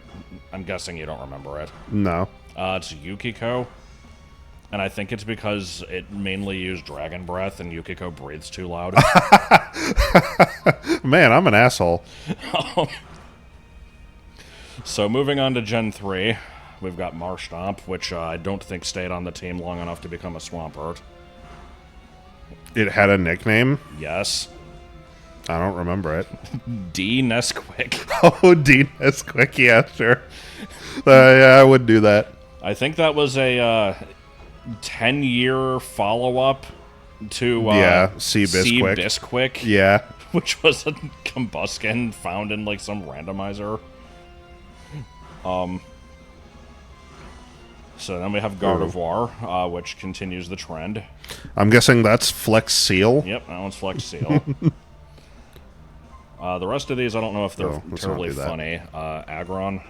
I'm guessing you don't remember it. No. It's Yukiko. And I think it's because it mainly used Dragon Breath and Yukiko breathes too loud. Man, I'm an asshole. So moving on to Gen 3, we've got Marshtomp, which I don't think stayed on the team long enough to become a Swampert. It had a nickname? Yes. I don't remember it. D. Nesquik. Oh, D. Nesquik, yeah, sure. Yeah, I would do that. I think that was a 10-year follow-up to Seabisquick. Yeah. Which was a Combuskin found in, like, some randomizer. So then we have Gardevoir, which continues the trend. I'm guessing that's Flex Seal? Yep, that one's Flex Seal. The rest of these, I don't know if they're terribly funny. Aggron.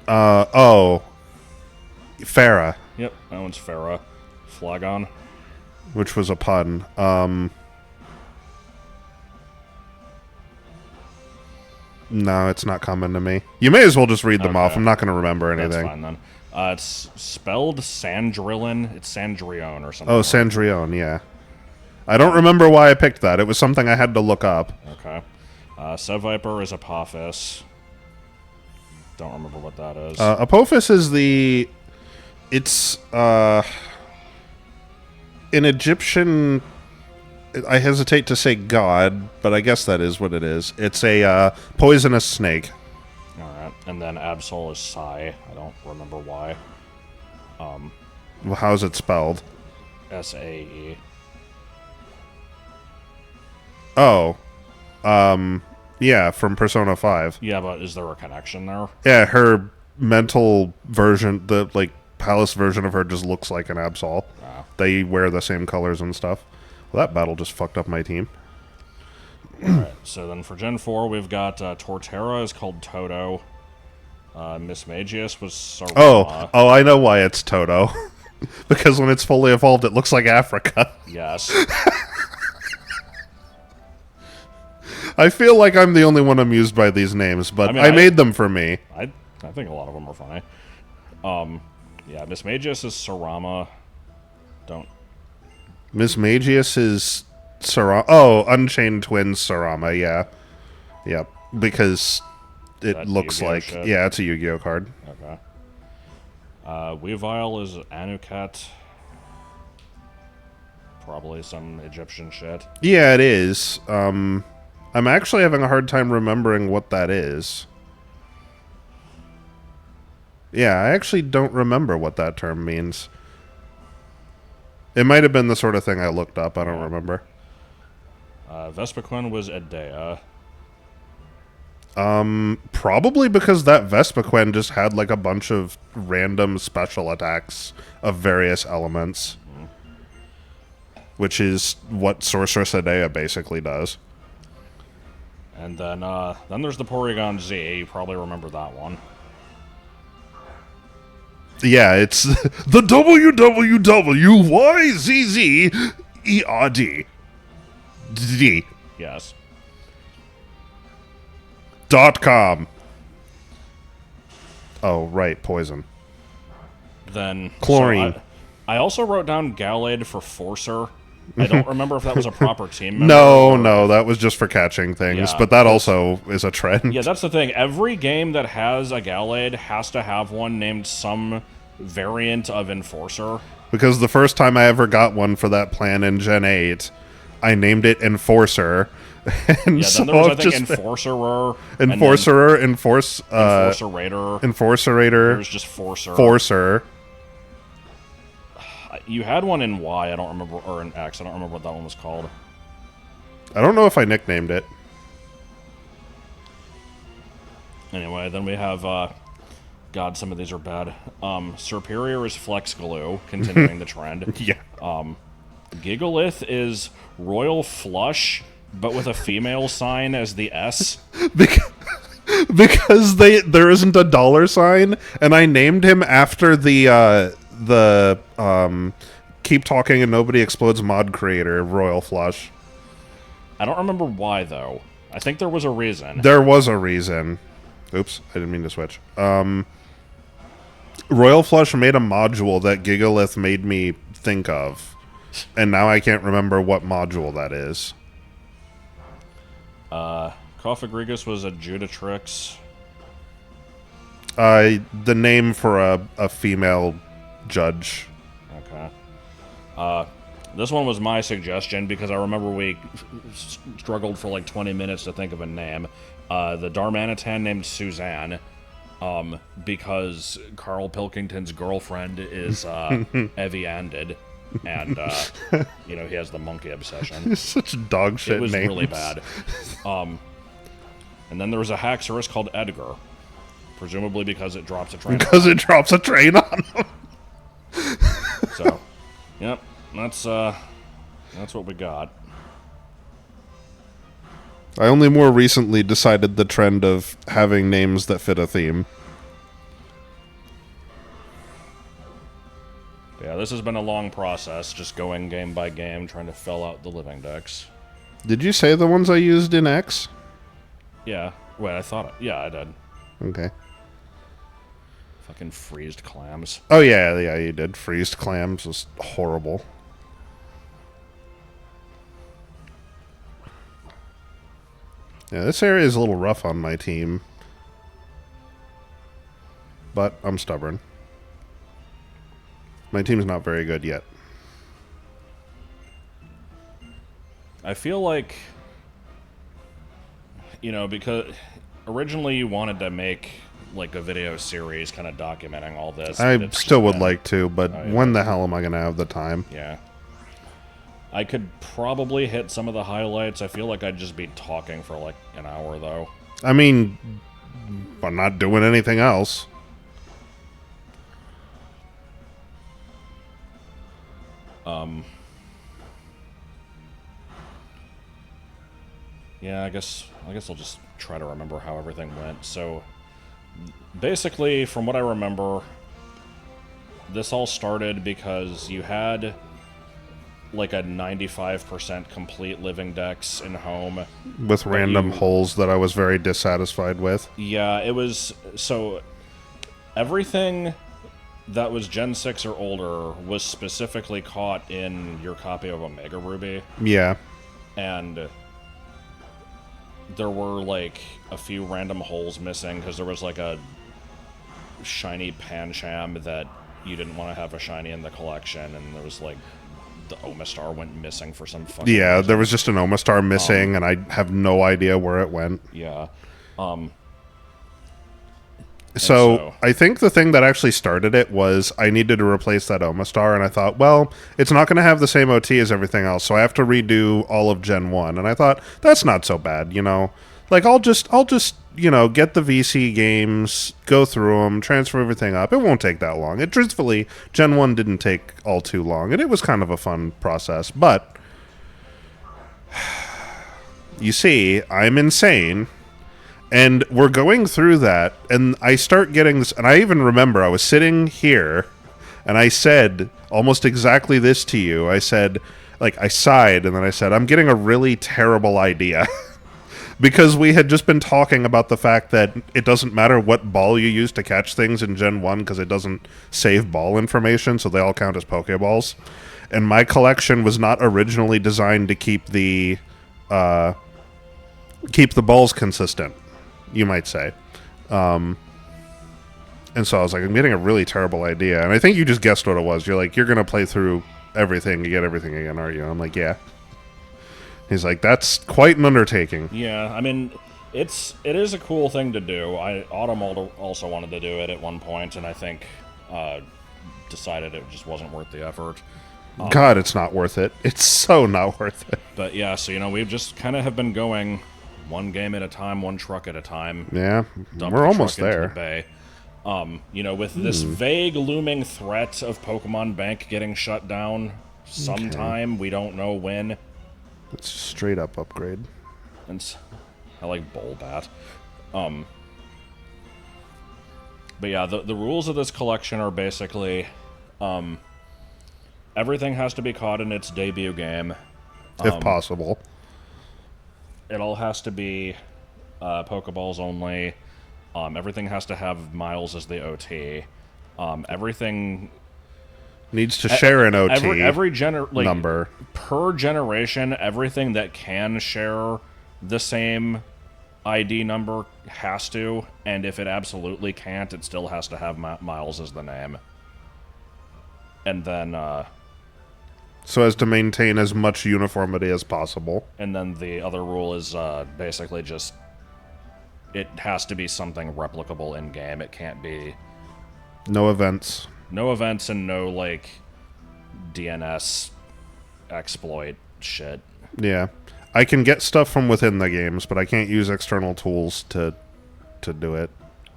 Farah. Yep, that one's Farah. Flagon. Which was a pun. No, it's not coming to me. You may as well just read them off. I'm not going to remember anything. That's fine, then. It's spelled Sandrillon. It's Sandrione or something. Oh, Sandrione, yeah. I don't remember why I picked that. It was something I had to look up. Okay. Seviper is Apophis. Don't remember what that is. Apophis is the... It's, an Egyptian... I hesitate to say god, but I guess that is what it is. It's a, poisonous snake. Alright, and then Absol is Psy. I don't remember why. Well, how's it spelled? S-A-E. Oh. Yeah, from Persona 5. Yeah, but is there a connection there? Yeah, her mental version, the, like, palace version of her just looks like an Absol. Wow. They wear the same colors and stuff. Well, that battle just fucked up my team. Alright, so then for Gen 4, we've got Torterra is called Toto. Miss Magius was Saroma. Oh, I know why it's Toto. Because when it's fully evolved, it looks like Africa. Yes. I feel like I'm the only one amused by these names, but I made them for me. I think a lot of them are funny. Yeah, Miss Magius is Sarama. Miss Magius is Sarama. Oh, Unchained Twins Sarama, yeah. Yep, because it looks Yu-Gi-Oh like. shit? Yeah, it's a Yu-Gi-Oh card. Okay. Weavile is Anukat. Probably some Egyptian shit. Yeah, it is. I'm actually having a hard time remembering what that is. Yeah, I actually don't remember what that term means. It might have been the sort of thing I looked up. I don't remember. Vespiquen was Edea. Probably because that Vespiquen just had like a bunch of random special attacks of various elements. Which is what Sorceress Edea basically does. And then there's the Porygon Z. You probably remember that one. Yeah, it's the WWWYZZERD. D. Yes. .com. Oh, right, poison. Then Chlorine. So I also wrote down Gallade for Forcer. I don't remember if that was a proper team member. No, that was just for catching things, Yeah, but that also is a trend. Yeah, that's the thing. Every game that has a Gallade has to have one named some variant of Enforcer. Because the first time I ever got one for that plan in Gen 8, I named it Enforcer. And Yeah, so then there was, I I've think, just Enforcerer. Enforcerer, Enforcerator. Enforcerator. There's just Forcer. Forcer. You had one in Y, I don't remember, or in X, I don't remember what that one was called. I don't know if I nicknamed it. Anyway, then we have, God, some of these are bad. Serperior is Flex Glue, continuing the trend. Yeah. Gigalith is Royal Flush, but with a female sign as the S. Because there isn't a dollar sign, and I named him after the Keep Talking and Nobody Explodes mod creator, Royal Flush. I don't remember why, though. I think there was a reason. There was a reason. Oops, I didn't mean to switch. Royal Flush made a module that Gigalith made me think of, and now I can't remember what module that is. Cophagrigus was a Judatrix. The name for a female judge. Okay. This one was my suggestion because I remember we struggled for like 20 minutes to think of a name. The Darmanitan named Suzanne, because Carl Pilkington's girlfriend is Evianded, and he has the monkey obsession. It's such dog shit It was names. really bad. And then there was a Haxorus called Edgar, presumably because it drops a train. Because it drops a train on them. So, yep, that's what we got. I only more recently decided the trend of having names that fit a theme. Yeah, this has been a long process, just going game by game, trying to fill out the living decks. Did you say the ones I used in X? Yeah. Wait, I thought... Yeah, I did. Okay. Fucking freezed clams. Oh, yeah, you did. Freezed clams was horrible. Yeah, this area is a little rough on my team. But I'm stubborn. My team's not very good yet. I feel like... because originally you wanted to make like a video series kind of documenting all this. I still would like to, but Oh, yeah. when the hell am I going to have the time? Yeah. I could probably hit some of the highlights. I feel like I'd just be talking for like an hour, though. I mean, I'm not doing anything else. Yeah, I guess I'll just try to remember how everything went. So, basically, from what I remember, this all started because you had like a 95% complete living decks in home. With random holes that I was very dissatisfied with. Yeah, it was... So, everything that was Gen 6 or older was specifically caught in your copy of Omega Ruby. Yeah. And there were like a few random holes missing because there was like a shiny Pancham that you didn't want to have a shiny in the collection, and there was like the Omastar went missing for some fucking Yeah, reason. there was just an Omastar missing, and I have no idea where it went. Yeah. So I think the thing that actually started it was I needed to replace that Omastar, and I thought, well, it's not going to have the same OT as everything else, so I have to redo all of Gen 1. And I thought, that's not so bad, you know? Like, I'll just you know, get the VC games, go through them, transfer everything up. It won't take that long. It truthfully, Gen 1 didn't take all too long, and it was kind of a fun process. But, you see, I'm insane. And we're going through that, and I start getting this, and I even remember I was sitting here, and I said almost exactly this to you. I said, like, I sighed, and then I said, I'm getting a really terrible idea. Because we had just been talking about the fact that it doesn't matter what ball you use to catch things in Gen 1, because it doesn't save ball information, so they all count as Pokeballs. And my collection was not originally designed to keep the balls consistent, you might say. And so I was like, I'm getting a really terrible idea. And I think you just guessed what it was. You're like, you're going to play through everything to get everything again, aren't you? I'm like, yeah. He's like, that's quite an undertaking. Yeah, I mean, it is a cool thing to do. Autumn also wanted to do it at one point, and I think decided it just wasn't worth the effort. God, it's not worth it. It's so not worth it. But yeah, so, you know, we've just kind of have been going one game at a time, one truck at a time. Yeah, Dump we're the almost truck into there. the bay. You know, with this vague looming threat of Pokemon Bank getting shut down sometime, we don't know when. It's a straight up upgrade. And I like Bulbat. But yeah, the rules of this collection are basically everything has to be caught in its debut game. If possible. It all has to be Pokeballs only. Everything has to have Miles as the OT. Everything Needs to share an OT every number. Per generation, everything that can share the same ID number has to, and if it absolutely can't, it still has to have Miles as the name. And then so as to maintain as much uniformity as possible. And then the other rule is basically just it has to be something replicable in game. It can't be no events. No events and no, like, DNS exploit shit. Yeah. I can get stuff from within the games, but I can't use external tools to do it.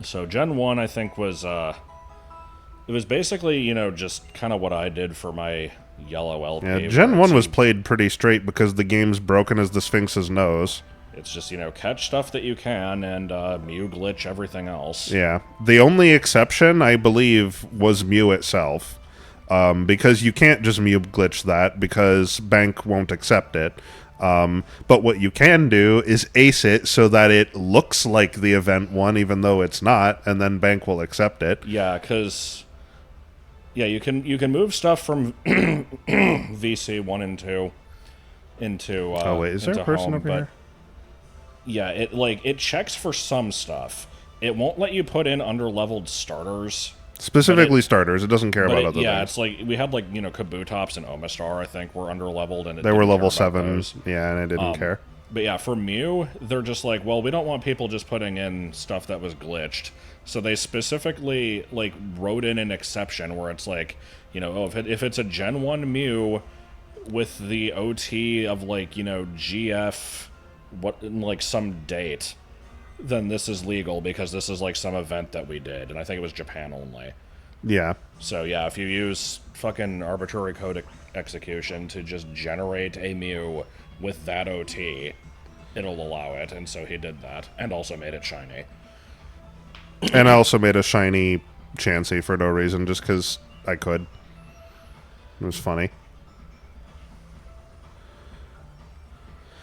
So Gen 1, I think, was, it was basically, you know, just kind of what I did for my yellow LP. Yeah, Gen 1 was played pretty straight because the game's broken as the Sphinx's nose. It's just, you know, catch stuff that you can and Mew glitch everything else. Yeah. The only exception, I believe, was Mew itself. Because you can't just Mew glitch that because Bank won't accept it. But what you can do is ace it so that it looks like the event one even though it's not, and then Bank will accept it. Yeah, because... Yeah, you can move stuff from VC 1 and 2 into oh, wait, is there a person home, over here? Yeah, it checks for some stuff. It won't let you put in underleveled starters. Specifically starters. It doesn't care about other things. Yeah, it's like we had like, you know, Kabutops and Omastar, I think, were underleveled, and they were level 7. Yeah, and I didn't care. But yeah, for Mew, they're just like, well, we don't want people just putting in stuff that was glitched. So they specifically like wrote in an exception where it's like, you know, oh, if it's a Gen 1 Mew with the OT of like, you know, GF like some date, then this is legal because this is like some event that we did, and I think it was Japan only. Yeah. So yeah, if you use fucking arbitrary code execution to just generate a Mew with that OT, it'll allow it, and so he did that, and also made it shiny. And I also made a shiny Chansey for no reason, just because I could. It was funny.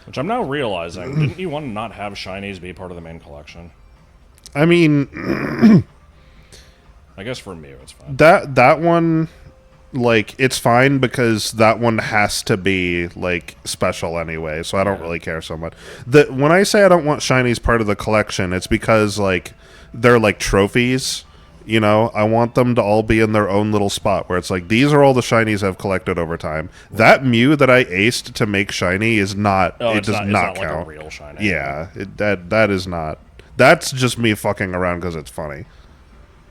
Which I'm now realizing, didn't you want to not have shinies be part of the main collection? I mean... I guess for Mew, it's fine. That one like, it's fine because that one has to be, like, special anyway, so I don't really care so much. When I say I don't want shinies part of the collection, it's because, like, they're like trophies. You know, I want them to all be in their own little spot where it's like, these are all the shinies I've collected over time. That Mew that I aced to make shiny is not, it does not count. Like a real shiny. Yeah, that is not. That's just me fucking around because it's funny.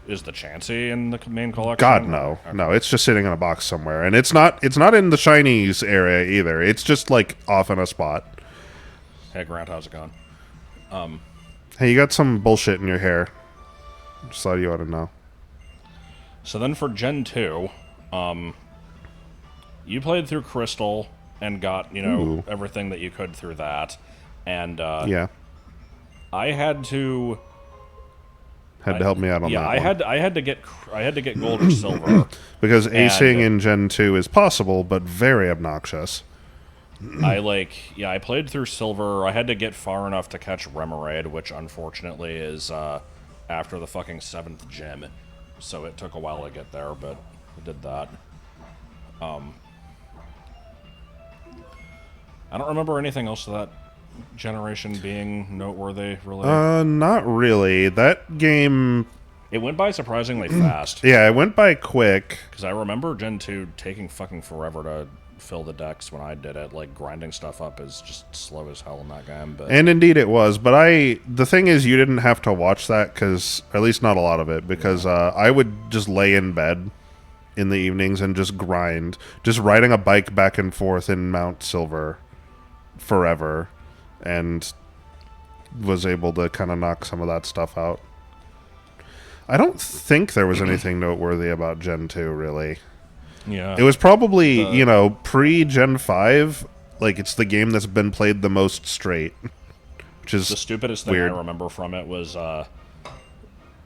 Is the Chansey in the main collection? God, no. Okay. No, it's just sitting in a box somewhere. And it's not in the shinies area either. It's just, like, off in a spot. Hey, Grant, how's it going? Hey, you got some bullshit in your hair. Just thought you ought to know. So then for Gen 2, you played through Crystal and got, you know, everything that you could through that. And, yeah. I had to... Had to help me out on that. Yeah, I had to get gold or silver because acing in Gen 2 is possible, but very obnoxious. I played through silver. I had to get far enough to catch Remoraid, which unfortunately is after the fucking 7th gym, so it took a while to get there, but I did that. I don't remember anything else to that generation being noteworthy, really. Not really. That game... It went by surprisingly fast. Yeah, it went by quick. Because I remember Gen 2 taking fucking forever to fill the decks when I did it. Like, grinding stuff up is just slow as hell in that game. But... And indeed it was. But the thing is, you didn't have to watch that, because, at least not a lot of it, because I would just lay in bed in the evenings and just grind. Just riding a bike back and forth in Mount Silver forever. And was able to kind of knock some of that stuff out. I don't think there was anything noteworthy about Gen 2, really. Yeah. It was probably, you know, pre-Gen 5, like, it's the game that's been played the most straight. Which is the stupidest thing weird. I remember from it was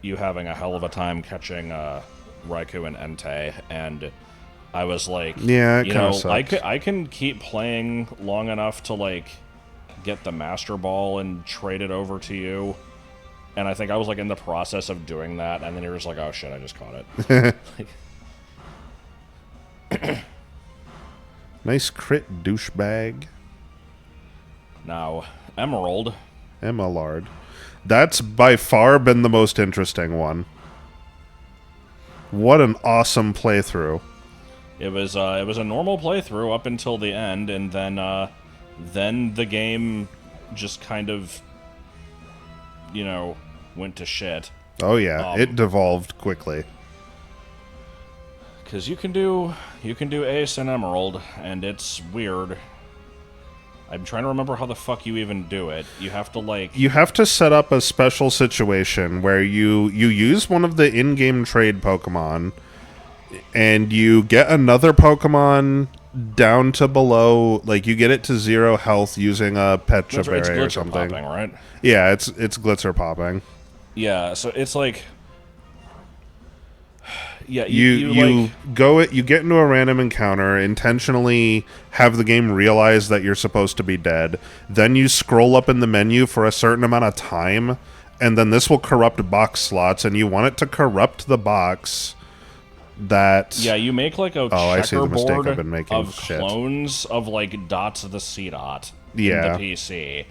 you having a hell of a time catching Raikou and Entei, and I was like, yeah, it you know, sucks. I can keep playing long enough to, like, get the Master Ball and trade it over to you. And I think I was, like, in the process of doing that, and then you were just like, oh shit, I just caught it. Nice crit, douchebag. Now, Emerald. Emelard. That's by far been the most interesting one. What an awesome playthrough. It was a normal playthrough up until the end, and then the game just kind of, you know, went to shit. Oh yeah, it devolved quickly. Because you can do Ace and Emerald, and it's weird. I'm trying to remember how the fuck you even do it. You have to, like... You have to set up a special situation where you use one of the in-game trade Pokemon, and you get another Pokemon down to below, like, you get it to 0 health using a Petra Berry or something. Popping, right? Yeah, it's Glitzer popping. Yeah, so it's like... Yeah, you get into a random encounter, intentionally have the game realize that you're supposed to be dead, then you scroll up in the menu for a certain amount of time, and then this will corrupt box slots, and you want it to corrupt the box that... Yeah, you make like a I see the mistake checkerboard I've been making. of clones of like Dots the C-Dot in the PC,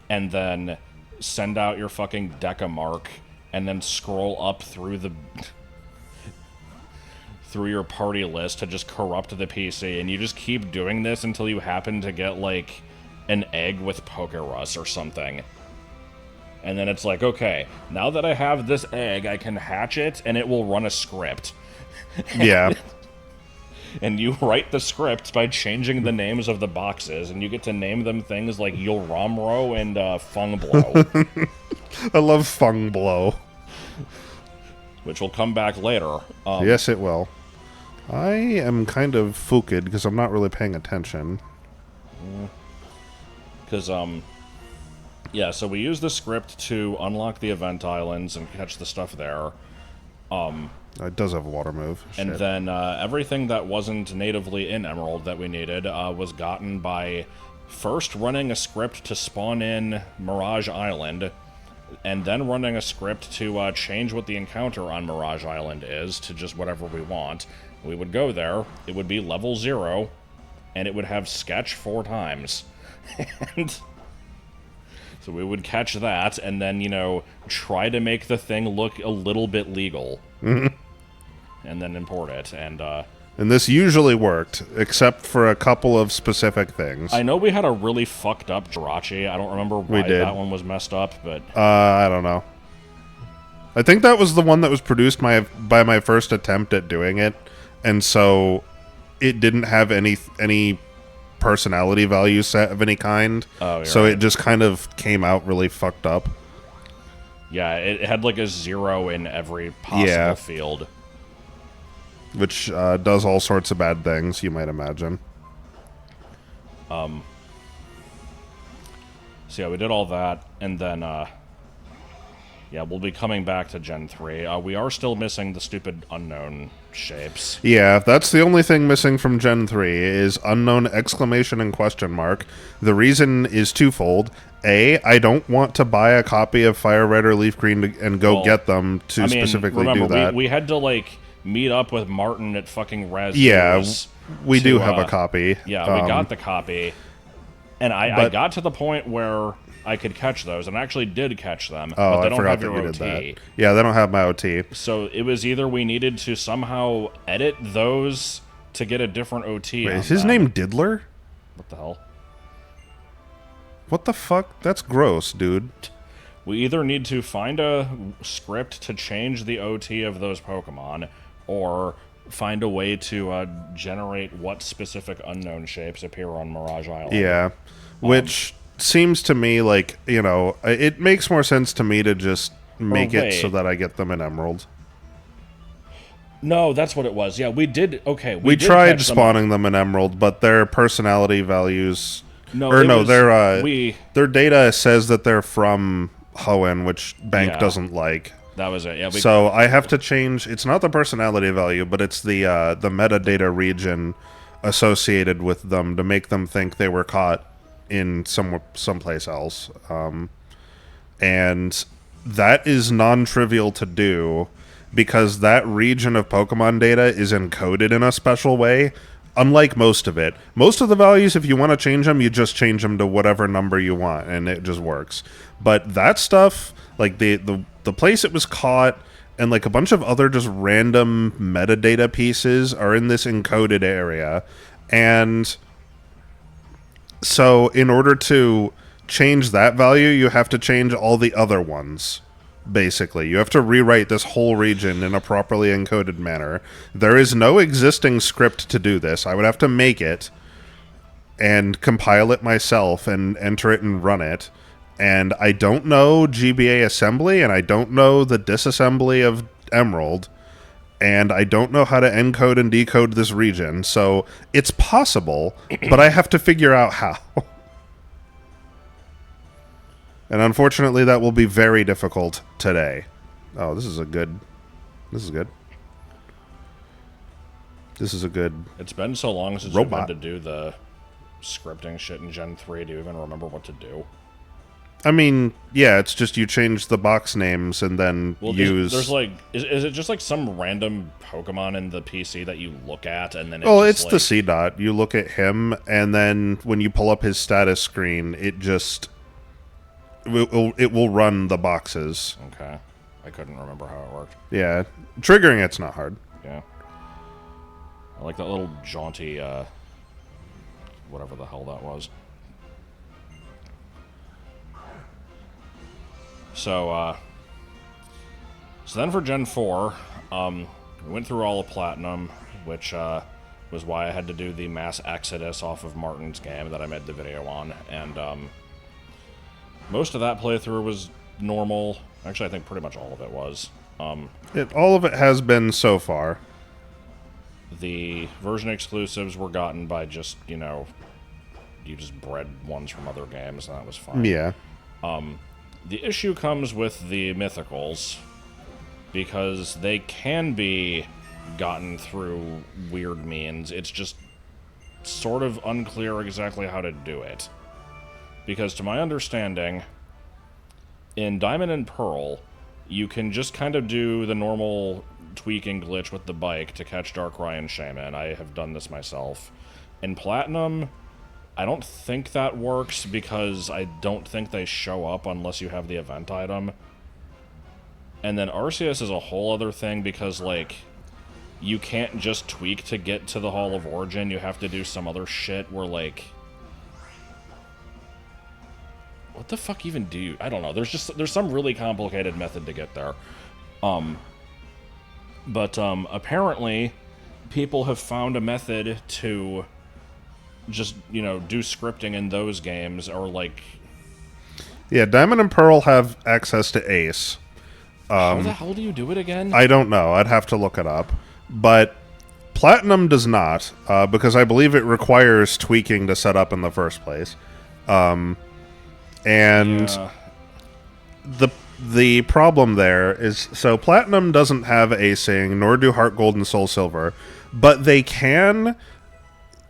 and then send out your fucking Decamark, and then scroll up through your party list to just corrupt the PC, and you just keep doing this until you happen to get, like, an egg with Pokerus or something. And then it's like, okay, now that I have this egg, I can hatch it, and it will run a script. Yeah. And you write the script by changing the names of the boxes, and you get to name them things like Yulramro and Fungblow. I love Fungblow. Which will come back later. Yes, it will. I am kind of fooked because I'm not really paying attention. Because, yeah, so we use the script to unlock the event islands and catch the stuff there. It does have a water move. And then everything that wasn't natively in Emerald that we needed was gotten by first running a script to spawn in Mirage Island, and then running a script to change what the encounter on Mirage Island is to just whatever we want, We would go there, it would be level 0, and it would have sketch 4 times. And so we would catch that, and then, you know, try to make the thing look a little bit legal. And then import it, And this usually worked, except for a couple of specific things. I know we had a really fucked up Jirachi. I don't remember why that one was messed up, but... I don't know. I think that was the one that was produced by my first attempt at doing it, and so it didn't have any personality value set of any kind. Oh, so right. it just kind of came out really fucked up. Yeah, it had like a 0 in every possible field. Which does all sorts of bad things, you might imagine. So yeah, we did all that, and then, yeah, we'll be coming back to Gen 3. We are still missing the stupid unknown shapes. Yeah, that's the only thing missing from Gen 3 is unknown exclamation and question mark. The reason is twofold. A, I don't want to buy a copy of Fire Red or Leaf Green and go get them to specifically do that. We had to, like, meet up with Martin at fucking Res. Yeah, we do have a copy. Yeah, we got the copy. And I got to the point where I could catch those, and I actually did catch them. Oh, but they I don't forgot have that your you OT. did that. Yeah, they don't have my OT. So it was either we needed to somehow edit those to get a different OT. Wait, is his name Diddler? What the hell? What the fuck? That's gross, dude. We either need to find a script to change the OT of those Pokemon, or find a way to generate what specific unknown shapes appear on Mirage Island. Yeah, which seems to me like, you know, it makes more sense to me to just make it so that I get them in Emerald. No, that's what it was. Yeah, we did. Okay, we did tried spawning them in Emerald, but their personality values... their data says that they're from Hoenn, which Bank doesn't like. That was it. Yeah. So I have to change. It's not the personality value, but it's the metadata region associated with them to make them think they were caught in someplace else. And that is non-trivial to do because that region of Pokemon data is encoded in a special way. Unlike most of it. Most of the values, if you want to change them, you just change them to whatever number you want, and it just works. But that stuff, like the place it was caught, and like a bunch of other just random metadata pieces are in this encoded area. And so in order to change that value, you have to change all the other ones. Basically, you have to rewrite this whole region in a properly encoded manner. There is no existing script to do this. I would have to make it and compile it myself and enter it and run it. And I don't know GBA assembly, and I don't know the disassembly of Emerald, and I don't know how to encode and decode this region. So it's possible, but I have to figure out how. And unfortunately, that will be very difficult today. Oh, this is good. This is a good... It's been so long since we've had to do the scripting shit in Gen 3. Do you even remember what to do? I mean, yeah, it's just you change the box names and then use... There's like... Is it just like some random Pokemon in the PC that you look at and then it's the C-Dot. You look at him, and then when you pull up his status screen, it just... It will run the boxes. Okay. I couldn't remember how it worked. Yeah. Triggering it's not hard. Yeah. I like that little jaunty, whatever the hell that was. So then for Gen 4, we went through all of Platinum, which was why I had to do the mass exodus off of Martin's game that I made the video on, and most of that playthrough was normal. Actually, I think pretty much all of it was. All of it has been so far. The version exclusives were gotten by just, you know, you just bred ones from other games, and that was fine. Yeah. The issue comes with the mythicals, because they can be gotten through weird means. It's just sort of unclear exactly how to do it. Because to my understanding, in Diamond and Pearl, you can just kind of do the normal tweaking glitch with the bike to catch Darkrai and Shaman. I have done this myself. In Platinum, I don't think that works because I don't think they show up unless you have the event item. And then Arceus is a whole other thing because, like, you can't just tweak to get to the Hall of Origin. You have to do some other shit where, like... What the fuck even do you... I don't know. There's some really complicated method to get there. But apparently, people have found a method to just, you know, do scripting in those games, or, like... Yeah, Diamond and Pearl have access to Ace. How the hell do you do it again? I don't know. I'd have to look it up. But Platinum does not, because I believe it requires tweaking to set up in the first place. And Yeah. the problem there is, so Platinum doesn't have acing, nor do Heart Gold and Soul Silver, but they can,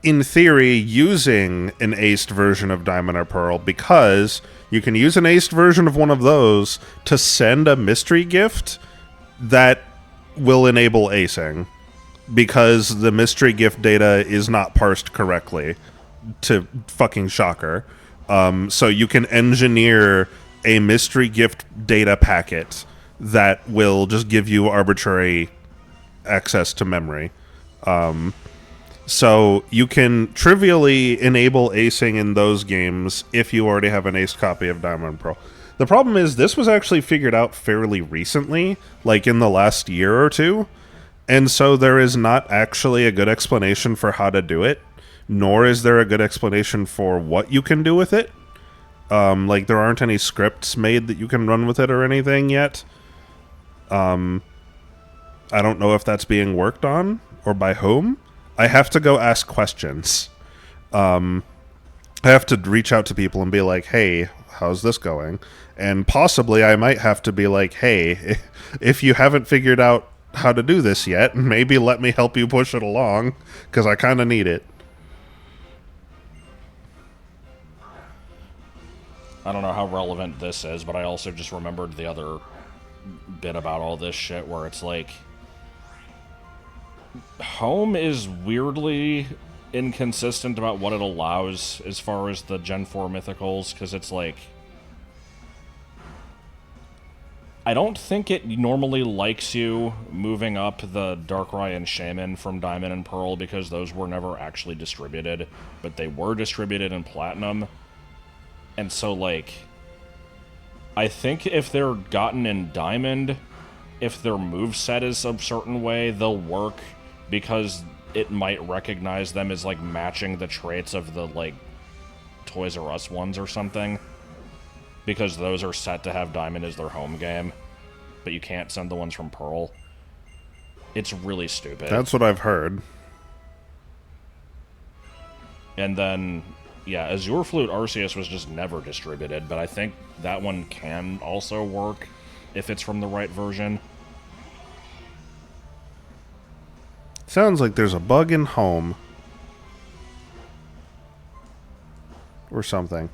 in theory, using an aced version of Diamond or Pearl, because you can use an aced version of one of those to send a mystery gift that will enable acing, because the mystery gift data is not parsed correctly, to fucking shocker. So you can engineer a mystery gift data packet that will just give you arbitrary access to memory. So you can trivially enable acing in those games if you already have an aced copy of Diamond and Pearl. The problem is this was actually figured out fairly recently, like in the last year or two, and so there is not actually a good explanation for how to do it, nor is there a good explanation for what you can do with it. Like, there aren't any scripts made that you can run with it or anything yet. I don't know if that's being worked on, or by whom. I have to go ask questions. I have to reach out to people and be like, hey, how's this going? And possibly I might have to be like, hey, if you haven't figured out how to do this yet, maybe let me help you push it along, because I kind of need it. I don't know how relevant this is, but I also just remembered the other bit about all this shit where it's like... Home is weirdly inconsistent about what it allows as far as the Gen 4 mythicals, because it's like... I don't think it normally likes you moving up the Darkrai and Shaman from Diamond and Pearl, because those were never actually distributed, but they were distributed in Platinum. And so, like, I think if they're gotten in Diamond, if their moveset is a certain way, they'll work, because it might recognize them as, like, matching the traits of the, like, Toys R Us ones or something. Because those are set to have Diamond as their home game, but you can't send the ones from Pearl. It's really stupid. That's what I've heard. And then... yeah, Azure Flute Arceus was just never distributed, but I think that one can also work if it's from the right version. Sounds like there's a bug in Home. Or something.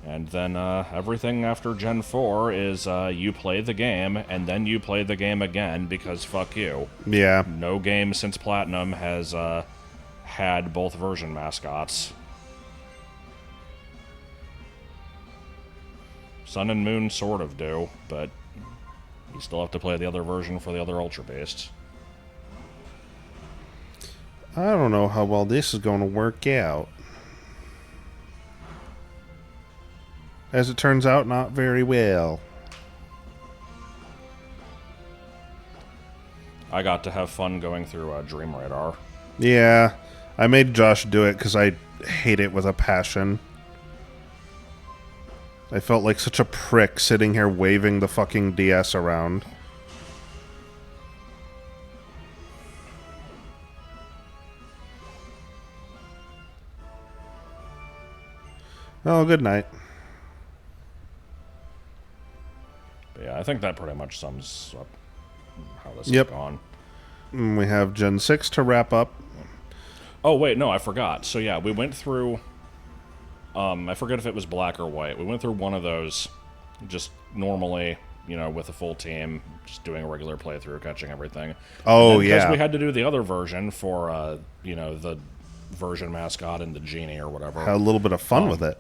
And then everything after Gen 4 is you play the game, and then you play the game again, because fuck you. Yeah. No game since Platinum has... had both version mascots. Sun and Moon sort of do, but you still have to play the other version for the other Ultra Beasts. I don't know how well this is going to work out. As it turns out, not very well. I got to have fun going through Dream Radar. Yeah, I made Josh do it because I hate it with a passion. I felt like such a prick sitting here waving the fucking DS around. Oh, good night. But yeah, I think that pretty much sums up how this Yep. has gone. We have Gen 6 to wrap up. Oh, wait, no, I forgot. So yeah, we went through... I forget if it was black or white. We went through one of those just normally, with a full team, just doing a regular playthrough, catching everything. Oh, Because yeah. we had to do the other version for, the version mascot and the genie or whatever. Had a little bit of fun with it.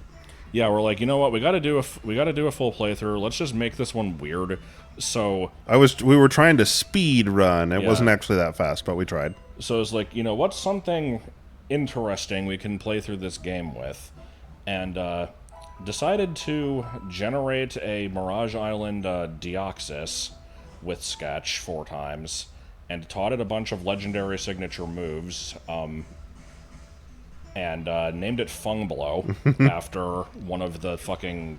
Yeah, we're like, you know what? We got to do a full playthrough. Let's just make this one weird. So We were trying to speed run. It Yeah. wasn't actually that fast, but we tried. it's like, what's something interesting we can play through this game with, and decided to generate a Mirage Island Deoxys with Sketch 4 times, and taught it a bunch of legendary signature moves. And named it Fung Blow after one of the fucking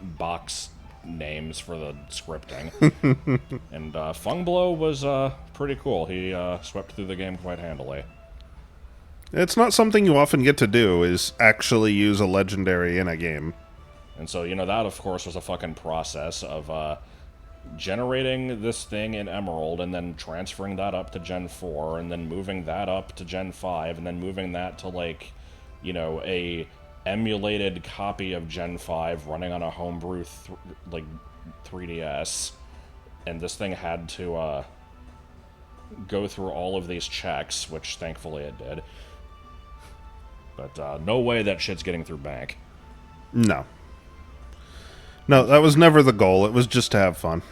box names for the scripting. And Fung Blow was pretty cool. He swept through the game quite handily. It's not something you often get to do, is actually use a legendary in a game. And so, that, of course, was a fucking process of generating this thing in Emerald and then transferring that up to Gen 4 and then moving that up to Gen 5 and then moving that to, like, a emulated copy of Gen 5 running on a homebrew, 3DS. And this thing had to go through all of these checks, which thankfully it did. But no way that shit's getting through bank. No. No, that was never the goal. It was just to have fun.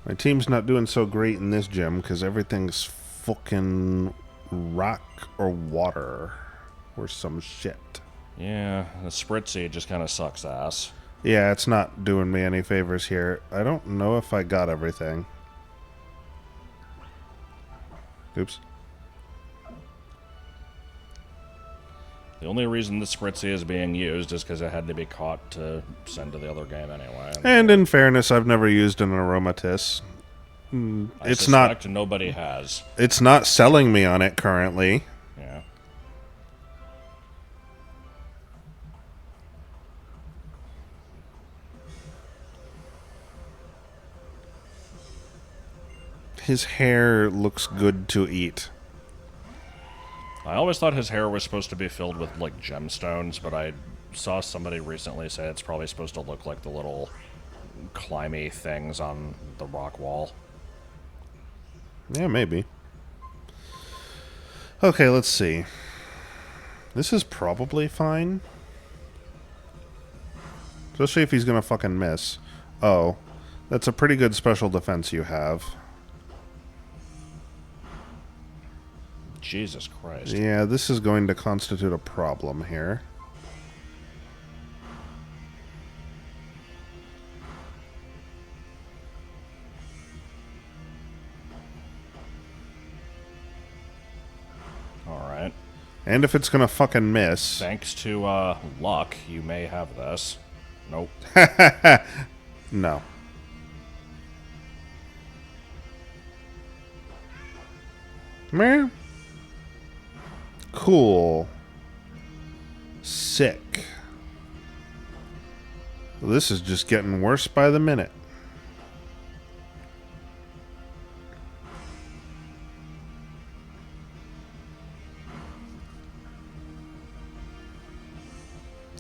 My team's not doing so great in this gym because everything's fucking rock or water or some shit. Yeah, the Spritzy just kind of sucks ass. Yeah, it's not doing me any favors here. I don't know if I got everything. Oops. The only reason the Spritzy is being used is because it had to be caught to send to the other game anyway. And in fairness, I've never used an aromatisse. I suspect nobody has. It's not selling me on it currently. Yeah. His hair looks good to eat. I always thought his hair was supposed to be filled with, like, gemstones, but I saw somebody recently say it's probably supposed to look like the little climby things on the rock wall. Yeah, maybe. Okay, let's see. This is probably fine. Especially if he's gonna fucking miss. Oh, that's a pretty good special defense you have. Jesus Christ. Yeah, this is going to constitute a problem here. Alright. And if it's gonna fucking miss... Thanks to luck, you may have this. Nope. No. Meh. Cool. Sick. This is just getting worse by the minute.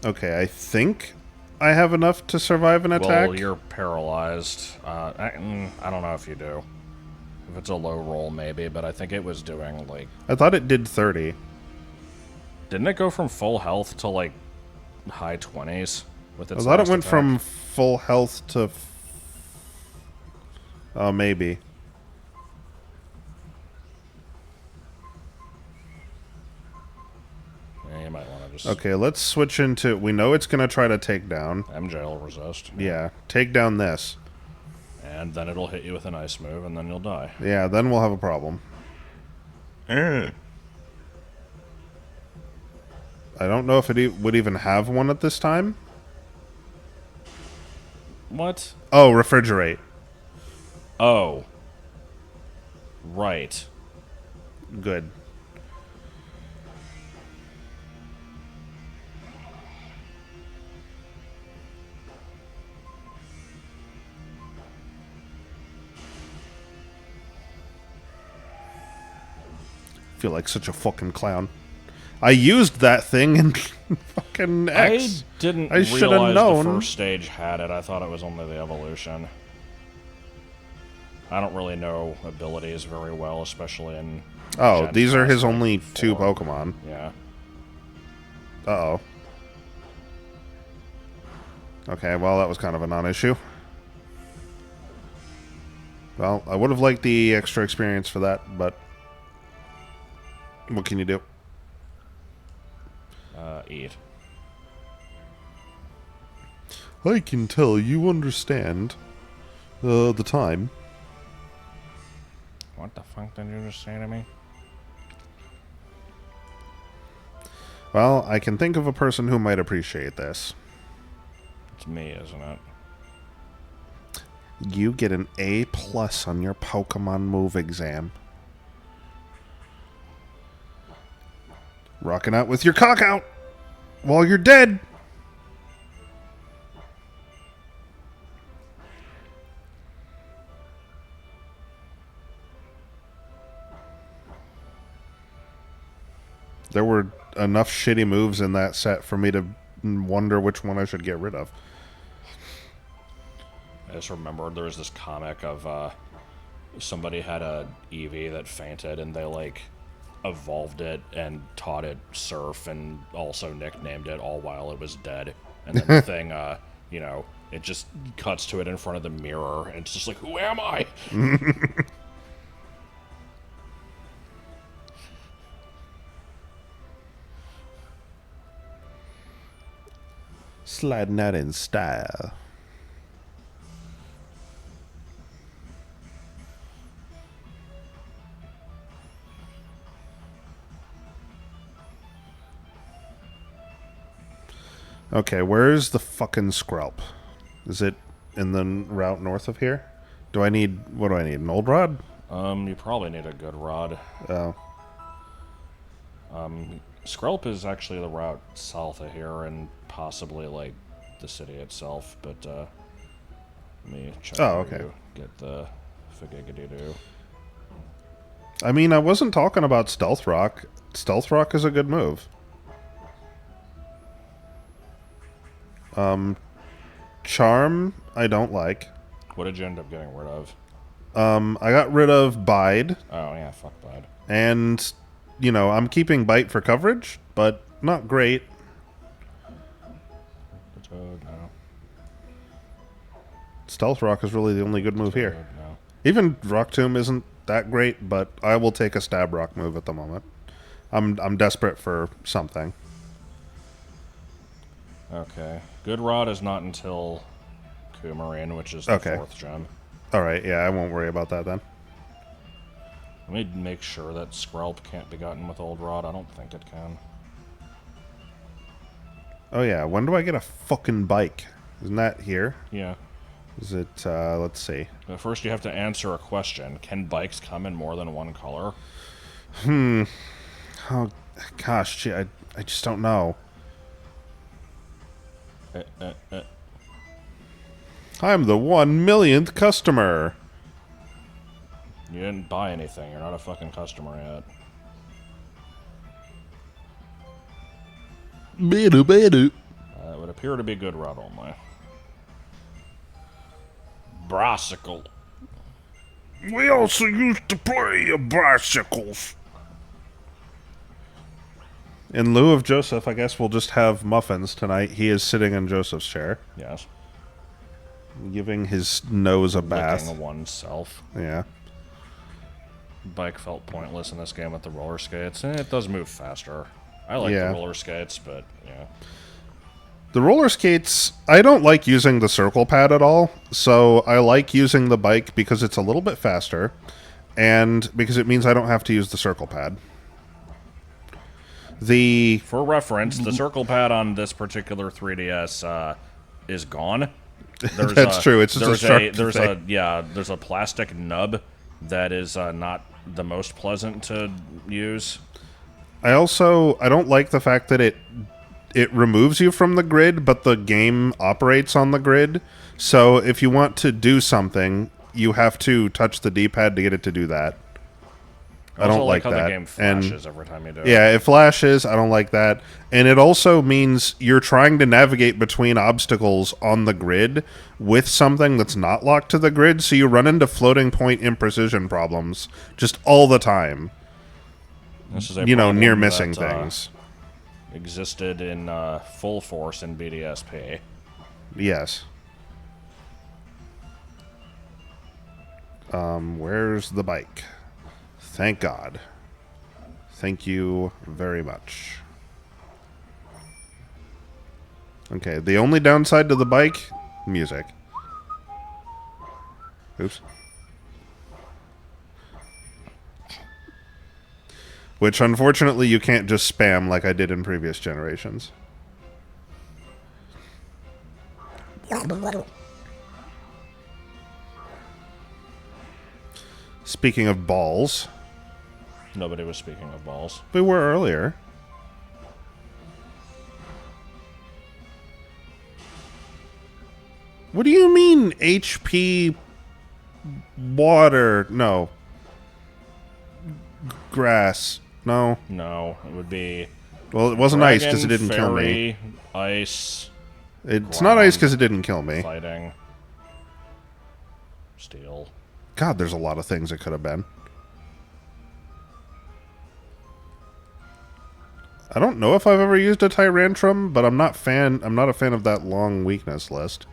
Okay, I think I have enough to survive an attack. Well, you're paralyzed. I don't know if you do. If it's a low roll, maybe, but I think it was doing, like... I thought it did 30. Didn't it go from full health to, like, high 20s with its I thought it last went attack? from full health to... Oh, maybe. Yeah, you might want to just... Okay, let's switch into... We know it's going to try to take down. MJ will resist. Yeah, take down this. And then it'll hit you with an ice move, and then you'll die. Yeah, then we'll have a problem. I don't know if it would even have one at this time. What? Oh, refrigerate. Oh. Right. Good. feel like such a fucking clown. I used that thing in fucking X. I didn't I should have realize known. the first stage had it. I thought it was only the evolution. I don't really know abilities very well, especially in... Oh, Gen these are his Classic only 2 4. Pokemon. Yeah. Uh-oh. Okay, well, that was kind of a non-issue. Well, I would have liked the extra experience for that, but... What can you do? Eat. I can tell you understand the time. What the fuck did you just say to me? Well, I can think of a person who might appreciate this. It's me, isn't it? You get an A+ on your Pokemon move exam. Rocking out with your cock out while you're dead. There were enough shitty moves in that set for me to wonder which one I should get rid of. I just remembered there was this comic of somebody had a Eevee that fainted, and they like evolved it and taught it surf, and also nicknamed it all while it was dead. And then the thing, you know, it just cuts to it in front of the mirror, and it's just like, who am I? Sliding out in style. Okay, where's the fucking Skrelp? Is it in the route north of here? Do I need... What do I need? An old rod? You probably need a good rod. Oh. Skrelp is actually the route south of here, and possibly, like, the city itself, but, let me check okay. you get the Figigity-doo. I mean, I wasn't talking about Stealth Rock. Stealth Rock is a good move. Charm, I don't like. What did you end up getting rid of? I got rid of Bide. Oh, yeah, fuck Bide. And, you know, I'm keeping Bite for coverage, but not great. No. Stealth Rock is really the only good move here. No. Even Rock Tomb isn't that great, but I will take a Stab Rock move at the moment. I'm desperate for something. Okay. Good Rod is not until Coumarin, which is the 4th gen. Alright, yeah, I won't worry about that then. Let me make sure that Skrelp can't be gotten with Old Rod. I don't think it can. Oh yeah, when do I get a fucking bike? Isn't that here? Yeah. Is it, let's see. But first you have to answer a question. Can bikes come in more than one color? Oh, gosh, gee, I just don't know. I'm the 1,000,000th customer. You didn't buy anything. You're not a fucking customer yet. It would appear to be Good Rod only. Brassicle. We also used to play bicycles. In lieu of Joseph, I guess we'll just have muffins tonight. He is sitting in Joseph's chair. Yes. Giving his nose a bath. Licking oneself. Yeah. Bike felt pointless in this game with the roller skates. It does move faster. I like the roller skates, but yeah. The roller skates, I don't like using the circle pad at all, so I like using the bike because it's a little bit faster, and because it means I don't have to use the circle pad. For reference, the circle pad on this particular 3DS is gone. That's true. It's just there's a plastic nub that is not the most pleasant to use. I don't like the fact that it removes you from the grid, but the game operates on the grid. So if you want to do something, you have to touch the D-pad to get it to do that. I don't also like how that. the game flashes every time you do it. Yeah, it flashes. I don't like that. And it also means you're trying to navigate between obstacles on the grid with something that's not locked to the grid, so you run into floating point imprecision problems just all the time. This is a You know, problem near missing that, things. existed in full force in BDSP. Yes. Where's the bike? Thank God. Thank you very much. Okay, the only downside to the bike, music. Oops. Which, unfortunately, you can't just spam like I did in previous generations. Speaking of balls, Nobody was speaking of balls. we were earlier. What do you mean HP water? No. Grass. No. No, it would be Well, it wasn't ice because it dragon, didn't kill me. fairy, ice, It's not ice ground, because it didn't kill me. fighting, steel. God, there's a lot of things it could have been. I don't know if I've ever used a Tyrantrum, but I'm not a fan of that long weakness list.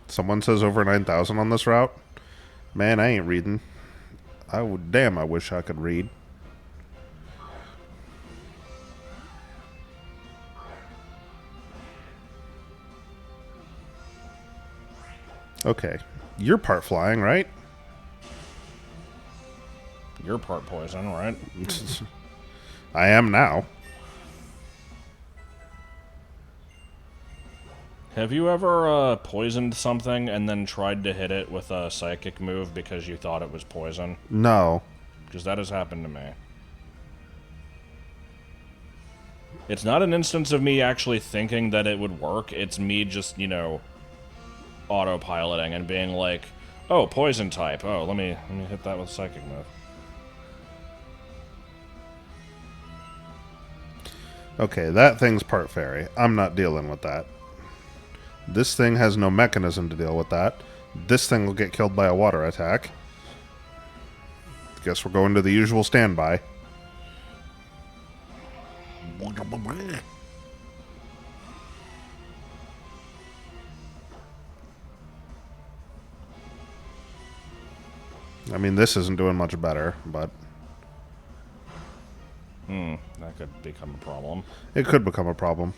Someone says over 9,000 on this route. Man, I ain't reading. Damn, I wish I could read. Okay. You're part flying, right? You're part poison, right? I am now. Have you ever poisoned something and then tried to hit it with a psychic move because you thought it was poison? No. Because that has happened to me. It's not an instance of me actually thinking that it would work. It's me just, you know, autopiloting and being like, oh, poison type. Oh, let me hit that with a psychic move. Okay, that thing's part fairy. I'm not dealing with that. This thing has no mechanism to deal with that. This thing will get killed by a water attack. Guess we're going to the usual standby. I mean, this isn't doing much better, but... That could become a problem. it could become a problem.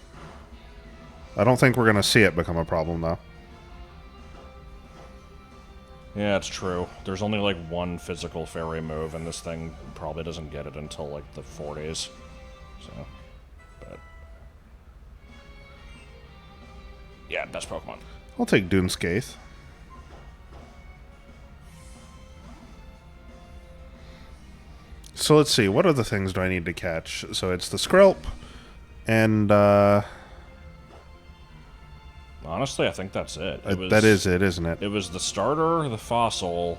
I don't think we're going to see it become a problem, though. Yeah, it's true. There's only like one physical fairy move, and this thing probably doesn't get it until like the 40s. So, but yeah, best Pokemon. I'll take Duneskaith. So let's see, what other things do I need to catch? So it's the Skrelp, and Honestly, I think that's it. that is it, isn't it? It was the starter, the fossil,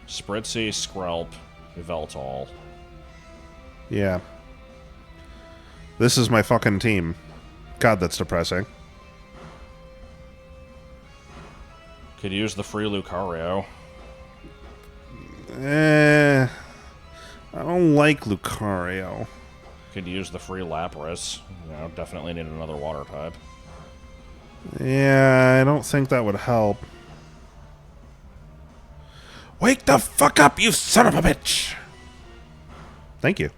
Spritzy, Skrelp, Yveltal. Yeah. This is my fucking team. God, that's depressing. Could use the free Lucario. I don't like Lucario. Could use the free Lapras. You know, definitely need another water type. Yeah, I don't think that would help. Wake the fuck up, you son of a bitch! Thank you.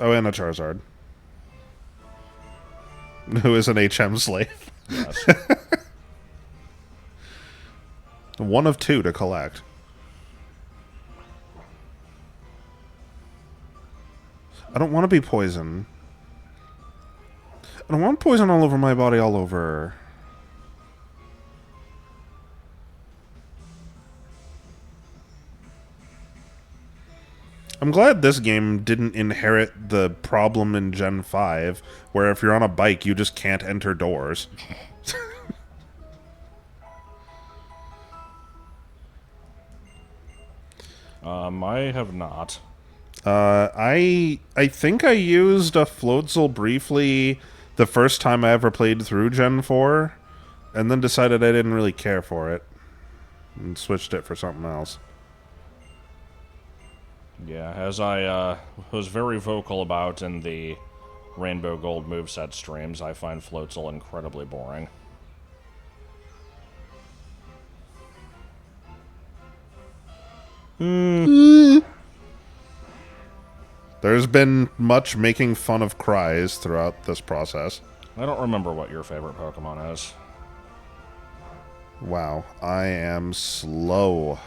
Oh, and a Charizard. Who is an HM slave. Yes. One of two to collect. I don't want to be poison. I don't want poison all over my body all over. I'm glad this game didn't inherit the problem in Gen 5, where if you're on a bike, you just can't enter doors. I have not. I think I used a Floatzel briefly the first time I ever played through Gen 4, and then decided I didn't really care for it, and switched it for something else. Yeah, as I was very vocal about in the Rainbow Gold moveset streams, I find Floatzel incredibly boring. There's been much making fun of cries throughout this process. I don't remember what your favorite Pokemon is. Wow, I am slow.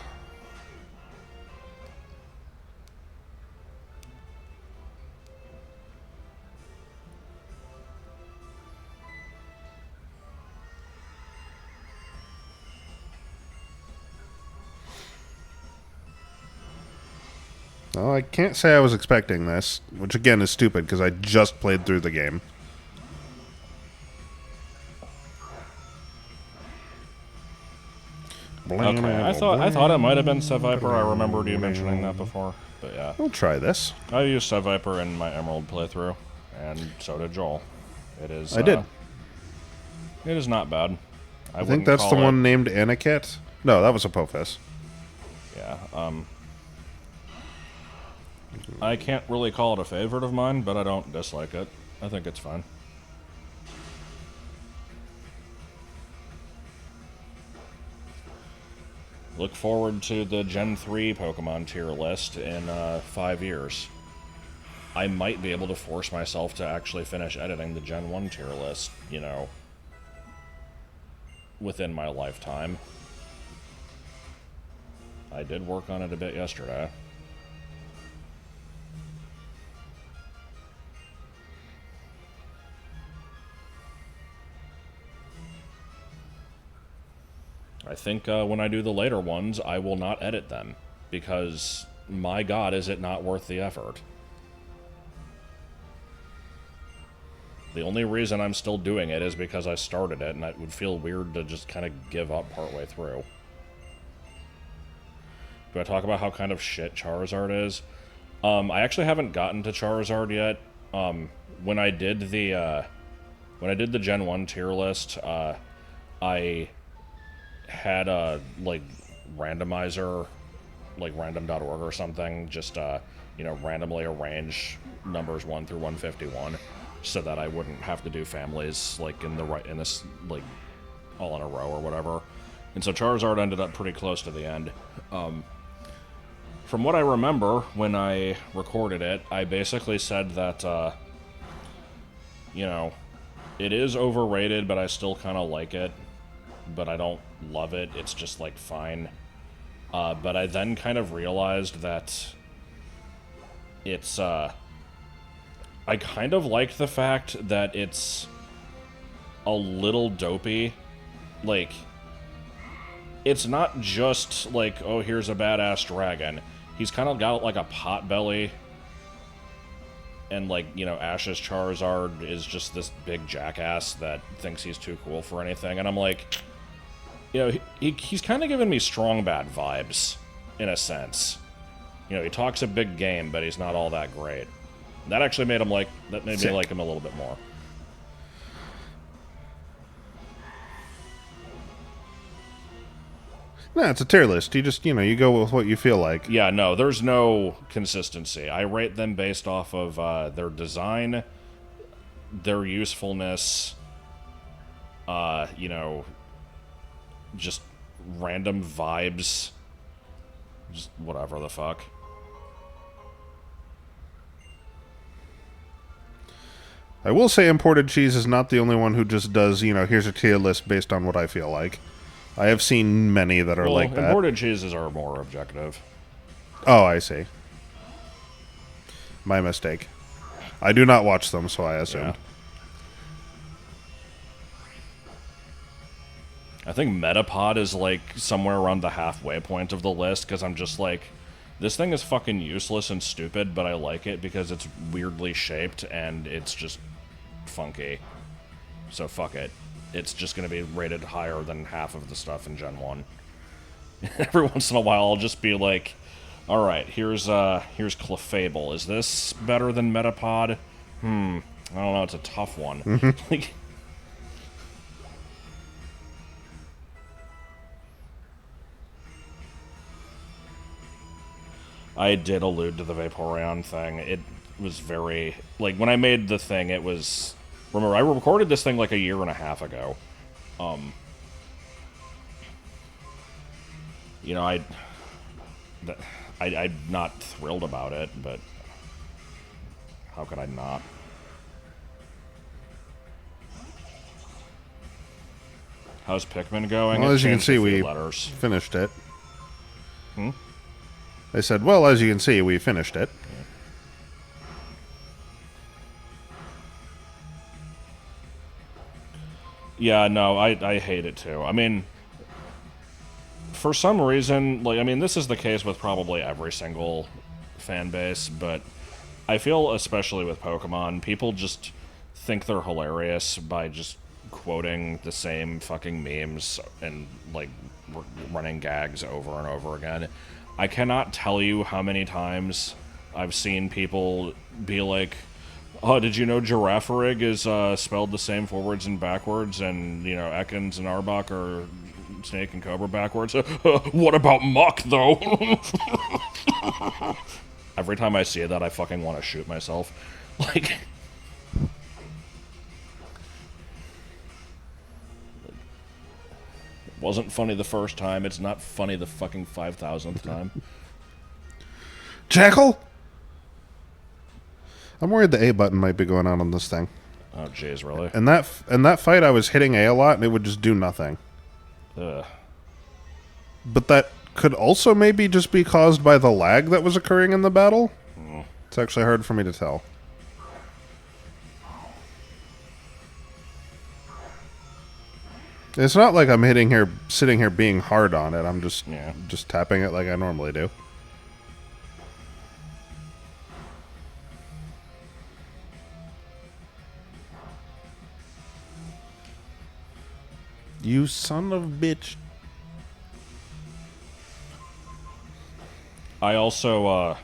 Well, I can't say I was expecting this, which again is stupid because I just played through the game. Okay, I thought it might have been Seviper. I remembered you mentioning that before, but yeah. We'll try this. I used Seviper in my Emerald playthrough, and so did Joel. It is. I did. It is not bad. I think that's the one named Aniket. No, that was a Apophis. Yeah. I can't really call it a favorite of mine, but I don't dislike it. I think it's fine. Look forward to the Gen 3 Pokemon tier list in 5 years. I might be able to force myself to actually finish editing the Gen 1 tier list, you know, within my lifetime. I did work on it a bit yesterday. I think when I do the later ones, I will not edit them, because, my god, is it not worth the effort. The only reason I'm still doing it is because I started it, and it would feel weird to just kind of give up partway through. Do I talk about how kind of shit Charizard is? I actually haven't gotten to Charizard yet. When I did the Gen 1 tier list, I had a, like, randomizer, like random.org or something, just, you know, randomly arrange numbers 1 through 151, so that I wouldn't have to do families, like, in this, like, all in a row or whatever. And so Charizard ended up pretty close to the end. From what I remember, when I recorded it, I basically said that, you know, it is overrated, but I still kind of like it. But I don't love it. It's just, like, fine. But I then kind of realized that it's, I kind of like the fact that it's a little dopey. Like, it's not just, like, oh, here's a badass dragon. He's kind of got, like, a pot belly. And, like, you know, Ash's Charizard is just this big jackass that thinks he's too cool for anything. And I'm like, you know, he's kind of giving me strong bad vibes, in a sense. You know, he talks a big game, but he's not all that great. That actually made me like him a little bit more. No, it's a tier list. You just, you know, you go with what you feel like. Yeah, no, there's no consistency. I rate them based off of their design, their usefulness, you know, just random vibes, just whatever the fuck. I will say Imported Cheese is not the only one who just does, you know, here's a tier list based on what I feel like. I have seen many that are like that. Imported cheeses are more objective. Oh, I see. My mistake. I do not watch them, so I assumed. I think Metapod is like somewhere around the halfway point of the list because I'm just like, this thing is fucking useless and stupid, but I like it because it's weirdly shaped and it's just funky. So fuck it. It's just gonna be rated higher than half of the stuff in Gen 1. Every once in a while I'll just be like, alright, here's Clefable. Is this better than Metapod? I don't know, it's a tough one. Like, I did allude to the Vaporeon thing. It was very... Like, when I made the thing, it was... Remember, I recorded this thing like a year and a half ago. You know, I'm not thrilled about it, but... How could I not? How's Pikmin going? Well, It as you can changed see, a few we letters. finished it. I said, well, as you can see, we finished it. Yeah, no, I hate it too. I mean, for some reason, like, I mean, this is the case with probably every single fan base, but I feel, especially with Pokemon, people just think they're hilarious by just quoting the same fucking memes and, like, running gags over and over again. I cannot tell you how many times I've seen people be like, oh, did you know Girafarig is spelled the same forwards and backwards, and, you know, Ekans and Arbok are Snake and Cobra backwards? What about Muck, though? Every time I see that, I fucking want to shoot myself. Like... Wasn't funny the first time, it's not funny the fucking 5,000th time. Jackal? I'm worried the A button might be going on this thing. Oh, jeez, really? In that fight, I was hitting A lot, and it would just do nothing. Ugh. But that could also maybe just be caused by the lag that was occurring in the battle? It's actually hard for me to tell. It's not like I'm sitting here being hard on it. I'm just tapping it like I normally do. You son of a bitch. I also,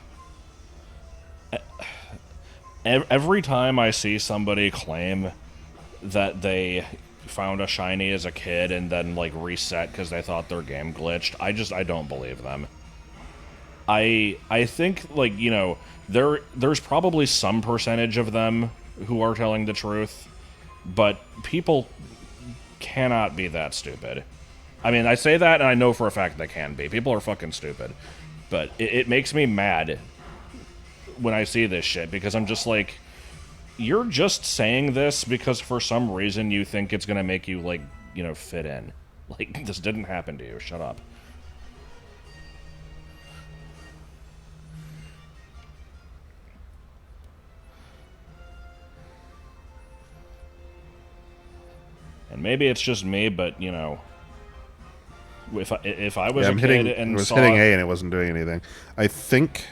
every time I see somebody claim that they found a shiny as a kid and then, like, reset because they thought their game glitched, I don't believe them. I think, like, you know, there's probably some percentage of them who are telling the truth, but people cannot be that stupid. I mean, I say that, and I know for a fact they can be. People are fucking stupid. But it makes me mad when I see this shit, because I'm just like, you're just saying this because for some reason you think it's gonna make you, like, you know, fit in. Like, this didn't happen to you. Shut up. And maybe it's just me, but, you know, if I was a kid and I was saw... hitting A and it wasn't doing anything. I think...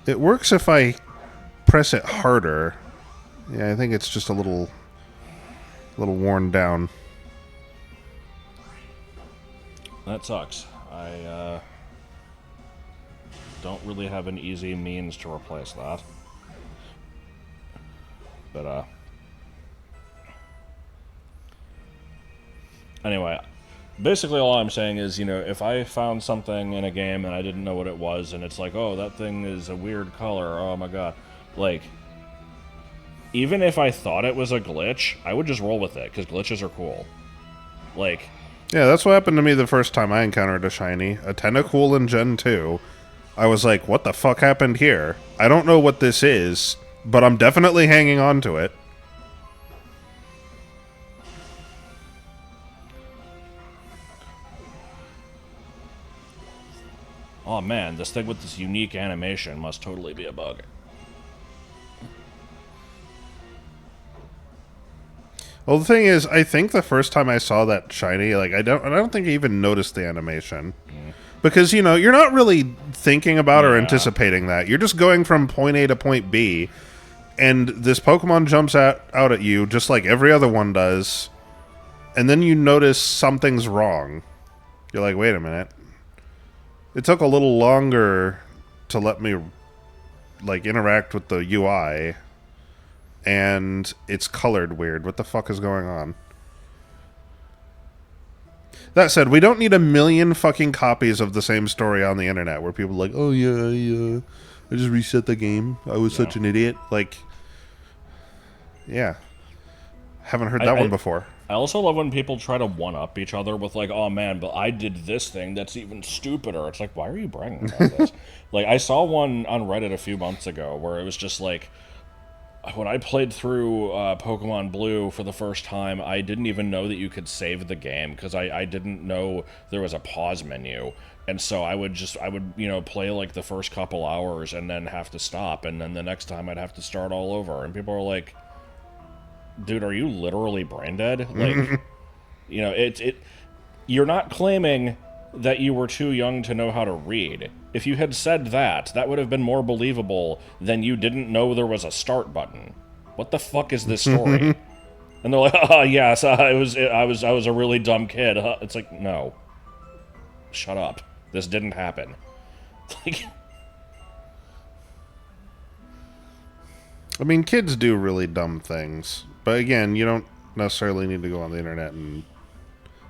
It works if I press it harder. Yeah, I think it's just a little worn down. That sucks. I don't really have an easy means to replace that. But, anyway, basically all I'm saying is, you know, if I found something in a game and I didn't know what it was, and it's like, oh, that thing is a weird color, oh my god, like, even if I thought it was a glitch, I would just roll with it, because glitches are cool. Like... Yeah, that's what happened to me the first time I encountered a shiny. A Tentacool in Gen 2. I was like, what the fuck happened here? I don't know what this is, but I'm definitely hanging on to it. Oh man, this thing with this unique animation must totally be a bug. Well, the thing is, I think the first time I saw that shiny, like I don't think I even noticed the animation. Because, you're not really thinking about or Yeah. anticipating that. You're just going from point A to point B, and this Pokemon jumps out at you just like every other one does, and then you notice something's wrong. You're like, wait a minute. It took a little longer to let me, like, interact with the UI, and it's colored weird. What the fuck is going on? That said, we don't need a million fucking copies of the same story on the internet where people are like, oh yeah, I just reset the game. I was such an idiot. Like, yeah. Haven't heard that one before. I also love when people try to one-up each other with like, oh man, but I did this thing that's even stupider. It's like, why are you bragging about this? Like, I saw one on Reddit a few months ago where it was just like, when I played through Pokemon Blue for the first time, I didn't even know that you could save the game because I didn't know there was a pause menu. And so I would play like the first couple hours and then have to stop. And then the next time I'd have to start all over. And people are like, dude, are you literally brain dead? Like, you're not claiming that you were too young to know how to read. If you had said that, that would have been more believable than you didn't know there was a start button. What the fuck is this story? And they're like, oh, yes, I was a really dumb kid. It's like, no. Shut up. This didn't happen. Like, I mean, kids do really dumb things. But again, you don't necessarily need to go on the internet and...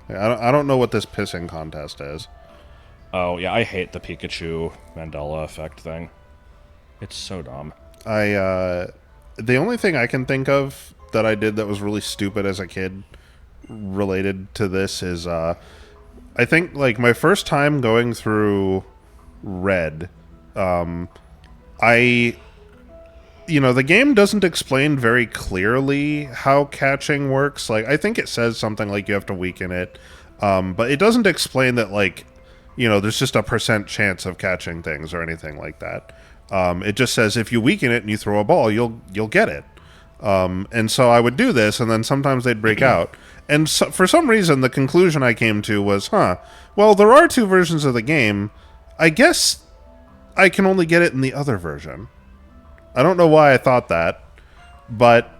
I don't know what this pissing contest is. oh, yeah, I hate the Pikachu Mandela effect thing. It's so dumb. The only thing I can think of that I did that was really stupid as a kid related to this is, I think, like, my first time going through Red, the game doesn't explain very clearly how catching works. Like, I think it says something like you have to weaken it, but it doesn't explain that, like, there's just a % chance of catching things or anything like that. It just says if you weaken it and you throw a ball, you'll get it. And so I would do this, and then sometimes they'd break out. And so, for some reason, the conclusion I came to was, well, there are 2 versions of the game. I guess I can only get it in the other version. I don't know why I thought that, but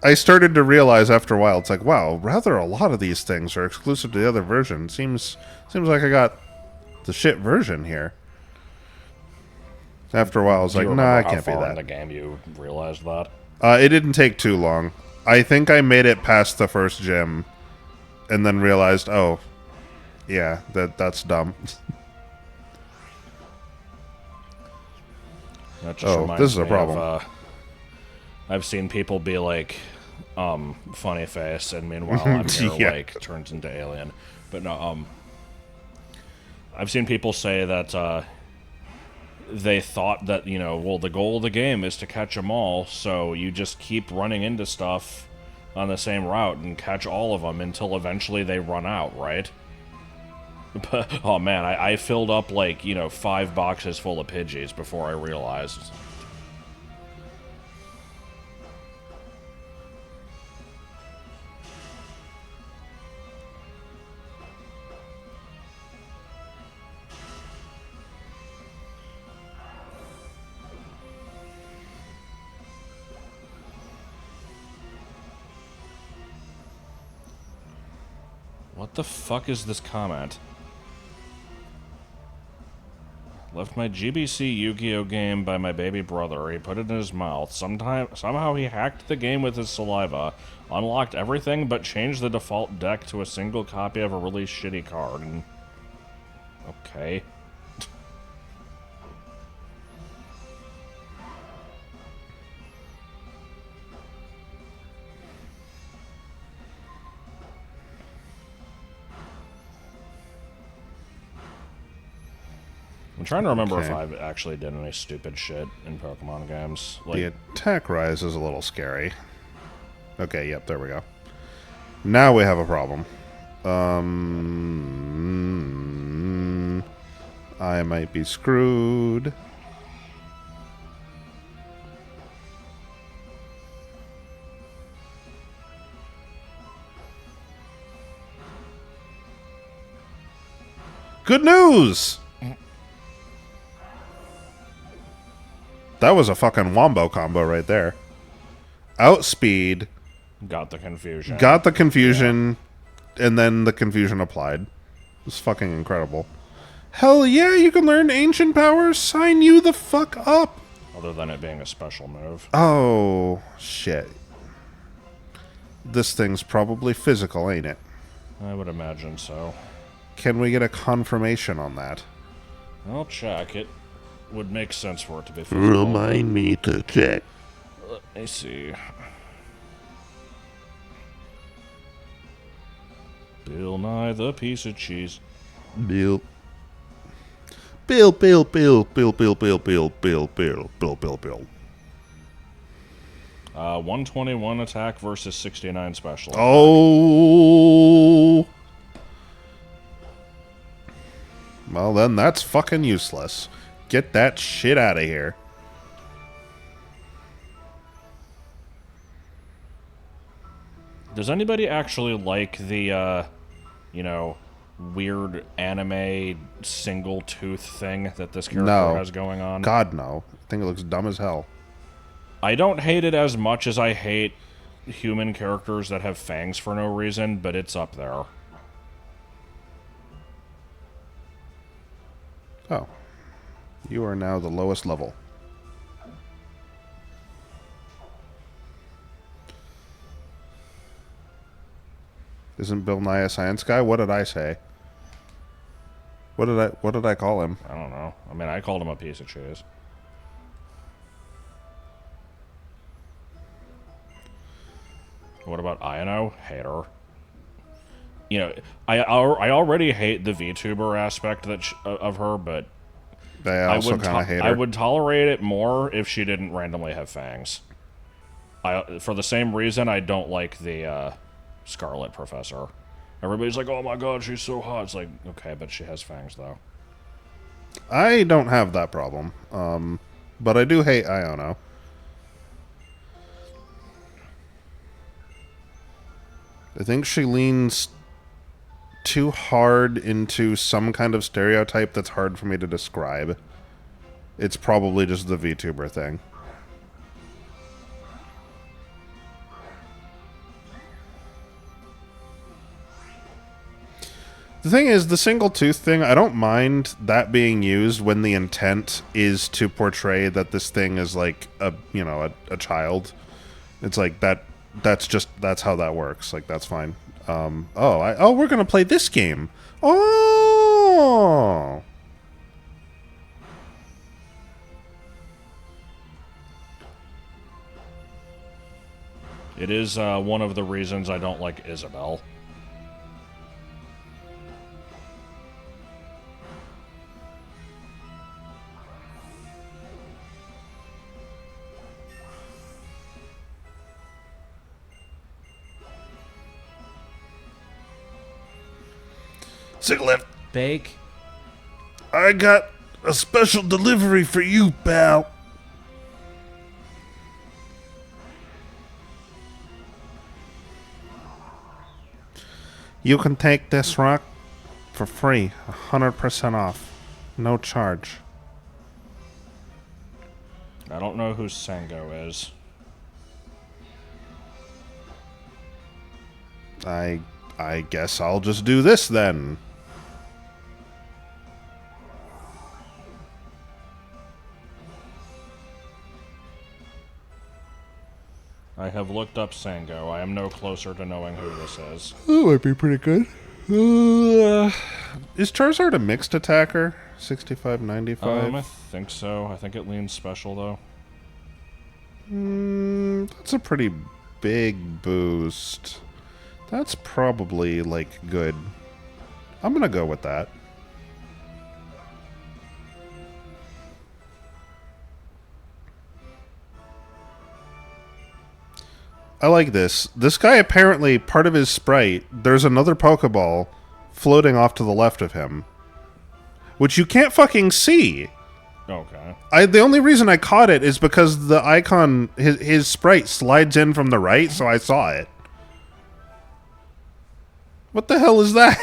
I started to realize after a while, it's like, wow, rather a lot of these things are exclusive to the other version. Seems like I got the shit version here. After a while, I was like, nah, I can't be that. In the game you realized that? It didn't take too long. I think I made it past the first gym, and then realized, oh, yeah, that's dumb. That just reminds this is a me problem. Of, I've seen people be like, funny face, and meanwhile I'm here, Yeah. like, turns into alien. But no, I've seen people say that, they thought that, well, the goal of the game is to catch them all, so you just keep running into stuff on the same route and catch all of them until eventually they run out, right? But, oh man, I filled up, like, 5 boxes full of Pidgeys before I realized. What the fuck is this comment? Left my GBC Yu-Gi-Oh game by my baby brother. He put it in his mouth. Somehow he hacked the game with his saliva, unlocked everything, but changed the default deck to a single copy of a really shitty card. Okay. I'm trying to remember if I actually did any stupid shit in Pokemon games. Like, The attack rise is a little scary. Okay, yep, there we go. Now we have a problem. I might be screwed. Good news! That was a fucking wombo combo right there. Outspeed. Got the confusion. Got the confusion, and then the confusion applied. It was fucking incredible. Hell yeah, you can learn ancient powers. Sign you the fuck up. Other than it being a special move. Oh, shit. This thing's probably physical, ain't it? I would imagine so. Can we get a confirmation on that? I'll check. It would make sense for it to be physical. Remind me to check. Let me see. Bill Nye the piece of cheese. Bill. Bill, Bill, Bill, Bill, Bill, Bill, Bill, Bill, Bill, Bill, Bill, Bill. 121 attack versus 69 special. Oh. Well, then that's fucking useless. Get that shit out of here. Does anybody actually like the, you know, weird anime single tooth thing that this character has going on? God, no. I think it looks dumb as hell. I don't hate it as much as I hate human characters that have fangs for no reason, but it's up there. Oh. You are now the lowest level. Isn't Bill Nye a science guy? What did I say? What did I call him? I don't know. I mean, I called him a piece of cheese. What about Ino? Hater. You know, I already hate the VTuber aspect of her, but I also kind of hate her. I would tolerate it more if she didn't randomly have fangs. For the same reason, I don't like the Scarlet Professor. Everybody's like, "Oh my god, she's so hot." It's like, okay, but she has fangs though. I don't have that problem, but I do hate Iono. I think she leans too hard into some kind of stereotype that's hard for me to describe. It's probably just the VTuber thing. The thing is, the single tooth thing, I don't mind that being used when the intent is to portray that this thing is like a child. It's like that's how that works. Like, that's fine. We're gonna play this game. Oh. It is one of the reasons I don't like Isabel. Siglif, Bake. I got a special delivery for you, pal. You can take this rock for free, 100% off, no charge. I don't know who Sango is. I guess I'll just do this then. I have looked up Sango. I am no closer to knowing who this is. That might be pretty good. Is Charizard a mixed attacker? 65-95? I think so. I think it leans special, though. That's a pretty big boost. That's probably, like, good. I'm gonna go with that. I like this. This guy, apparently, part of his sprite, there's another Pokeball floating off to the left of him, which you can't fucking see. Okay. The only reason I caught it is because the icon, his sprite slides in from the right, so I saw it. What the hell is that?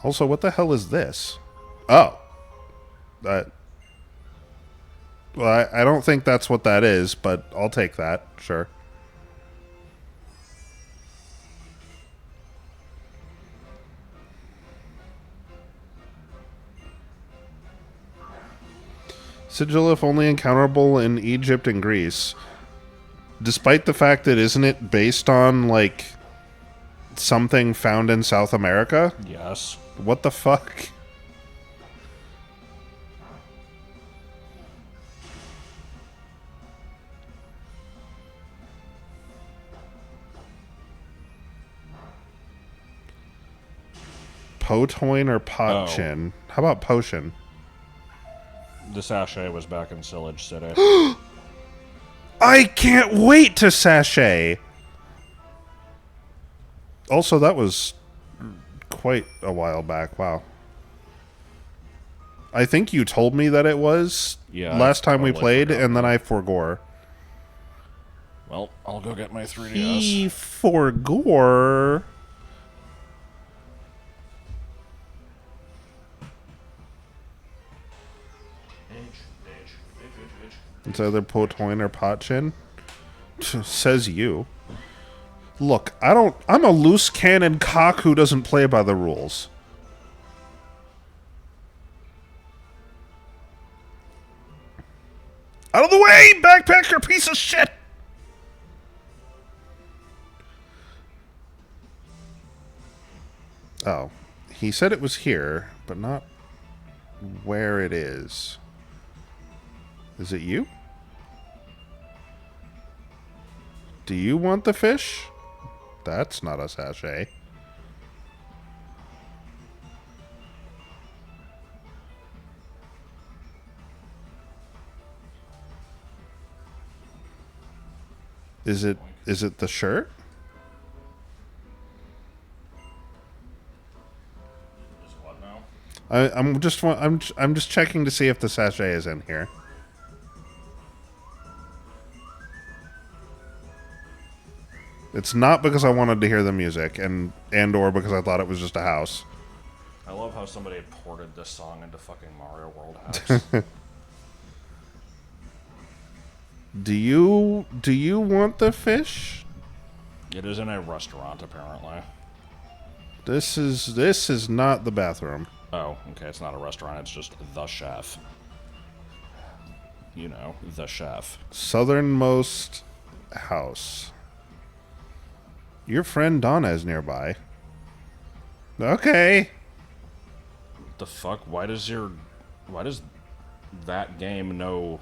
Also, what the hell is this? Oh. That... Well, I don't think that's what that is, but I'll take that. Sure. Sigil, if only encounterable in Egypt and Greece. Despite the fact that isn't it based on, like, something found in South America? Yes. What the fuck? Potoin or Potchin? How about Potion? The sachet was back in Sillage City. I can't wait to sachet! Also, that was quite a while back. Wow. I think you told me that it was last time we played, and then I forgore. Well, I'll go get my 3DS. He forgore? It's either Potoin or Potchin. Says you. Look, I'm a loose cannon cock who doesn't play by the rules. Out of the way, backpacker piece of shit! Oh. He said it was here, but not where it is. Is it you? Do you want the fish? That's not a sachet. Is it the shirt? What now? I'm just checking to see if the sachet is in here. It's not because I wanted to hear the music and or because I thought it was just a house. I love how somebody ported this song into fucking Mario World House. Do you want the fish? It is in a restaurant, apparently. This is not the bathroom. Oh, okay, it's not a restaurant, it's just the chef. You know, the chef. Southernmost house. Your friend Donna is nearby. Okay. What the fuck? Why does that game know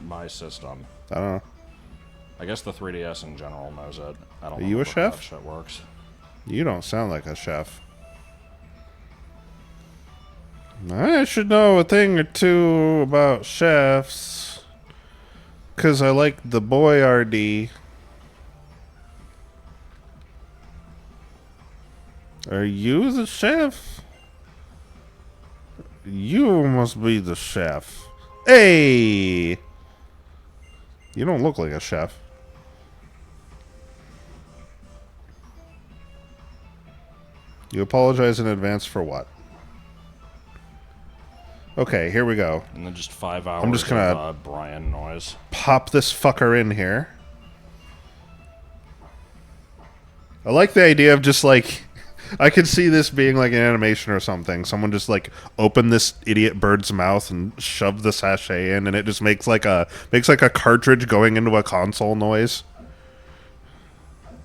my system? I don't know. I guess the 3DS in general knows it. I don't know. Are you a how chef? that shit works. You don't sound like a chef. I should know a thing or two about chefs. 'Cause I like the Boyardee. Are you the chef? You must be the chef. Hey! You don't look like a chef. You apologize in advance for what? Okay, here we go. And then just 5 hours I'm just gonna of Brian noise. pop this fucker in here. I like the idea of just like... I could see this being like an animation or something. Someone just like open this idiot bird's mouth and shove the sachet in, and it just makes like a cartridge going into a console noise.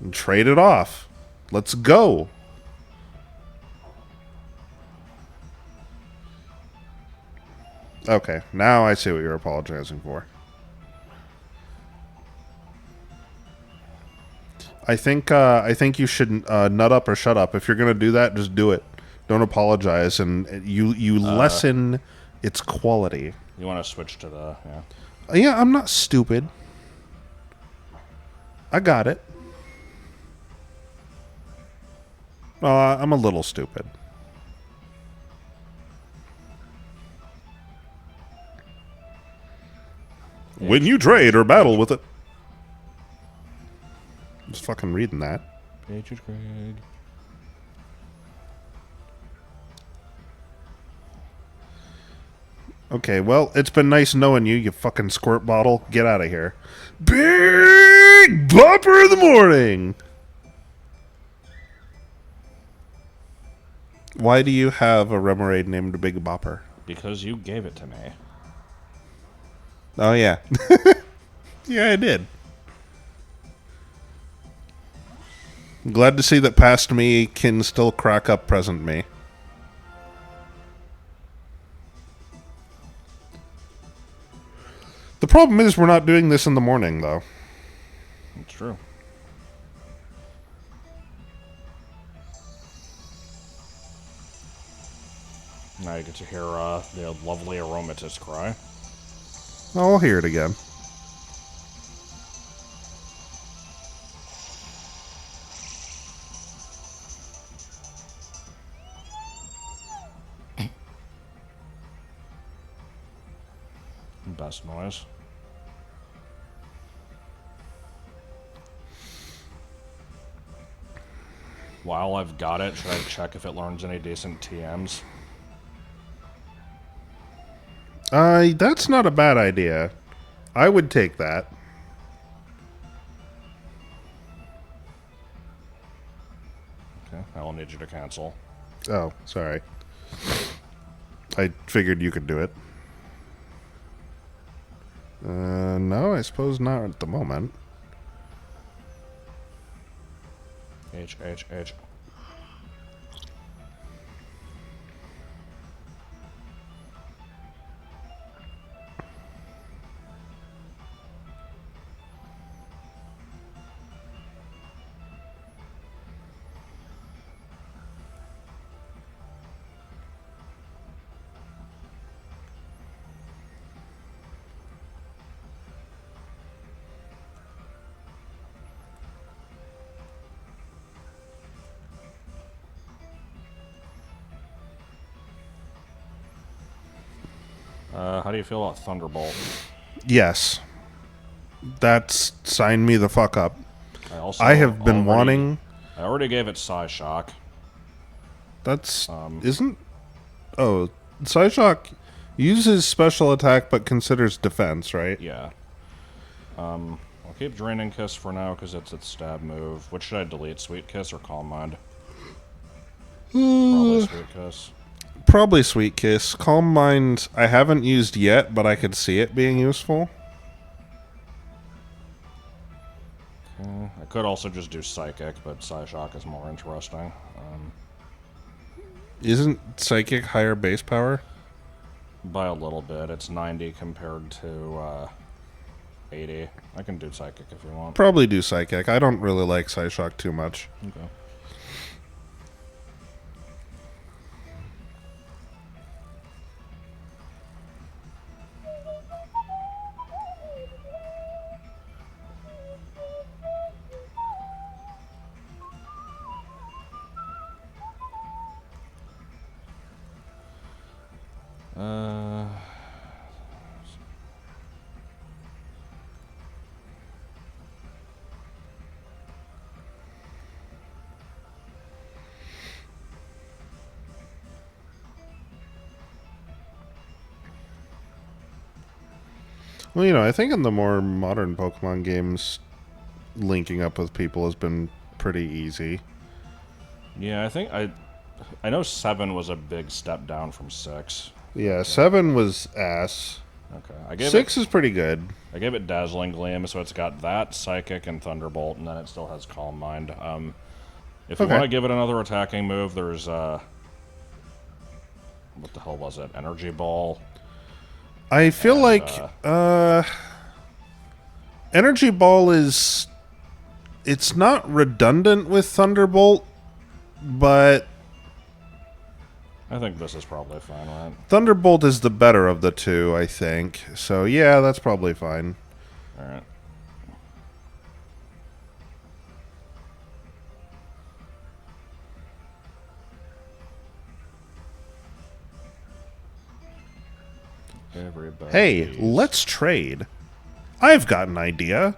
And trade it off. Let's go. Okay, now I see what you're apologizing for. I think you should nut up or shut up. If you're gonna do that, just do it. Don't apologize, and you lessen its quality. You want to switch to the Yeah, I'm not stupid. I got it. I'm a little stupid. When you trade or battle with it. Just fucking reading that. Pages, Greg. Okay, well, it's been nice knowing you, you fucking squirt bottle. Get out of here. Big Bopper of the morning! Why do you have a Remoraid named Big Bopper? Because you gave it to me. Oh, yeah. Yeah, I did. Glad to see that past me can still crack up present me. The problem is we're not doing this in the morning, though. It's true. Now you get to hear the lovely aromatist cry. I'll hear it again. Best noise. While I've got it, should I check if it learns any decent TMs? That's not a bad idea. I would take that. Okay, I will need you to cancel. Oh, sorry. I figured you could do it. No, I suppose not at the moment. H, H, H. How do you feel about Thunderbolt? Yes. That's signed me the fuck up. I have been wanting... I already gave it Psy Shock. That's... isn't... Oh, Psyshock uses special attack but considers defense, right? Yeah. I'll keep Draining Kiss for now because it's its stab move. Which should I delete? Sweet Kiss or Calm Mind? Probably Sweet Kiss. Probably Sweet Kiss. Calm Mind I haven't used yet, but I could see it being useful. I could also just do Psychic, but Psyshock is more interesting. Isn't Psychic higher base power? By a little bit. It's 90 compared to 80. I can do Psychic if you want. Probably do Psychic. I don't really like Psyshock too much. Okay. Well, you know, I think in the more modern Pokemon games, linking up with people has been pretty easy. Yeah, I think I know 7 was a big step down from 6. Yeah, 7 was ass. Okay, 6 is pretty good. I gave it Dazzling Gleam, so it's got that, Psychic, and Thunderbolt, and then it still has Calm Mind. If you want to give it another attacking move, there's what the hell was it? Energy Ball. I feel like Energy Ball is... It's not redundant with Thunderbolt, but... I think this is probably fine, right? Thunderbolt is the better of the two, I think. So, yeah, that's probably fine. Alright. Hey, let's trade. I've got an idea.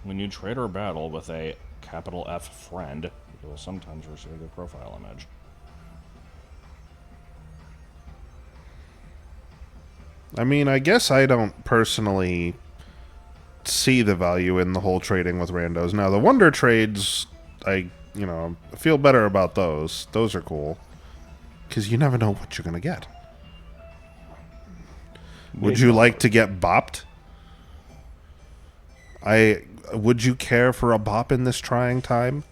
When you trade or battle with a capital F friend, you will sometimes receive a profile image. I mean, I guess I don't personally see the value in the whole trading with randos. Now, the wonder trades, I feel better about those. Those are cool. Because you never know what you're going to get. Would you like to get bopped? Would you care for a bop in this trying time?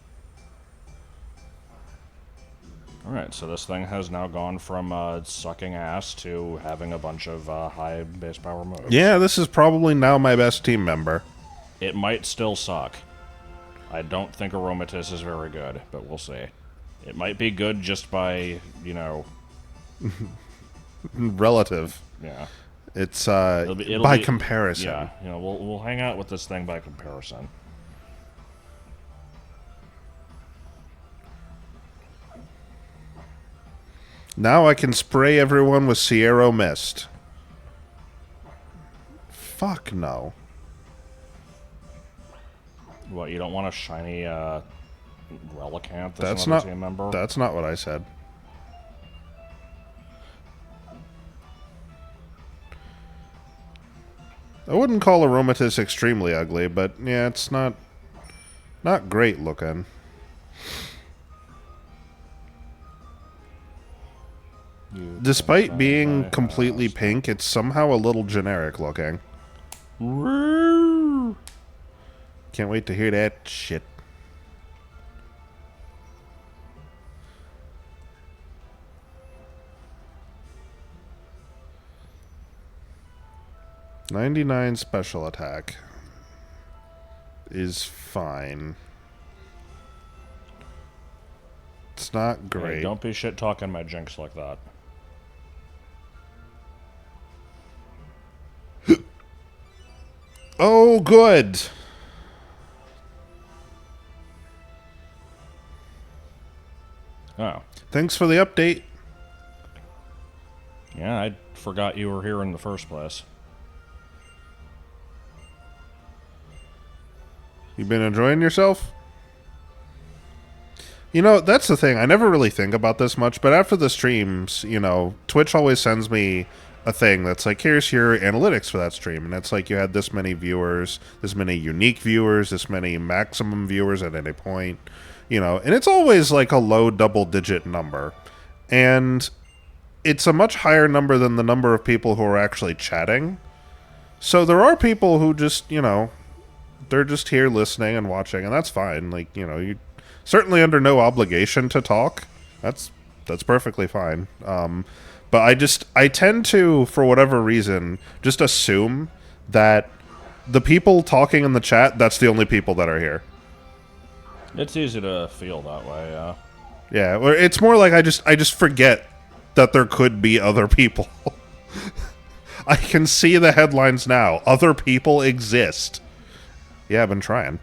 Alright, so this thing has now gone from sucking ass to having a bunch of high base power moves. Yeah, this is probably now my best team member. It might still suck. I don't think Aromatisse is very good, but we'll see. It might be good just by, Relative. Yeah. It's It'll by be, comparison. Yeah, we'll hang out with this thing by comparison. Now I can spray everyone with Sierra Mist. Fuck no. What, you don't want a shiny Relicanth That's as not team member? That's not what I said. I wouldn't call Aromatisse extremely ugly, but yeah, it's not great looking. Despite being completely pink, it's somehow a little generic looking. Can't wait to hear that shit. .99 special attack is fine. It's not great. Hey, don't be shit talking my Jinx like that. Oh, good. Oh. Thanks for the update. Yeah, I forgot you were here in the first place. You been enjoying yourself? You know, that's the thing. I never really think about this much, but after the streams, Twitch always sends me a thing that's like, here's your analytics for that stream. And it's like you had this many viewers, this many unique viewers, this many maximum viewers at any point, and it's always like a low double-digit number. And it's a much higher number than the number of people who are actually chatting. So there are people who just, they're just here listening and watching, and that's fine. Like, you certainly under no obligation to talk. That's perfectly fine. But I tend to, for whatever reason, just assume that the people talking in the chat, that's the only people that are here. It's easy to feel that way, yeah. Yeah, or it's more like I just forget that there could be other people. I can see the headlines now. Other people exist. Yeah, I've been trying.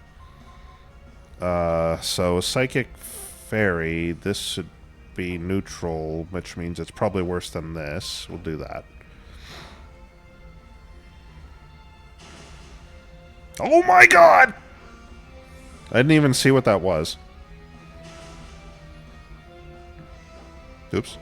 So Psychic Fairy, this should be neutral, which means it's probably worse than this. We'll do that. Oh my god! I didn't even see what that was. Oops.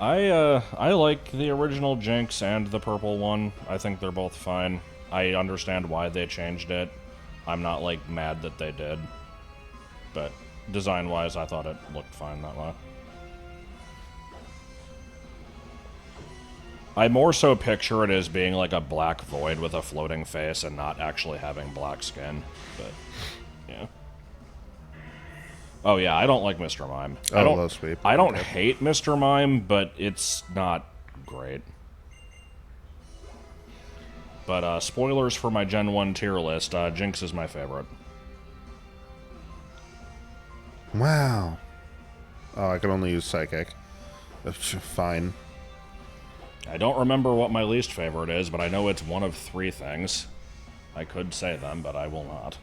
I like the original Jinx and the purple one. I think they're both fine. I understand why they changed it. I'm not, mad that they did. But design-wise, I thought it looked fine that way. I more so picture it as being like a black void with a floating face and not actually having black skin. But, yeah. Oh, yeah, I don't like Mr. Mime. I don't hate Mr. Mime, but it's not great. But, spoilers for my Gen 1 tier list, Jinx is my favorite. Wow. Oh, I can only use Psychic. Fine. I don't remember what my least favorite is, but I know it's one of 3 things. I could say them, but I will not.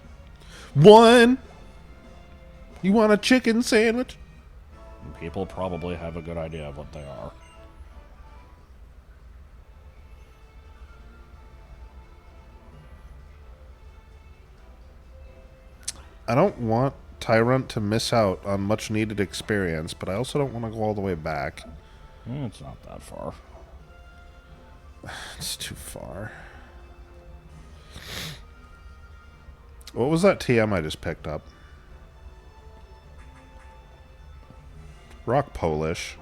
1! You want a chicken sandwich? People probably have a good idea of what they are. I don't want Tyrant to miss out on much needed experience, but I also don't want to go all the way back. It's not that far. It's too far. What was that TM I just picked up? Rock Polish.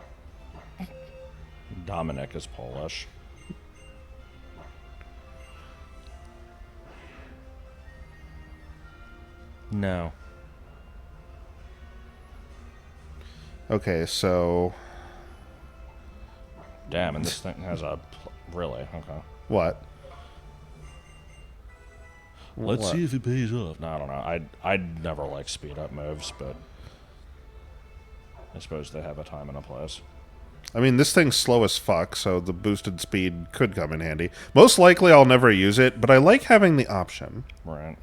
Dominic is Polish. No. Okay, so... Damn, and this thing has a... Really? Okay. What? Let's What? see if it pays off. No, I don't know. I'd never like speed up moves, but I suppose they have a time and a place. I mean, this thing's slow as fuck, so the boosted speed could come in handy. Most likely I'll never use it, but I like having the option. Right.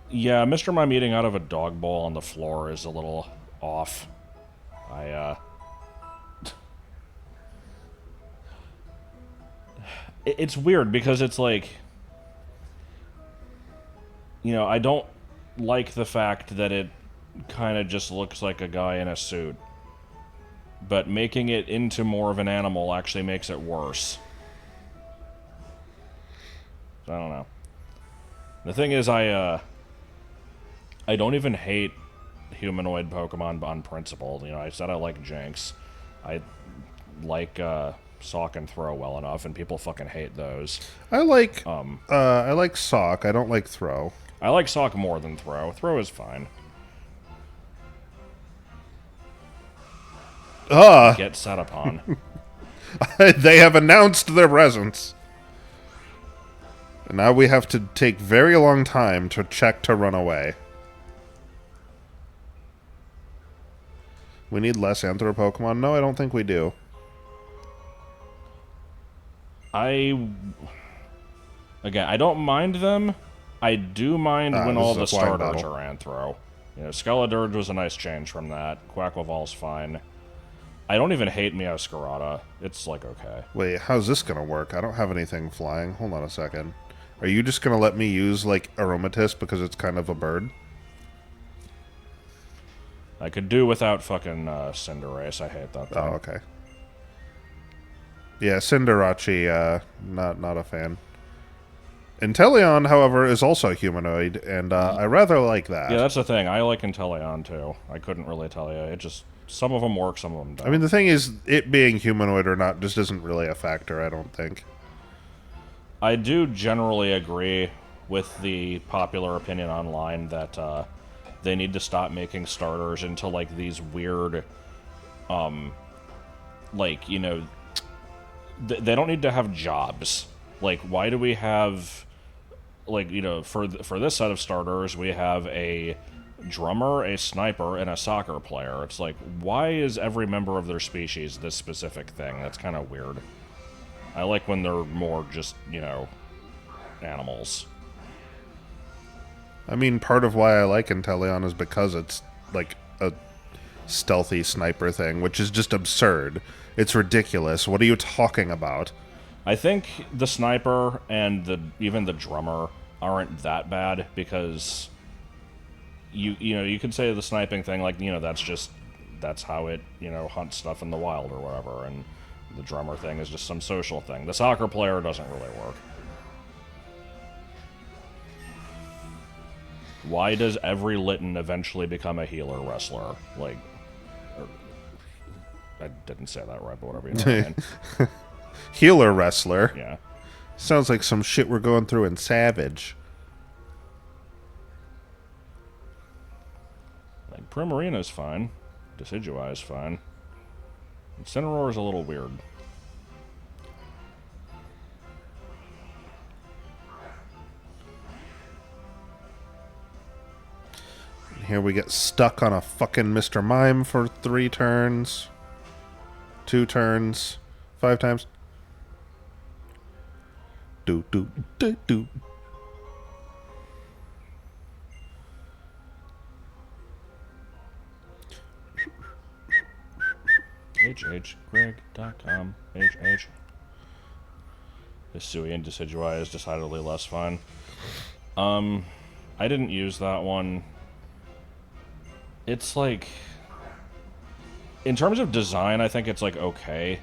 Yeah, Mr. Mime eating out of a dog bowl on the floor is a little off. It's weird because it's like... You know, I don't like the fact that it kind of just looks like a guy in a suit. But making it into more of an animal actually makes it worse. So I don't know. The thing is, I don't even hate humanoid Pokemon on principle. You know, I said I like Jinx. I like Sock and Throw well enough, and people fucking hate those. I like Sock. I don't like Throw. I like Sock more than Throw. Throw is fine. Get set upon. They have announced their presence. And now we have to take very long time to check to run away. We need less Anthro Pokemon? No, I don't think we do. Again, I don't mind them. I do mind when all the starters are Anthro. You know, Skeledirge was a nice change from that. Quaquaval's fine. I don't even hate Meowscarada. It's, like, okay. Wait, how's this gonna work? I don't have anything flying. Hold on a second. Are you just gonna let me use, like, Aromatisse because it's kind of a bird? I could do without fucking Cinderace. I hate that thing. Oh, okay. Yeah, Cinderace, not a fan. Inteleon, however, is also humanoid, and I rather like that. Yeah, that's the thing. I like Inteleon, too. I couldn't really tell you. It just... Some of them work, some of them don't. I mean, the thing is, it being humanoid or not just isn't really a factor, I don't think. I do generally agree with the popular opinion online that they need to stop making starters into, like, these weird, like, you know, they don't need to have jobs. Like, why do we have, like, you know, for this set of starters, we have a drummer, a sniper, and a soccer player. It's like, why is every member of their species this specific thing? That's kind of weird. I like when they're more just, you know, animals. I mean, part of why I like Inteleon is because it's, like, a stealthy sniper thing, which is just absurd. It's ridiculous. What are you talking about? I think the sniper and even the drummer aren't that bad because... You know, you could say the sniping thing, like, you know, that's how it, you know, hunts stuff in the wild or whatever, and the drummer thing is just some social thing. The soccer player doesn't really work. Why does every Litten eventually become a healer wrestler? Like, I didn't say that right, but whatever, you know what I mean. Healer wrestler? Yeah. Sounds like some shit we're going through in Savage. Like, Primarina's fine. Decidueye's fine. Incineroar's a little weird. Here we get stuck on a fucking Mr. Mime for 3 turns. 2 turns. 5 times. Do, do, do, do. hhgreg.com. HH. Hisuian Decidueye is decidedly less fun. I didn't use that one. It's like... In terms of design, I think it's, like, okay.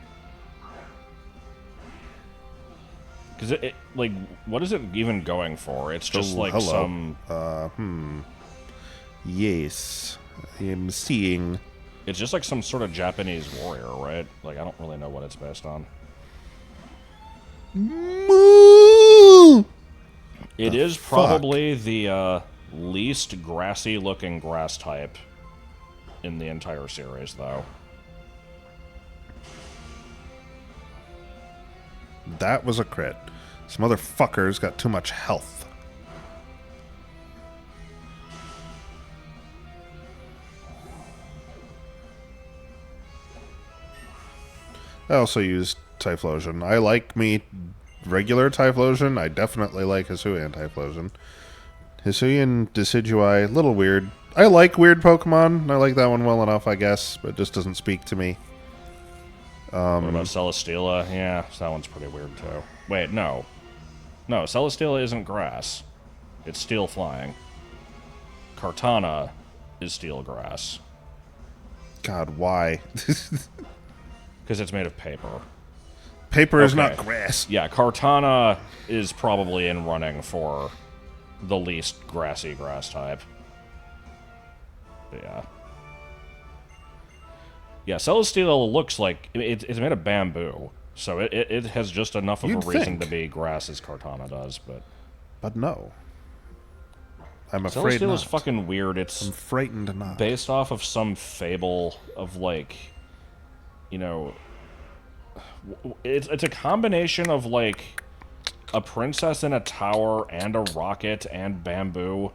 Because like, what is it even going for? It's just, like, hello. some... Yes. I am seeing. It's just, like, some sort of Japanese warrior, right? Like, I don't really know what it's based on. Moo! It is probably the least grassy-looking grass type in the entire series, though. That was a crit. Some motherfuckers got too much health. I also used Typhlosion. I like me regular Typhlosion. I definitely like Hisuian Typhlosion. Hisuian Decidueye, a little weird. I like weird Pokemon. I like that one well enough, I guess, but it just doesn't speak to me. What about Celesteela? Yeah, that one's pretty weird, too. Wait, no. No, Celesteela isn't grass. It's steel flying. Kartana is steel grass. God, why? Because it's made of paper. Paper is not grass. Yeah, Kartana is probably in running for the least grassy grass type. But yeah. Yeah, Celesteela looks like... It's made of bamboo. So it has just enough of a reason to be grass as Kartana does, but... But no. I'm afraid Celesteela's not. fucking weird. I'm It's frightened not. based off of some fable of, like... You know... It's a combination of, like... A princess in a tower and a rocket and bamboo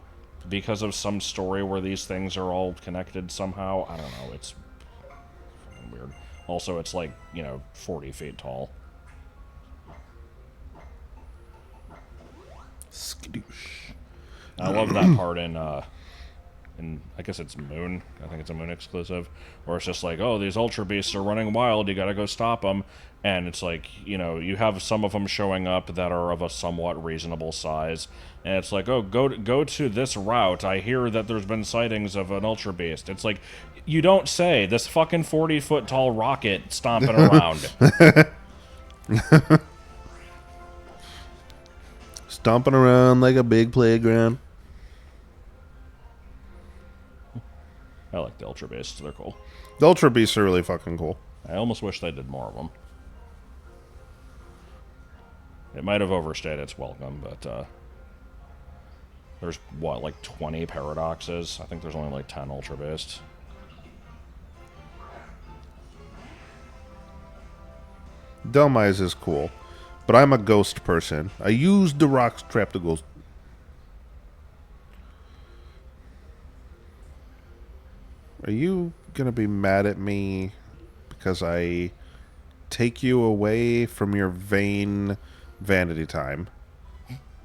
because of some story where these things are all connected somehow. I don't know. It's fucking weird. Also, it's like, 40 feet tall. Skadoosh. I love that part in I guess it's Moon. I think it's a Moon exclusive. Where it's just like, oh, these Ultra Beasts are running wild. You gotta go stop them. And it's like, you have some of them showing up that are of a somewhat reasonable size. And it's like, oh, go to this route. I hear that there's been sightings of an Ultra Beast. It's like, you don't say. This fucking 40-foot tall rocket stomping around. Stomping around like a big playground. I like the Ultra Beasts. They're cool. The Ultra Beasts are really fucking cool. I almost wish they did more of them. It might have overstayed its welcome, but there's, what, like 20 paradoxes? I think there's only like 10 Ultra Beasts. Delmise is cool, but I'm a ghost person. I used the rocks trap to ghost. Are you gonna be mad at me because I take you away from your vain vanity time?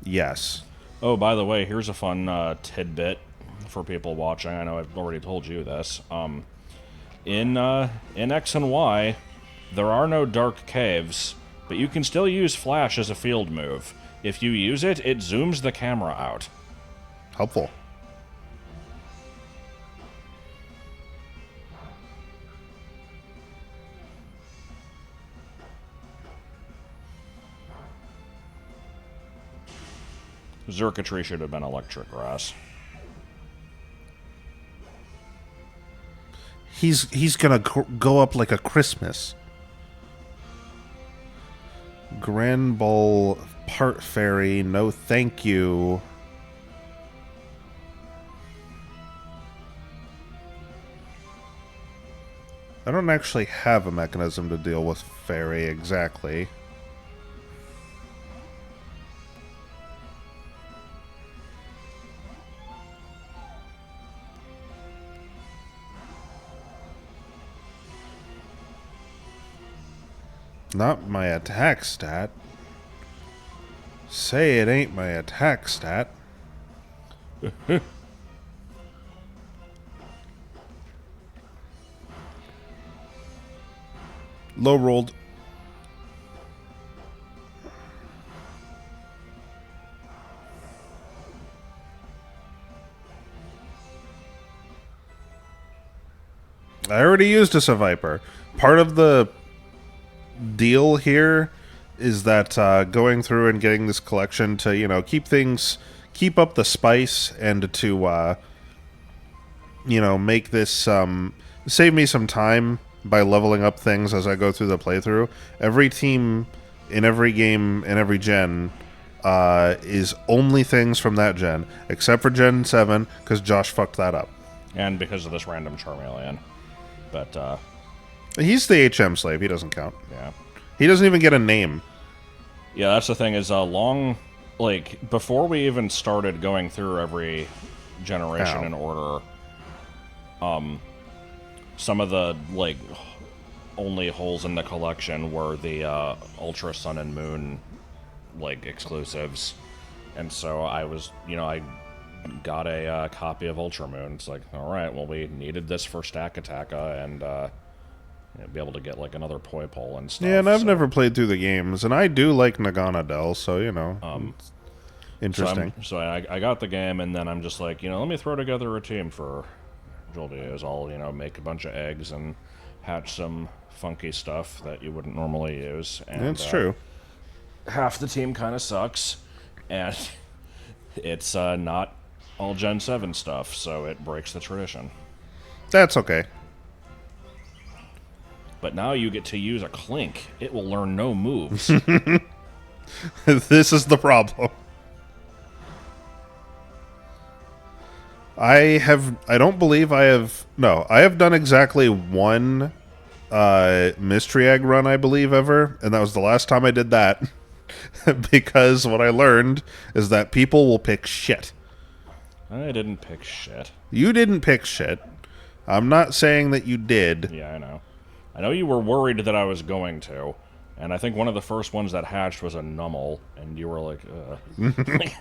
Yes. Oh, by the way, here's a fun tidbit for people watching. I know I've already told you this. In X and Y, there are no dark caves, but you can still use Flash as a field move. If you use it, it zooms the camera out. Helpful. Xurkitree should have been electric grass. He's gonna go up like a Christmas. Grand Bowl Part Fairy, no thank you. I don't actually have a mechanism to deal with Fairy exactly. Not my attack stat. Say it ain't my attack stat. Low rolled. I already used a Viper. Part of the deal here is that going through and getting this collection to, you know, keep up the spice and to, you know, make this save me some time by leveling up things as I go through the playthrough. Every team in every game in every gen is only things from that gen, except for Gen 7, because Josh fucked that up. And because of this random Charmeleon. But, he's the HM slave. He doesn't count. yeah. He doesn't even get a name. Yeah, that's the thing is, like, before we even started going through every generation in order, some of the, like, only holes in the collection were the Ultra Sun and Moon, like, exclusives. And so I was, you know, I got a copy of Ultra Moon. It's like, alright, well, we needed this for Stack Attacka, and you know, be able to get, like, another Poi Pole and stuff. Yeah, and I've never played through the games, and I do like Nagana Dell, so, you know, it's interesting. So I got the game, and then I'm just like, you know, let me throw together a team for Jolteos. I'll, you know, make a bunch of eggs and hatch some funky stuff that you wouldn't normally use. And, That's true. Half the team kind of sucks, and it's not all Gen 7 stuff, so it breaks the tradition. That's okay. But now you get to use a Clink. It will learn no moves. This is the problem. I don't believe I have... No, I have done exactly one mystery egg run, I believe, ever, and that was the last time I did that. Because what I learned is that people will pick shit. I didn't pick shit. You didn't pick shit. I'm not saying that you did. Yeah, I know. I know you were worried that I was going to, and I think one of the first ones that hatched was a Nummel, and you were like,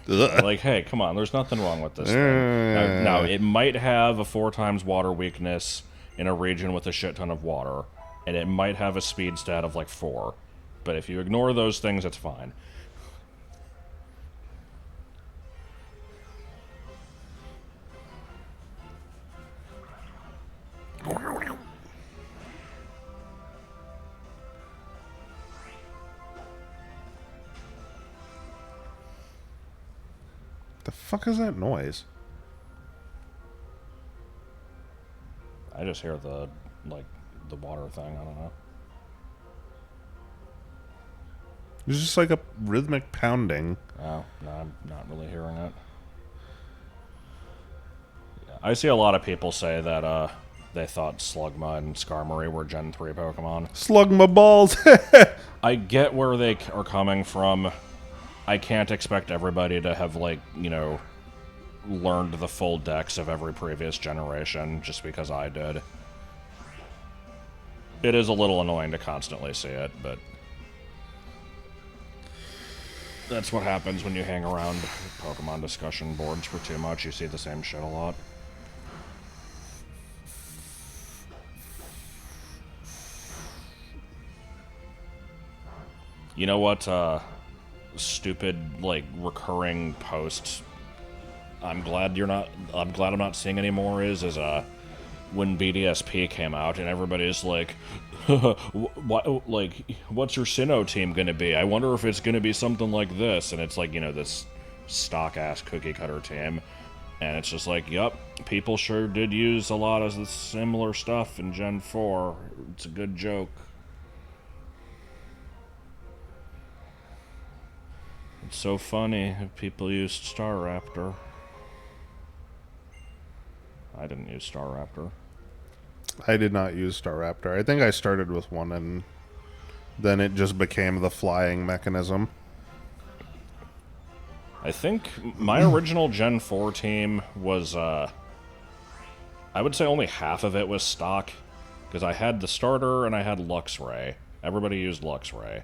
like, hey, come on, there's nothing wrong with this thing. Now, it might have a 4x water weakness in a region with a shit ton of water, and it might have a speed stat of like 4. But if you ignore those things, it's fine. The fuck is that noise? I just hear the, like, the water thing, I don't know. It's just like a rhythmic pounding. Oh, no, I'm not really hearing it. Yeah, I see a lot of people say that they thought Slugma and Skarmory were Gen 3 Pokemon. Slug my balls! I get where they are coming from. I can't expect everybody to have, like, you know, learned the full decks of every previous generation just because I did. It is a little annoying to constantly see it, but that's what happens when you hang around Pokemon discussion boards for too much. You see the same shit a lot. You know what, stupid, like, recurring post I'm glad I'm not seeing anymore is when BDSP came out and everybody's like, what, like, what's your Sinnoh team gonna be? I wonder if it's gonna be something like this. And it's like, you know, this stock ass cookie cutter team, and it's just like, yup, people sure did use a lot of the similar stuff in Gen 4. It's a good joke. It's so funny if people used Staraptor. I didn't use Staraptor. I did not use Staraptor. I think I started with one, and then it just became the flying mechanism. I think my original Gen 4 team was, I would say only half of it was stock, because I had the starter and I had Luxray. Everybody used Luxray.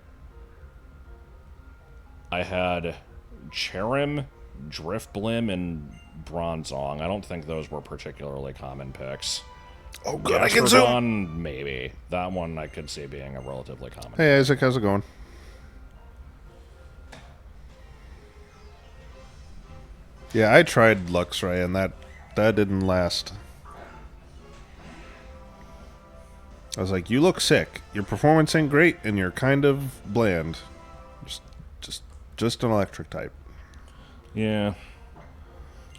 I had Cherim, Driftblim, and Bronzong. I don't think those were particularly common picks. Oh, good, I can zoom! Gastrodon, maybe. That one I could see being a relatively common. Hey, Isaac, how's it going? Yeah, I tried Luxray, and that didn't last. I was like, you look sick. Your performance ain't great, and you're kind of bland. Just an electric type. Yeah.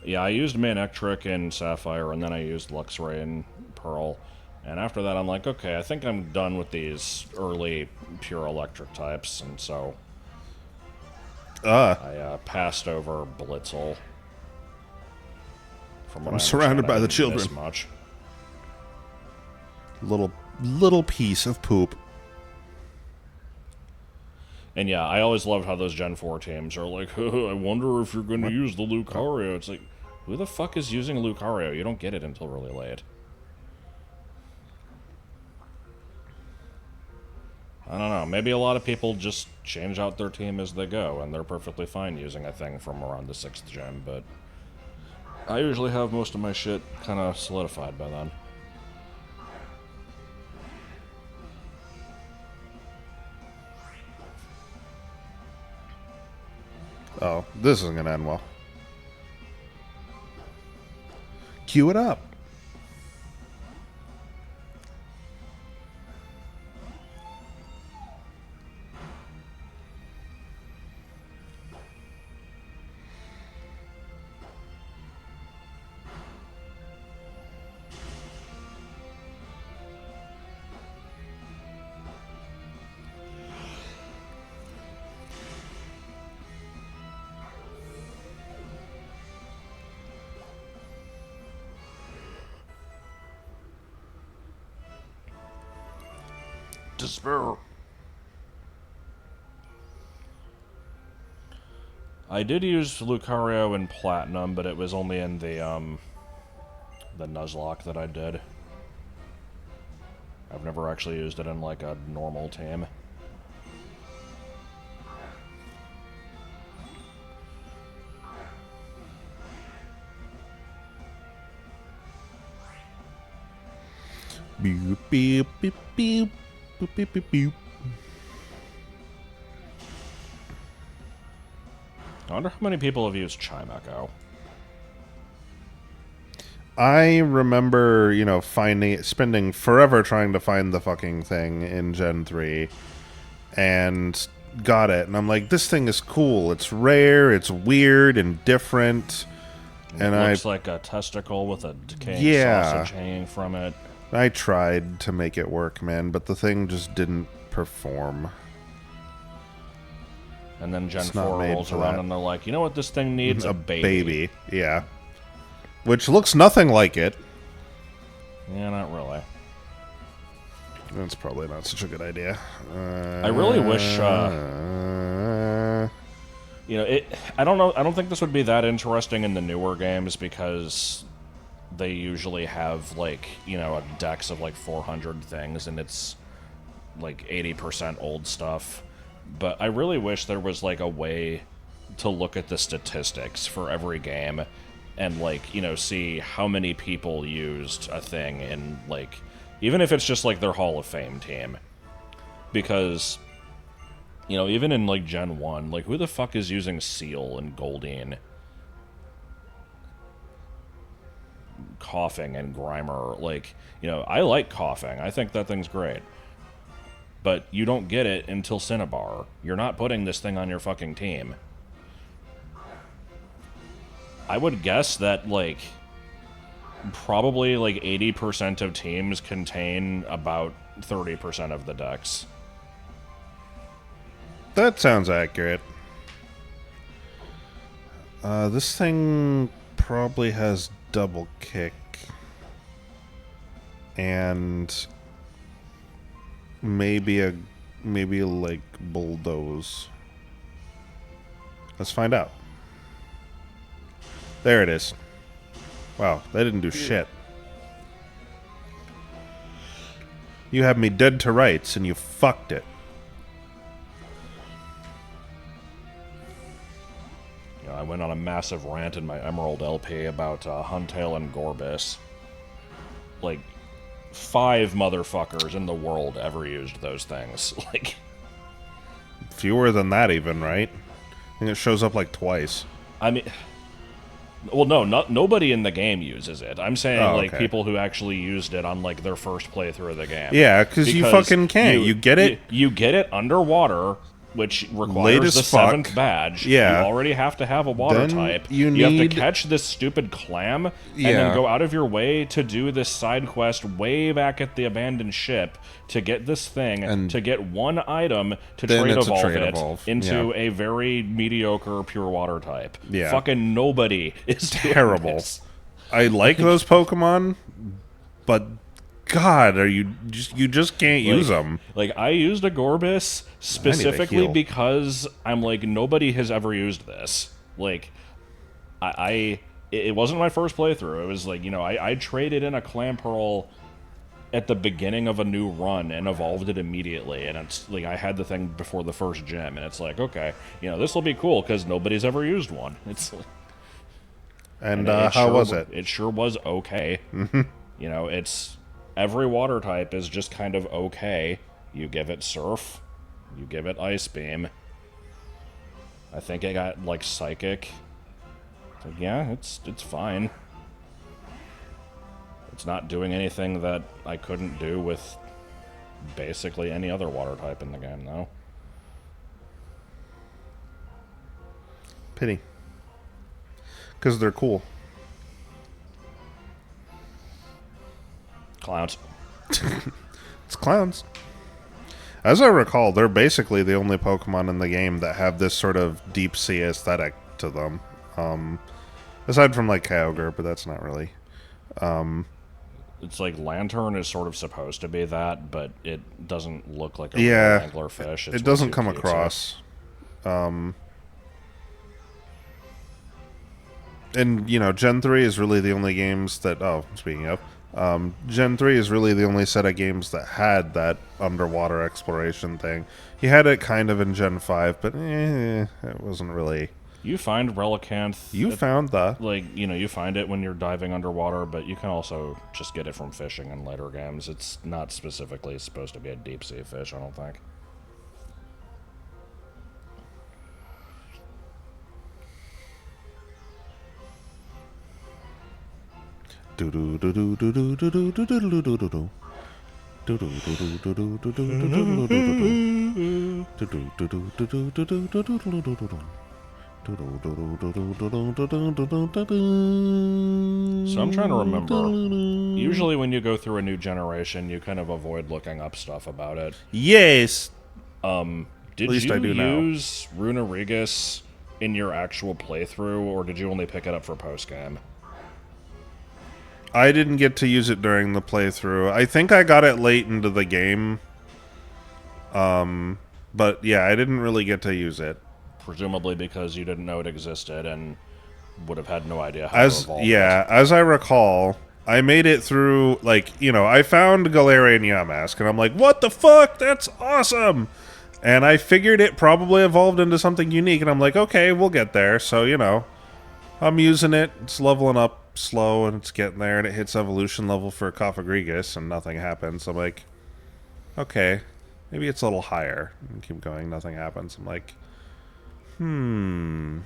Yeah, I used Manectric and Sapphire, and then I used Luxray and Pearl. And after that, I'm like, okay, I think I'm done with these early pure electric types, and so I passed over Blitzel. From what I'm I surrounded understand, by I the didn't children. miss much. Little piece of poop. And yeah, I always loved how those Gen 4 teams are like, I wonder if you're going to use the Lucario. It's like, who the fuck is using a Lucario? You don't get it until really late. I don't know. Maybe a lot of people just change out their team as they go, and they're perfectly fine using a thing from around the 6th gen, but I usually have most of my shit kind of solidified by then. Oh, this isn't gonna end well. Cue it up. Despair. I did use Lucario in Platinum, but it was only in the Nuzlocke that I did. I've never actually used it in, like, a normal team. Beep, beep, beep, beep, beep, beep, beep, beep. I wonder how many people have used Chime Echo. I remember, spending forever trying to find the fucking thing in Gen 3 and got it. And I'm like, this thing is cool. It's rare, it's weird and different. And It looks like a testicle with a decaying sausage hanging from it. I tried to make it work, man, but the thing just didn't perform. And then Gen It's 4 not made rolls for around that. and they're like, you know what this thing needs? A baby. Yeah. Which looks nothing like it. Yeah, not really. That's probably not such a good idea. I really wish, I don't know. I don't think this would be that interesting in the newer games because they usually have, like, a dex of, like, 400 things, and it's, like, 80% old stuff. But I really wish there was, like, a way to look at the statistics for every game and, like, see how many people used a thing in, like, even if it's just, like, their Hall of Fame team. Because, even in, like, Gen 1, like, who the fuck is using Seal and Goldeen? Coughing and Grimer, like, I like Coughing. I think that thing's great. But you don't get it until Cinnabar. You're not putting this thing on your fucking team. I would guess that, like, probably, like, 80% of teams contain about 30% of the decks. That sounds accurate. This thing probably has double kick. And maybe like bulldoze. Let's find out. There it is. Wow, that didn't do shit. You had me dead to rights and you fucked it. I went on a massive rant in my Emerald LP about Huntail and Gorbis. Like, 5 motherfuckers in the world ever used those things. Like, fewer than that even, right? I think it shows up like twice. I mean, Well, no, nobody in the game uses it. I'm saying Oh, like okay. people who actually used it on like their first playthrough of the game. Yeah, because you fucking can't. You get it You get it underwater, which late requires as the fuck. 7th badge. Yeah. You already have to have a water Then type. you have to need- catch this stupid clam and Yeah. then go out of your way to do this side quest way back at the abandoned ship to get this thing, And to get one item to then trade it's a evolve trade it evolve. into Yeah. a very mediocre pure water type. Yeah. Fucking nobody is doing terrible. this. I like those Pokemon, but God, you just can't use them. Like, I used a Gorbis specifically heal. because I'm like, nobody has ever used this. Like, it wasn't my first playthrough. It was like, I traded in a Clamperl at the beginning of a new run and evolved it immediately. And it's like, I had the thing before the first gym, and it's like, okay, this will be cool because nobody's ever used one. It's like, And it how sure was it? It sure was okay. It's every water type is just kind of okay. You give it Surf, you give it Ice Beam. I think it got like Psychic. So, yeah, it's fine. It's not doing anything that I couldn't do with basically any other water type in the game, though. Pity. Because they're cool. Clowns. It's clowns. As I recall, they're basically the only Pokemon in the game that have this sort of deep sea aesthetic to them. Aside from like Kyogre, but that's not really. It's like Lantern is sort of supposed to be that, but it doesn't look like a Yeah, real anglerfish. It's It doesn't way too come cute, so- across. And, Gen 3 is really the only games that... Oh, speaking of... Gen 3 is really the only set of games that had that underwater exploration thing. You had it kind of in Gen 5, but it wasn't really... You find Relicanth. You found the... Like, you find it when you're diving underwater, but you can also just get it from fishing in later games. It's not specifically supposed to be a deep sea fish, I don't think. So I'm trying to remember. Usually when you go through a new generation, you kind of avoid looking up stuff about it. Yes! Did least you I do now. use Runerigus in your actual playthrough, or did you only pick it up for post-game? I didn't get to use it during the playthrough. I think I got it late into the game. But yeah, I didn't really get to use it. Presumably because you didn't know it existed and would have had no idea how to evolve it. As I recall, I made it through, I found Galarian Yamask, and I'm like, what the fuck? That's awesome! And I figured it probably evolved into something unique, and I'm like, okay, we'll get there. So, I'm using it. It's leveling up slow, and it's getting there, and it hits evolution level for Cofagrigus, and nothing happens. I'm like, okay, maybe it's a little higher. And keep going, nothing happens. I'm like, And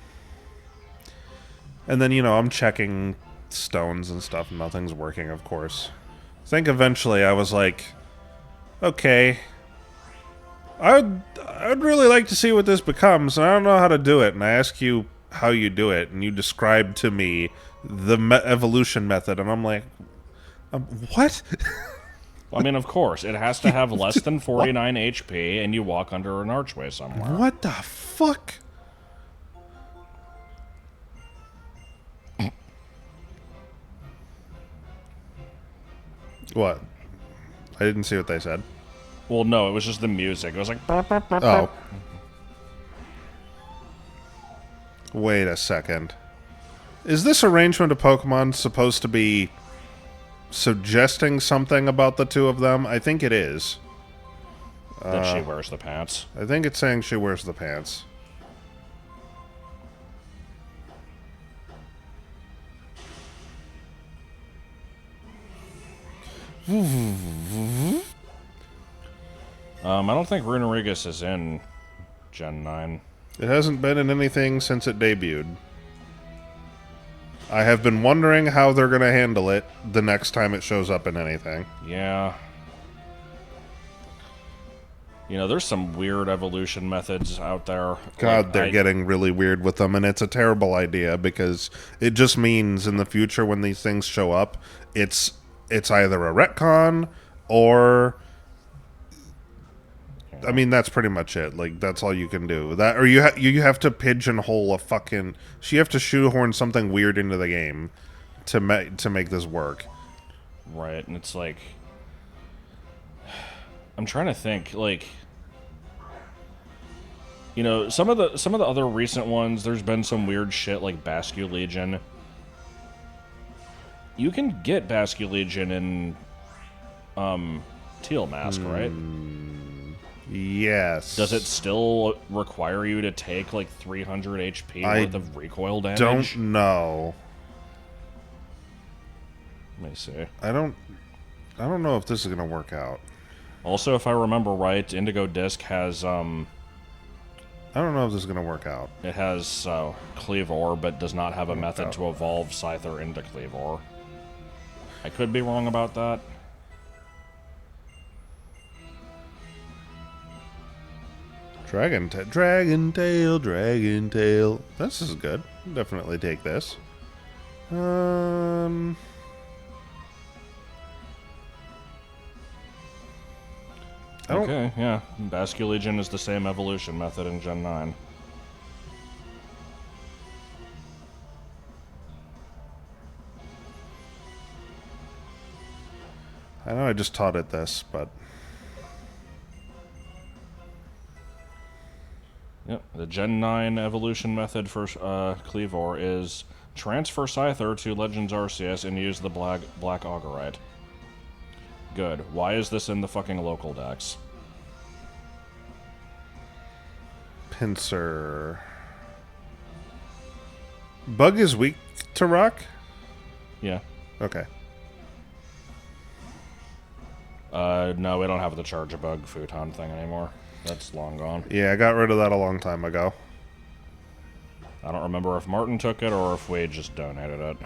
then, I'm checking stones and stuff, and nothing's working, of course. I think eventually I was like, okay, I'd really like to see what this becomes, and I don't know how to do it. And I ask you how you do it, and you describe to me the evolution method, and I'm like, what? I mean, of course, it has to have less than 49 HP, and you walk under an archway somewhere. What the fuck? What? I didn't see what they said. Well, no, it was just the music. It was like... Oh. Wait a second. Is this arrangement of Pokemon supposed to be suggesting something about the two of them? I think it is. that she wears the pants. I think it's saying she wears the pants. I don't think Runerigus is in Gen 9. It hasn't been in anything since it debuted. I have been wondering how they're going to handle it the next time it shows up in anything. Yeah. You know, there's some weird evolution methods out there. God, Like, they're getting really weird with them, and it's a terrible idea because it just means in the future when these things show up, it's either a retcon or I mean that's pretty much it. Like that's all you can do. That or you have to pigeonhole a fucking. So you have to shoehorn something weird into the game to make this work. Right, and it's like I'm trying to think, like, you know, some of the other recent ones. There's been some weird shit like Basque Legion. You can get Basque Legion in Teal Mask, right? Yes. Does it still require you to take like 300 HP worth of recoil damage? Don't know. Let me see. I don't know if this is gonna work out. Also, if I remember right, Indigo Disc has I don't know if this is gonna work out. it has Cleavor, but does not have a method to evolve Scyther into Cleavor. I could be wrong about that. Dragon tail. This is good. Definitely take this. Okay, yeah. Basque Legion is the same evolution method in Gen 9. I know I just taught it this, but Yep, the Gen 9 evolution method for Cleavor is transfer Scyther to Legends Arceus and use the Black Augurite. Good. Why is this in the fucking local decks? Pinsir. Bug is weak to rock? Yeah. Okay. No, we don't have the Charge a Bug futon thing anymore. That's long gone. Yeah, I got rid of that a long time ago. I don't remember if Martin took it or if we just donated it.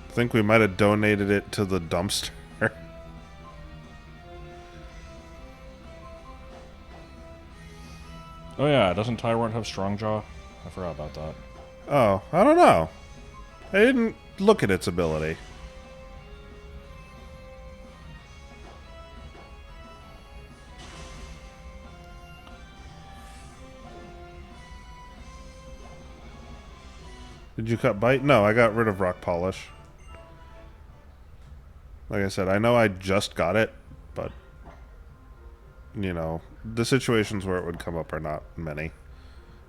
I think we might have donated it to the dumpster. Oh yeah, doesn't Tyrant have Strongjaw? I forgot about that. Oh, I don't know. I didn't look at its ability. Did you cut Bite? No, I got rid of Rock Polish. Like I said, I know I just got it, but, you know, the situations where it would come up are not many.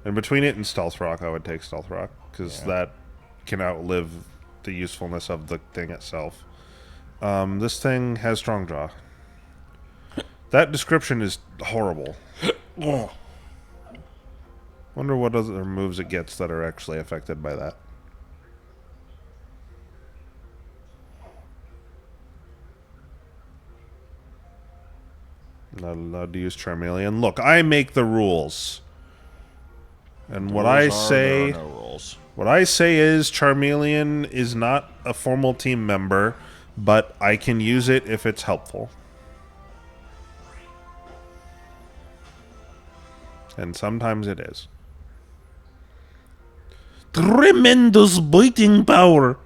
And between it and Stealth Rock, I would take Stealth Rock, because that can outlive the usefulness of the thing itself. This thing has Strongjaw. That description is horrible. Wonder what other moves it gets that are actually affected by that. Not allowed to use Charmeleon. Look, I make the rules. And what I say... There are no rules. What I say is Charmeleon is not a formal team member, but I can use it if it's helpful. And sometimes it is. Tremendous biting power!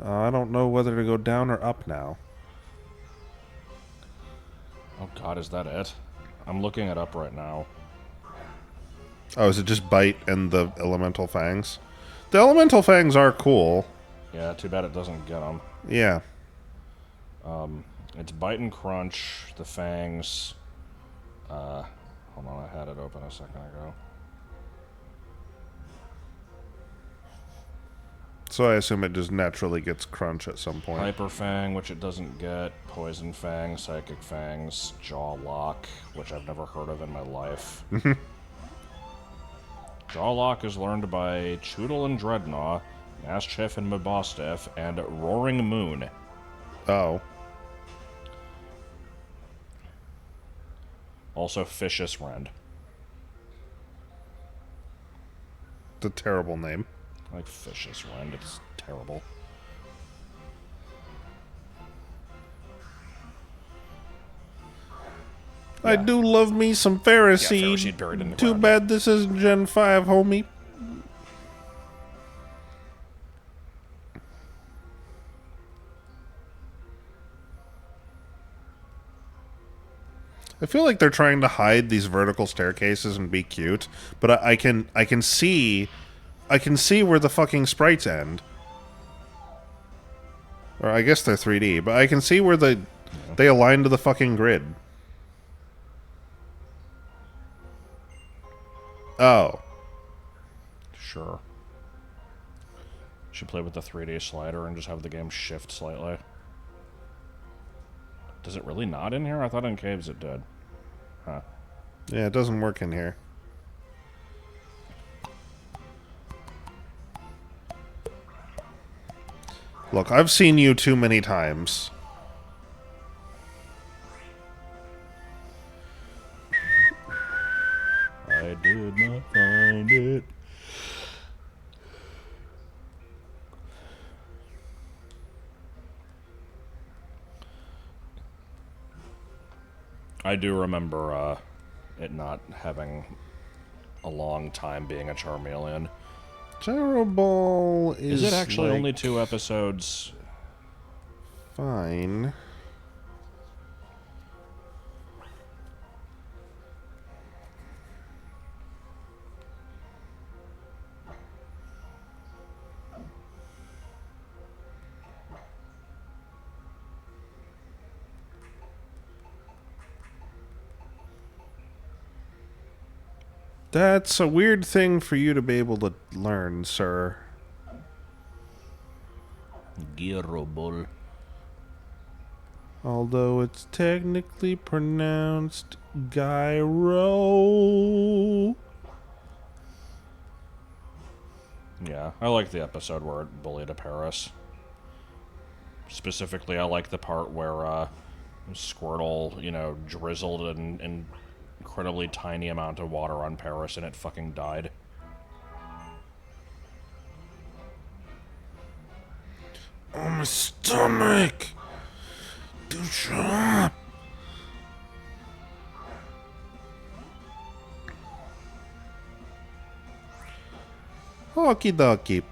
I don't know whether to go down or up now. Oh god, is that it? I'm looking it up right now. Oh, is it just Bite and the Elemental Fangs? The Elemental Fangs are cool. Yeah, too bad it doesn't get them. Yeah. It's Bite and Crunch, the Fangs. Hold on, I had it open a second ago. So I assume it just naturally gets Crunch at some point. Hyper Fang, which it doesn't get. Poison Fang, Psychic Fangs, Jaw Lock, which I've never heard of in my life. Jaw Lock is learned by Choodle and Dreadnought, Mastiff and Mabostiff, and Roaring Moon. Oh. Also Vicious Rend. a terrible name. I like Fish's Wind. It's terrible. I do love me some Pharisee. Yeah, Pharisee buried in the Too ground. bad this isn't Gen 5, homie. I feel like they're trying to hide these vertical staircases and be cute, but I can see where the fucking sprites end. Or I guess they're 3D, but I can see where they align to the fucking grid. Oh. Sure. Should play with the 3D slider and just have the game shift slightly. Does it really not in here? I thought in caves it did. Huh. Yeah, it doesn't work in here. Look, I've seen you too many times. I did not find it. I do remember it not having a long time being a Charmeleon. Terrible Is it actually like, only 2 episodes? fine? That's a weird thing for you to be able to learn, sir. Gyro. Although it's technically pronounced gyro. Yeah, I like the episode where it bullied a Paris. Specifically, I like the part where Squirtle, drizzled an incredibly tiny amount of water on Paris and it fucking died. Oh, my stomach! Dude, shut up! Okie dokie.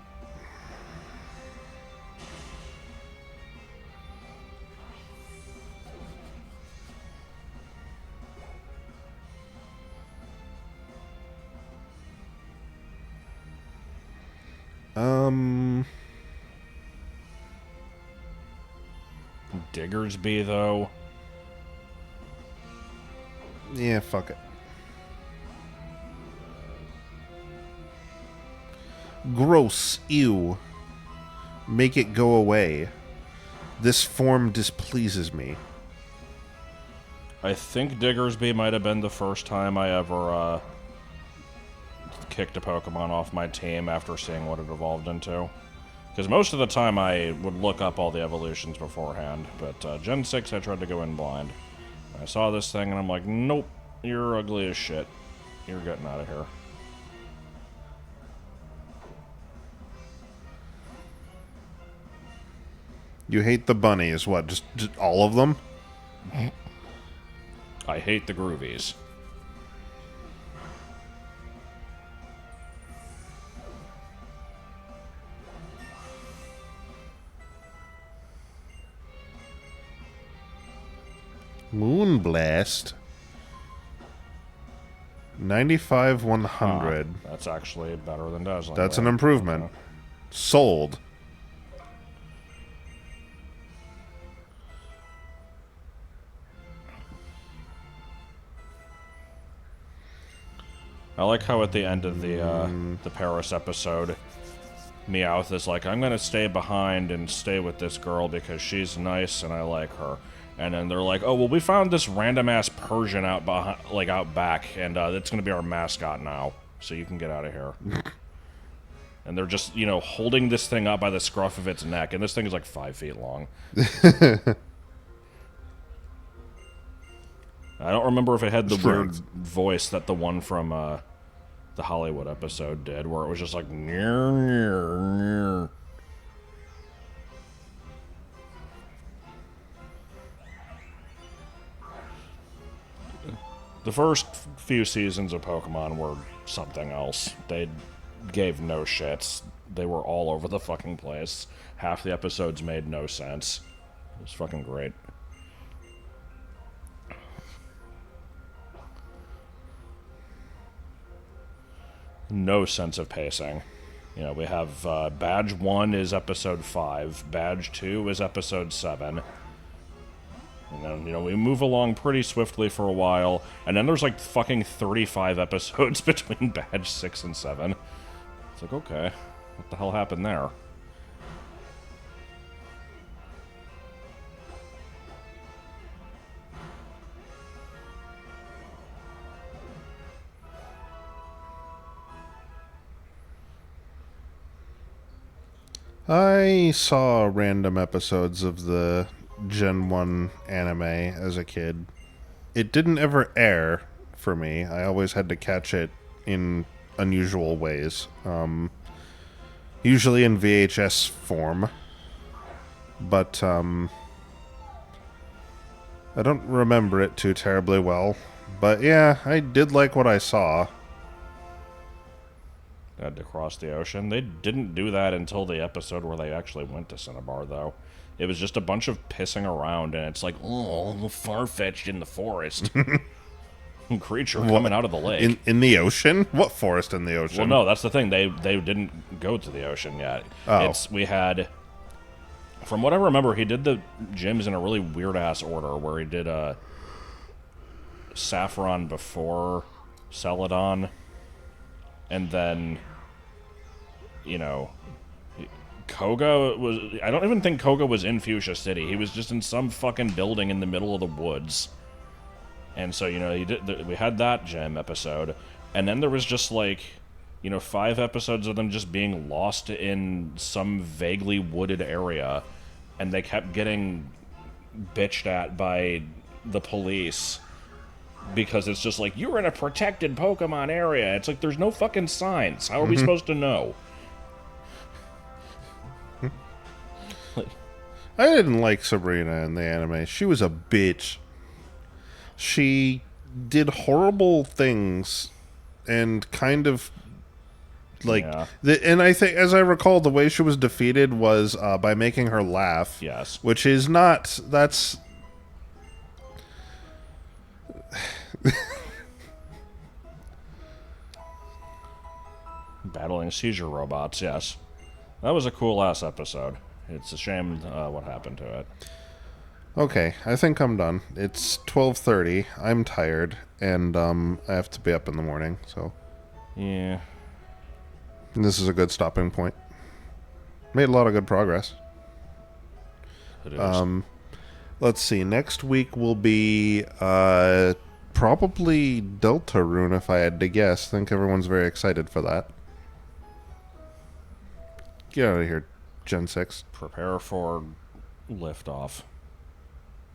Diggersby, though. Yeah, fuck it. Gross. Ew. Make it go away. This form displeases me. I think Diggersby might have been the first time I ever kicked a Pokemon off my team after seeing what it evolved into. Because most of the time I would look up all the evolutions beforehand, but Gen 6 I tried to go in blind. I saw this thing and I'm like, nope, you're ugly as shit. You're getting out of here. You hate the bunnies. What, just all of them? I hate the Groovies. Moonblast. 95 100. That's actually better than Dazzling. That's an Gleam. improvement. Okay. Sold. I like how at the end of the Paris episode, Meowth is like, I'm gonna stay behind and stay with this girl because she's nice and I like her. And then they're like, oh well, we found this random ass Persian out back, and it's gonna be our mascot now, so you can get out of here. And they're just holding this thing up by the scruff of its neck, and this thing is like 5 feet long. I don't remember if it had the weird voice that the one from the Hollywood episode did, where it was just like, near, near, near. The first few seasons of Pokemon were something else. They gave no shits. They were all over the fucking place. Half the episodes made no sense. It was fucking great. No sense of pacing. You know, we have Badge 1 is episode 5, Badge 2 is episode 7. And then, you know, we move along pretty swiftly for a while, and then there's like fucking 35 episodes between Badge 6 and 7. It's like, okay, what the hell happened there? I saw random episodes of the Gen 1 anime as a kid. It didn't ever air for me. I always had to catch it in unusual ways. Usually in VHS form. But I don't remember it too terribly well. But yeah, I did like what I saw. Had to cross the ocean. They didn't do that until the episode where they actually went to Cinnabar, though. It was just a bunch of pissing around, and it's like, oh, far-fetched in the forest. Creature coming out of the lake. In the ocean? What forest in the ocean? Well, no, that's the thing. They didn't go to the ocean yet. Oh. We had... From what I remember, he did the gyms in a really weird-ass order, where he did Saffron before Celadon, and then... You know, Koga was... I don't even think Koga was in Fuchsia City. He was just in some fucking building in the middle of the woods. And so, you know, we had that gym episode. And then there was just, like, you know, 5 episodes of them just being lost in some vaguely wooded area. And they kept getting bitched at by the police. Because it's just like, you're in a protected Pokemon area. It's like, there's no fucking signs. How are we supposed to know? I didn't like Sabrina in the anime. She was a bitch. She did horrible things and kind of like Yeah. and I think, as I recall, the way she was defeated was by making her laugh. Yes. Which is not... That's... Battling seizure robots, yes. That was a cool-ass episode. It's a shame what happened to it. Okay, I think I'm done. It's 12:30. I'm tired, and I have to be up in the morning, so... Yeah. This is a good stopping point. Made a lot of good progress. It is. Let's see. Next week will be probably Deltarune, if I had to guess. I think everyone's very excited for that. Get out of here, Gen 6. Prepare for liftoff.